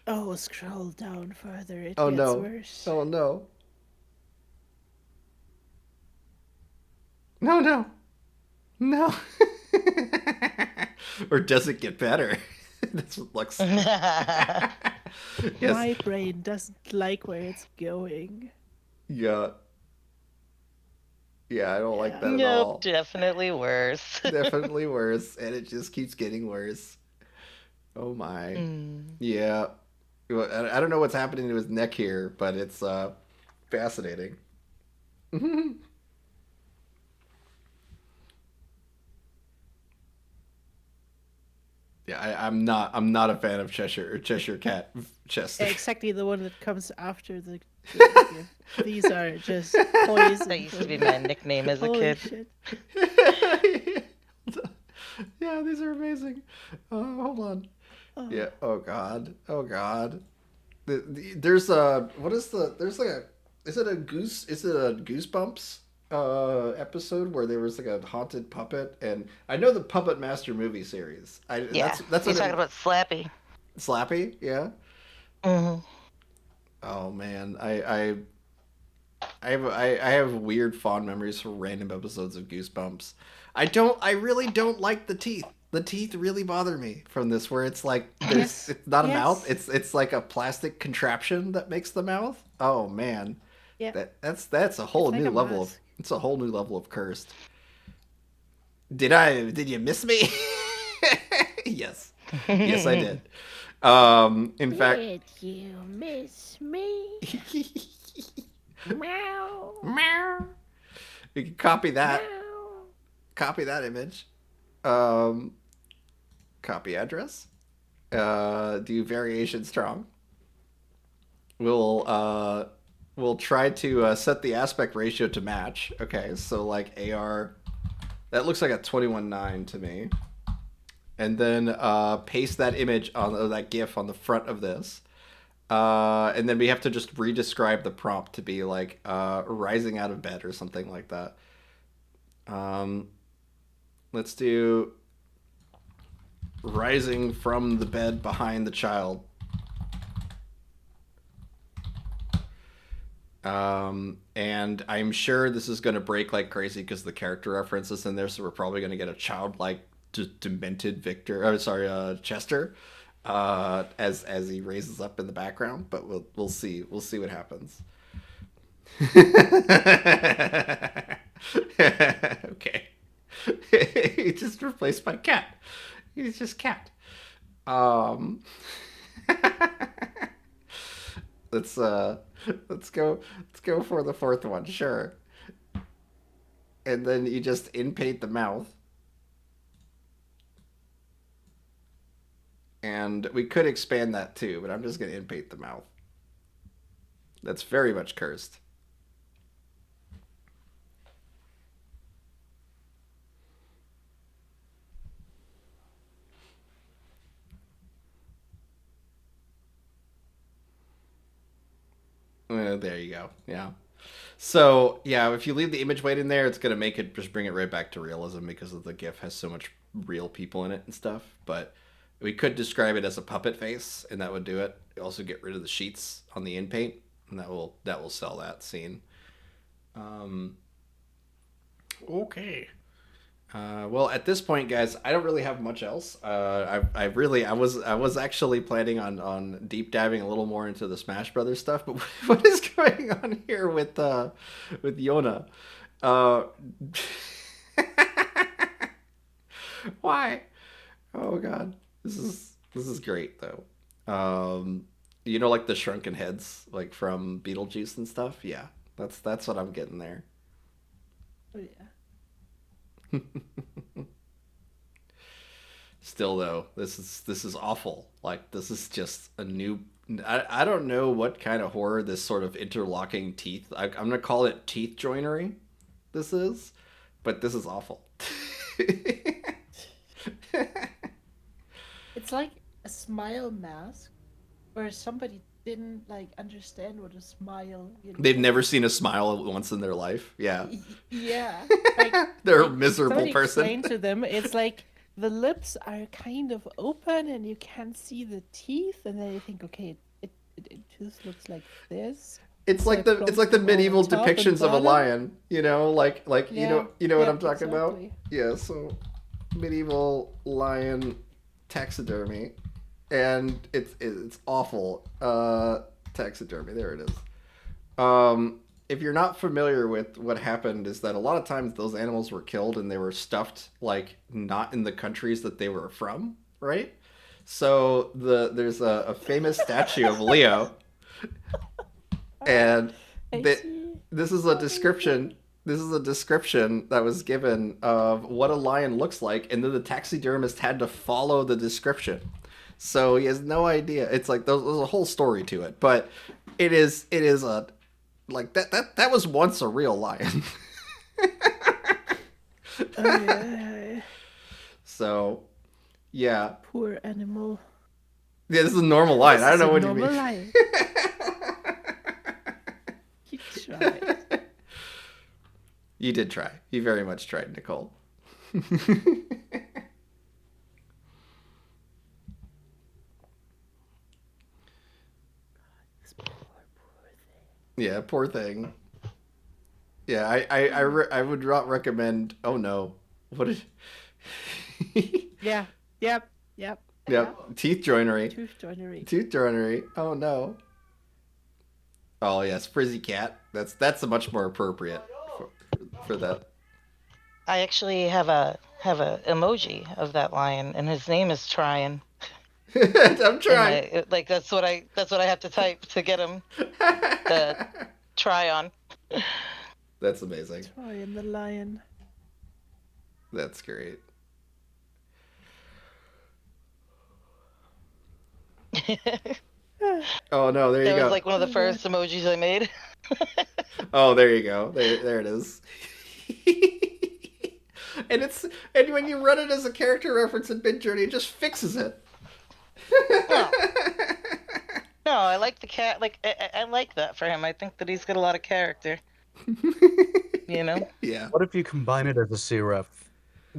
Oh, scroll down further. It Oh gets no. worse. Oh no. No. No. Or does it get better? That's what Lux. Yes. My brain doesn't like where it's going. Yeah. Yeah, I don't like that at Nope, all. definitely worse. Definitely worse, and it just keeps getting worse. Oh my. Yeah. Well, I don't know what's happening to his neck here, but it's fascinating. Yeah, I'm not a fan of Cheshire Cat chest. Exactly the one that comes after the gift. These are just poison. That used for to be me. my nickname as a Holy kid. shit. Yeah, these are amazing. Hold on. Oh. Yeah. Oh God. Oh God. There's a what is the there's like a is it a Goosebumps episode where there was like a haunted puppet, and I know the Puppet Master movie series. Yeah, That's you're what talking about Slappy. Slappy. Yeah. Hmm. Oh man, I have weird fond memories from random episodes of Goosebumps. I really don't like the teeth. The teeth really bother me from this, where it's like Yes. it's not a Yes. mouth. It's like a plastic contraption that makes the mouth. Oh man, Yeah. that's a whole It's like new a level of mask. it's a whole new level of cursed. Did you miss me? Yes, yes I did. In fact. Did you miss me? Meow. Meow. You can copy that. Meow. Copy that image. Copy address. Do variation strong. We'll try to set the aspect ratio to match. Okay, so like AR, that looks like a 21:9 to me. And then paste that image on that GIF on the front of this. And then we have to just redescribe the prompt to be like rising out of bed or something like that. Let's do rising from the bed behind the child. And I'm sure this is going to break like crazy because the character references in there, so we're probably going to get a childlike, demented Chester, as he raises up in the background. But we'll see what happens. Okay. He just replaced my cat. He's just cat. Let's go for the fourth one, sure. And then you just inpaint the mouth. And we could expand that too, but I'm just gonna inpaint the mouth. That's very much cursed. There you go. Yeah. So yeah, if you leave the image weight in there, it's gonna make it just bring it right back to realism because of the GIF has so much real people in it and stuff. But we could describe it as a puppet face, and that would do it. Also, get rid of the sheets on the in paint, and that will sell that scene. Um, okay. Well, at this point, guys, I don't really have much else. I was actually planning on deep diving a little more into the Smash Brothers stuff, but what is going on here with Yona? Uh, why? Oh God, this is great though. Like the shrunken heads, like from Beetlejuice and stuff. Yeah, that's what I'm getting there. Oh yeah. Still though, this is awful. Like this is just a new. I don't know what kind of horror this sort of interlocking teeth. I'm gonna call it teeth joinery. This is, but this is awful. It's like a smile mask where somebody didn't like understand what a smile, They've never seen a smile once in their life. Yeah, Yeah. Like they're a like miserable somebody person. explained to them it's like the lips are kind of open and you can't see the teeth, and then you think, okay, it just looks like this. It's So like it the goes medieval on top and depictions of a bottom. lion. Like Yeah, you know what yeah, I'm talking about. exactly. Yeah, so medieval lion taxidermy, and it's awful. Taxidermy. There it is. If you're not familiar with what happened, is that a lot of times those animals were killed and they were stuffed like not in the countries that they were from, right? So there's a famous statue of Leo, and I that see. this is a description. This is a description that was given of what a lion looks like, and then the taxidermist had to follow the description. So he has no idea. It's like there's a whole story to it, but it is a like that was once a real lion. Oh yeah. So yeah, Poor animal. yeah, this is a normal lion. I don't This is know a what you normal mean. lion. You tried. You did try. You very much tried, Nicole. This poor thing. Yeah, poor thing. Yeah, I would not recommend. Oh no, what is? Yeah. Yep. Yep. Yep, teeth joinery. Tooth joinery. Tooth joinery. Oh no. Oh yes, frizzy cat. That's a much more appropriate for that. I actually have a emoji of that lion, and his name is Tryon. I'm And trying. like that's what I have to type to get him the Tryon. That's amazing. Troy and the lion. That's great. That Oh no, there you was go. like one of the first emojis I made. Oh, there you go. There it is. And when you run it as a character reference in Midjourney, it just fixes it. No, no, I like the cat. Like I like that for him. I think that he's got a lot of character. You know. Yeah. What if you combine it as a CRF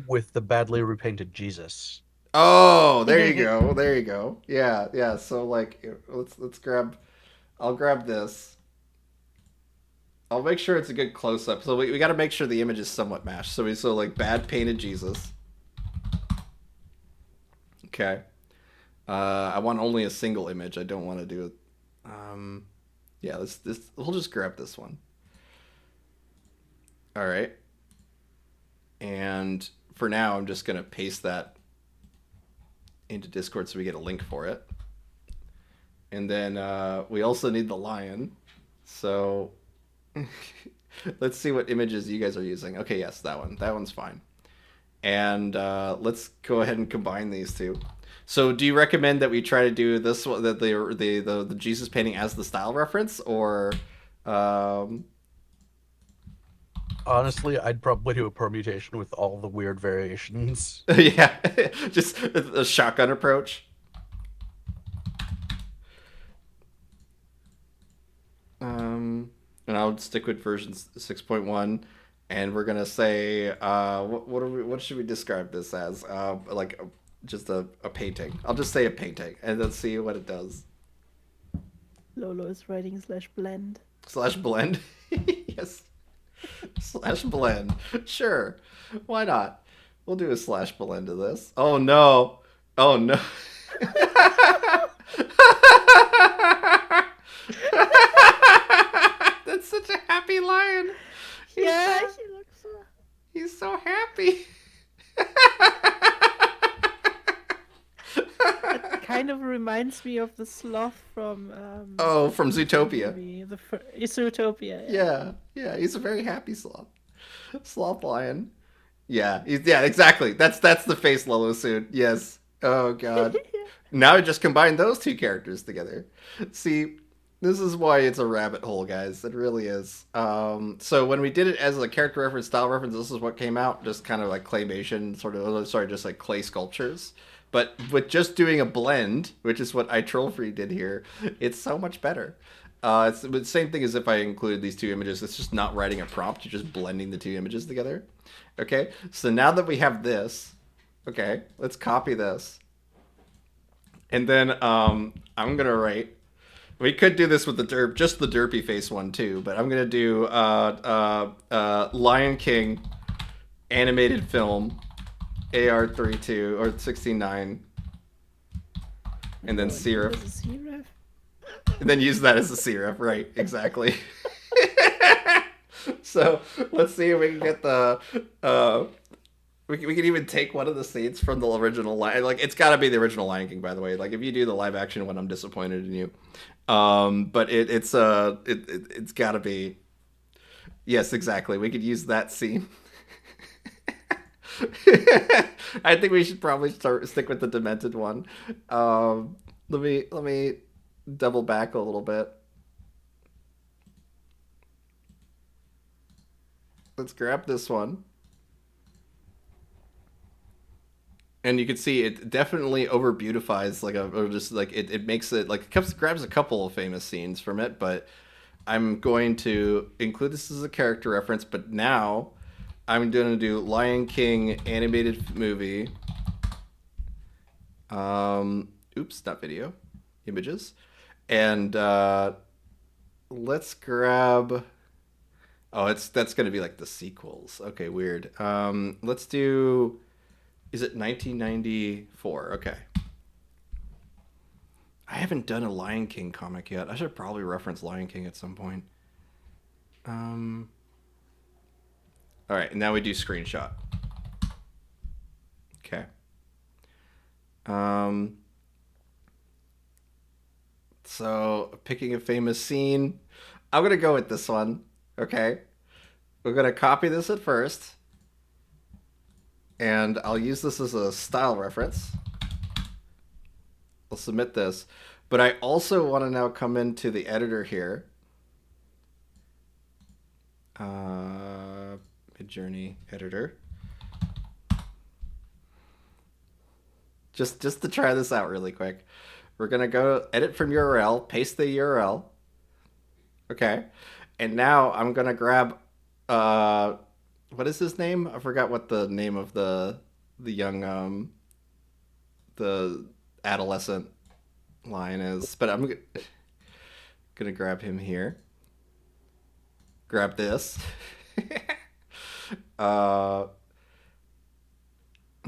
with the badly repainted Jesus? Oh, there you go. There you go. Yeah, yeah. So like, let's grab. I'll grab this. I'll make sure it's a good close up. So we got to make sure the image is somewhat matched. So like bad painted Jesus. Okay. I want only a single image. I don't want to do it. Yeah. We'll just grab this one. All right. And for now, I'm just gonna paste that into Discord so we get a link for it. And then we also need the lion. So let's see what images you guys are using. Okay, yes, that one. That one's fine. And let's go ahead and combine these two. So do you recommend that we try to do this one, the Jesus painting as the style reference, or Honestly, I'd probably do a permutation with all the weird variations. yeah, just a shotgun approach? and I'll stick with version 6.1. And we're gonna say, what should we describe this as? Like just a painting. I'll just say a painting, and let's see what it does. Lolo is writing /blend. /blend. Yes. /blend. Sure. Why not? We'll do a /blend of this. Oh no. Oh no. That's such a happy lion. Yeah, he looks so... He's so happy. It kind of reminds me of the sloth from... Oh, from Zootopia. Zootopia. Yeah, he's a very happy sloth. Sloth lion. Yeah, yeah, exactly. That's the face Lolo suit. Yes. Oh god. Now I just combined those two characters together. See, this is why it's a rabbit hole, guys. It really is. So when we did it as a character reference, style reference, this is what came out. Just kind of like claymation, just like clay sculptures. But with just doing a blend, which is what iTrollFree did here, it's so much better. It's the same thing as if I included these two images. It's just not writing a prompt. You're just blending the two images together. Okay, so now that we have this, okay, let's copy this. And then I'm going to write, we could do this with the just the derpy face one too, but I'm going to do Lion King animated film AR32 or 16:9, and then serif. And then use that as a serif, right? Exactly. So let's see if we can get the. We can even take one of the scenes from the original Lion. Like it's got to be the original Lion King, by the way. Like if you do the live action one, I'm disappointed in you. But it's got to be. Yes, exactly. We could use that scene. I think we should probably stick with the Demented one. Let me double back a little bit. Let's grab this one. And you can see it definitely over beautifies it makes it like grabs a couple of famous scenes from it, but I'm going to include this as a character reference, but now I'm going to do Lion King animated movie. Oops, not video. Images. And let's grab... Oh, that's going to be like the sequels. Okay, weird. Let's do... Is it 1994? Okay. I haven't done a Lion King comic yet. I should probably reference Lion King at some point. All right, now we do screenshot. Okay. So picking a famous scene. I'm gonna go with this one. Okay. We're gonna copy this at first. And I'll use this as a style reference. I'll submit this. But I also want to now come into the editor here. Midjourney editor. Just to try this out really quick. We're going to go edit from URL, paste the URL. Okay. And now I'm going to grab... what is his name? I forgot what the name of the young the adolescent lion is, but I'm gonna grab him here. Grab this.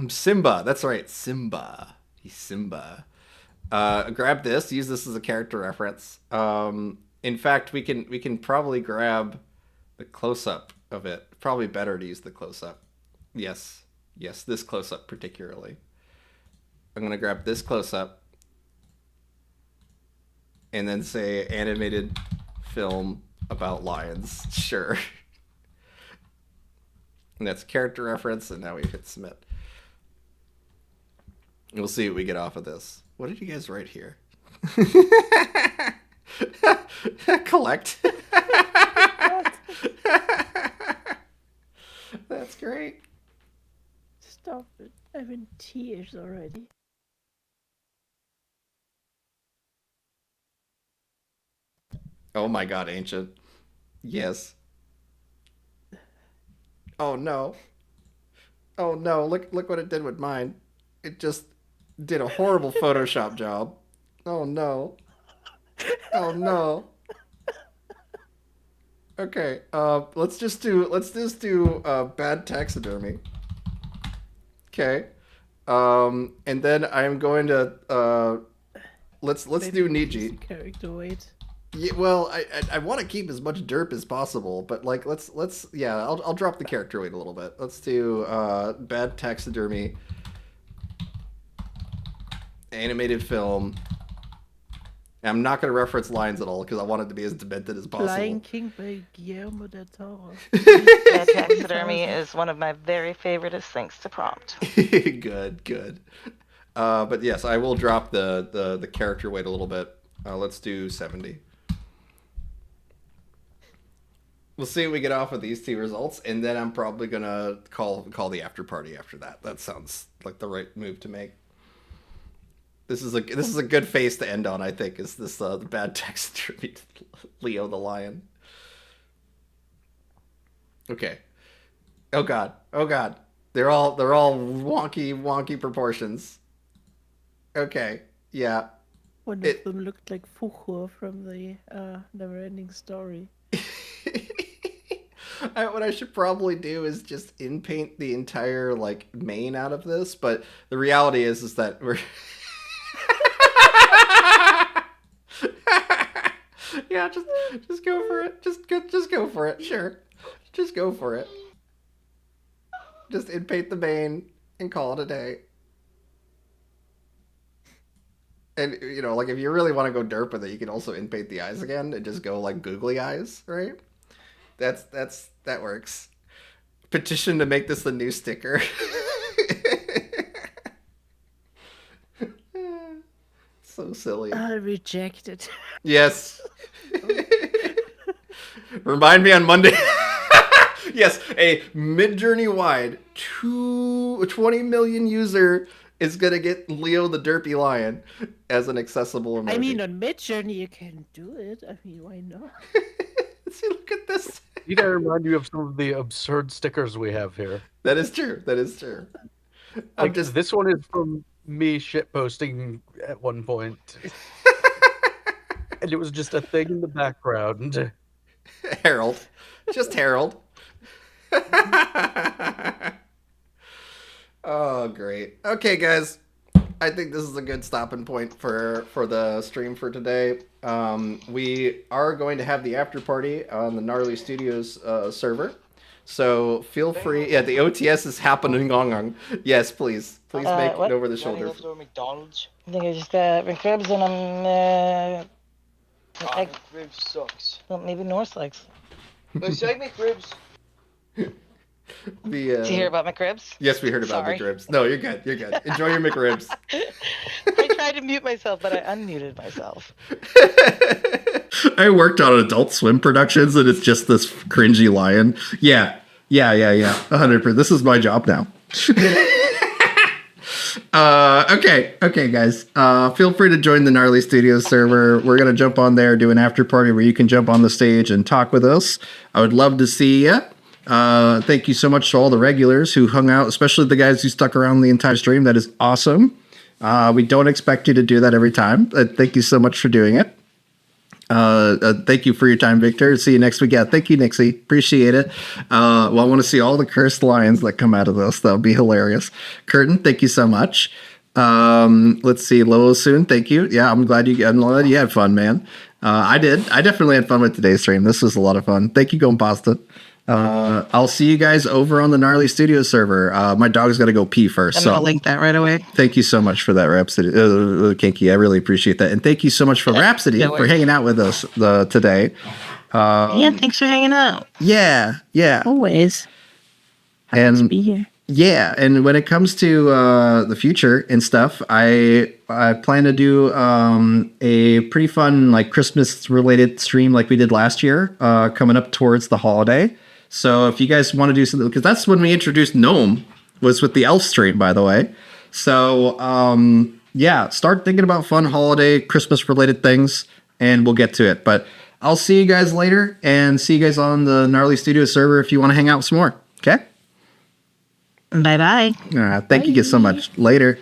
Simba. That's right, Simba. He's Simba. Grab this. Use this as a character reference. In fact, we can probably grab the close-up of it. Probably better to use the close-up. Yes, this close-up particularly. I'm gonna grab this close-up and then say animated film about lions. Sure. And that's character reference, and now we hit submit. We'll see what we get off of this. What did you guys write here? Collect. That's great. Stop it. I'm in tears already. Oh my god, Ancient. Yes. Oh no. Oh no, look what it did with mine. It just did a horrible Photoshop job. Oh no. Oh no. Okay, let's just do bad taxidermy. Okay. And then I'm going to let's Maybe do we choose a Niji. character weight. Yeah, well, I want to keep as much derp as possible, but like let's yeah, I'll drop the character weight a little bit. Let's do bad taxidermy, animated film. I'm not going to reference lines at all because I want it to be as demented as Lion possible. King by Guillermo del Toro. Bad taxidermy is one of my very favoriteest things to prompt. Good. But yes, I will drop the character weight a little bit. Let's do 70. We'll see what we get off of these two results, and then I'm probably gonna call the after party after that. That sounds like the right move to make. This is a good face to end on. I think is this the bad taxidermy Leo the lion. Okay. Oh god. They're all wonky proportions. Okay. Yeah. One of them looked like Fuchur from the Neverending Story. What I should probably do is just inpaint the entire like mane out of this, but the reality is that we're yeah, just go for it. Just go for it. Sure, just go for it. Just inpaint the mane and call it a day. And you know, like if you really want to go derp with it, you can also inpaint the eyes again and just go like googly eyes, right? That works. Petition to make this the new sticker. So silly. I reject it. Yes. Remind me on Monday. Yes, a Midjourney wide 20 million user is gonna get Leo the Derpy Lion as an accessible emoji. I mean, on Midjourney you can do it. I mean, why not? See, look at this. You gotta remind you of some of the absurd stickers we have here. That is true. Like this one is from me shitposting at one point, and it was just a thing in the background. Harold. Just Harold. Oh, great. Okay, guys. I think this is a good stopping point for the stream for today. We are going to have the after party on the Gnarly Studios server. So feel free. Yeah, the OTS is happening. Yes, please make What? it over the shoulder. McDonald's. I think I just got McRibs and I'm McRibs sucks. well, maybe Norse likes. No, say McRibs. Did you hear about McRibs? Yes, we heard about Sorry. McRibs. No, you're good. Enjoy your McRibs. I tried to mute myself, but I unmuted myself. I worked on Adult Swim Productions, and it's just this cringy lion. Yeah. 100%. This is my job now. Okay, guys. Feel free to join the Gnarly Studios server. We're gonna jump on there, do an after party where you can jump on the stage and talk with us. I would love to see you. Thank you so much to all the regulars who hung out, especially the guys who stuck around the entire stream. That is awesome. We don't expect you to do that every time. Thank you so much for doing it. Thank you for your time, Victor. See you next week. Yeah, thank you, Nixie. Appreciate it. Well, I want to see all the cursed lions that come out of this. That'll be hilarious. Curtin, thank you so much. Let's see, Lolo soon. Thank you. Yeah, I'm glad you had fun, man. I did. I definitely had fun with today's stream. This was a lot of fun. Thank you, Gompasta. I'll see you guys over on the Gnarly Studios server. My dog's got to go pee first. I'm gonna link that right away. Thank you so much for that, Rhapsody. Kinky, I really appreciate that. And thank you so much for Rhapsody for hanging out with us today. Yeah, thanks for hanging out. Yeah. Always. Happy to be here. Yeah, and when it comes to the future and stuff, I plan to do a pretty fun like Christmas related stream like we did last year, coming up towards the holiday. So if you guys want to do something, because that's when we introduced Gnome, was with the Elf stream, by the way. So yeah, start thinking about fun holiday Christmas related things, and we'll get to it. But I'll see you guys later, and see you guys on the Gnarly Studio server if you want to hang out some more. Okay? Bye bye. Thank you guys so much. Later.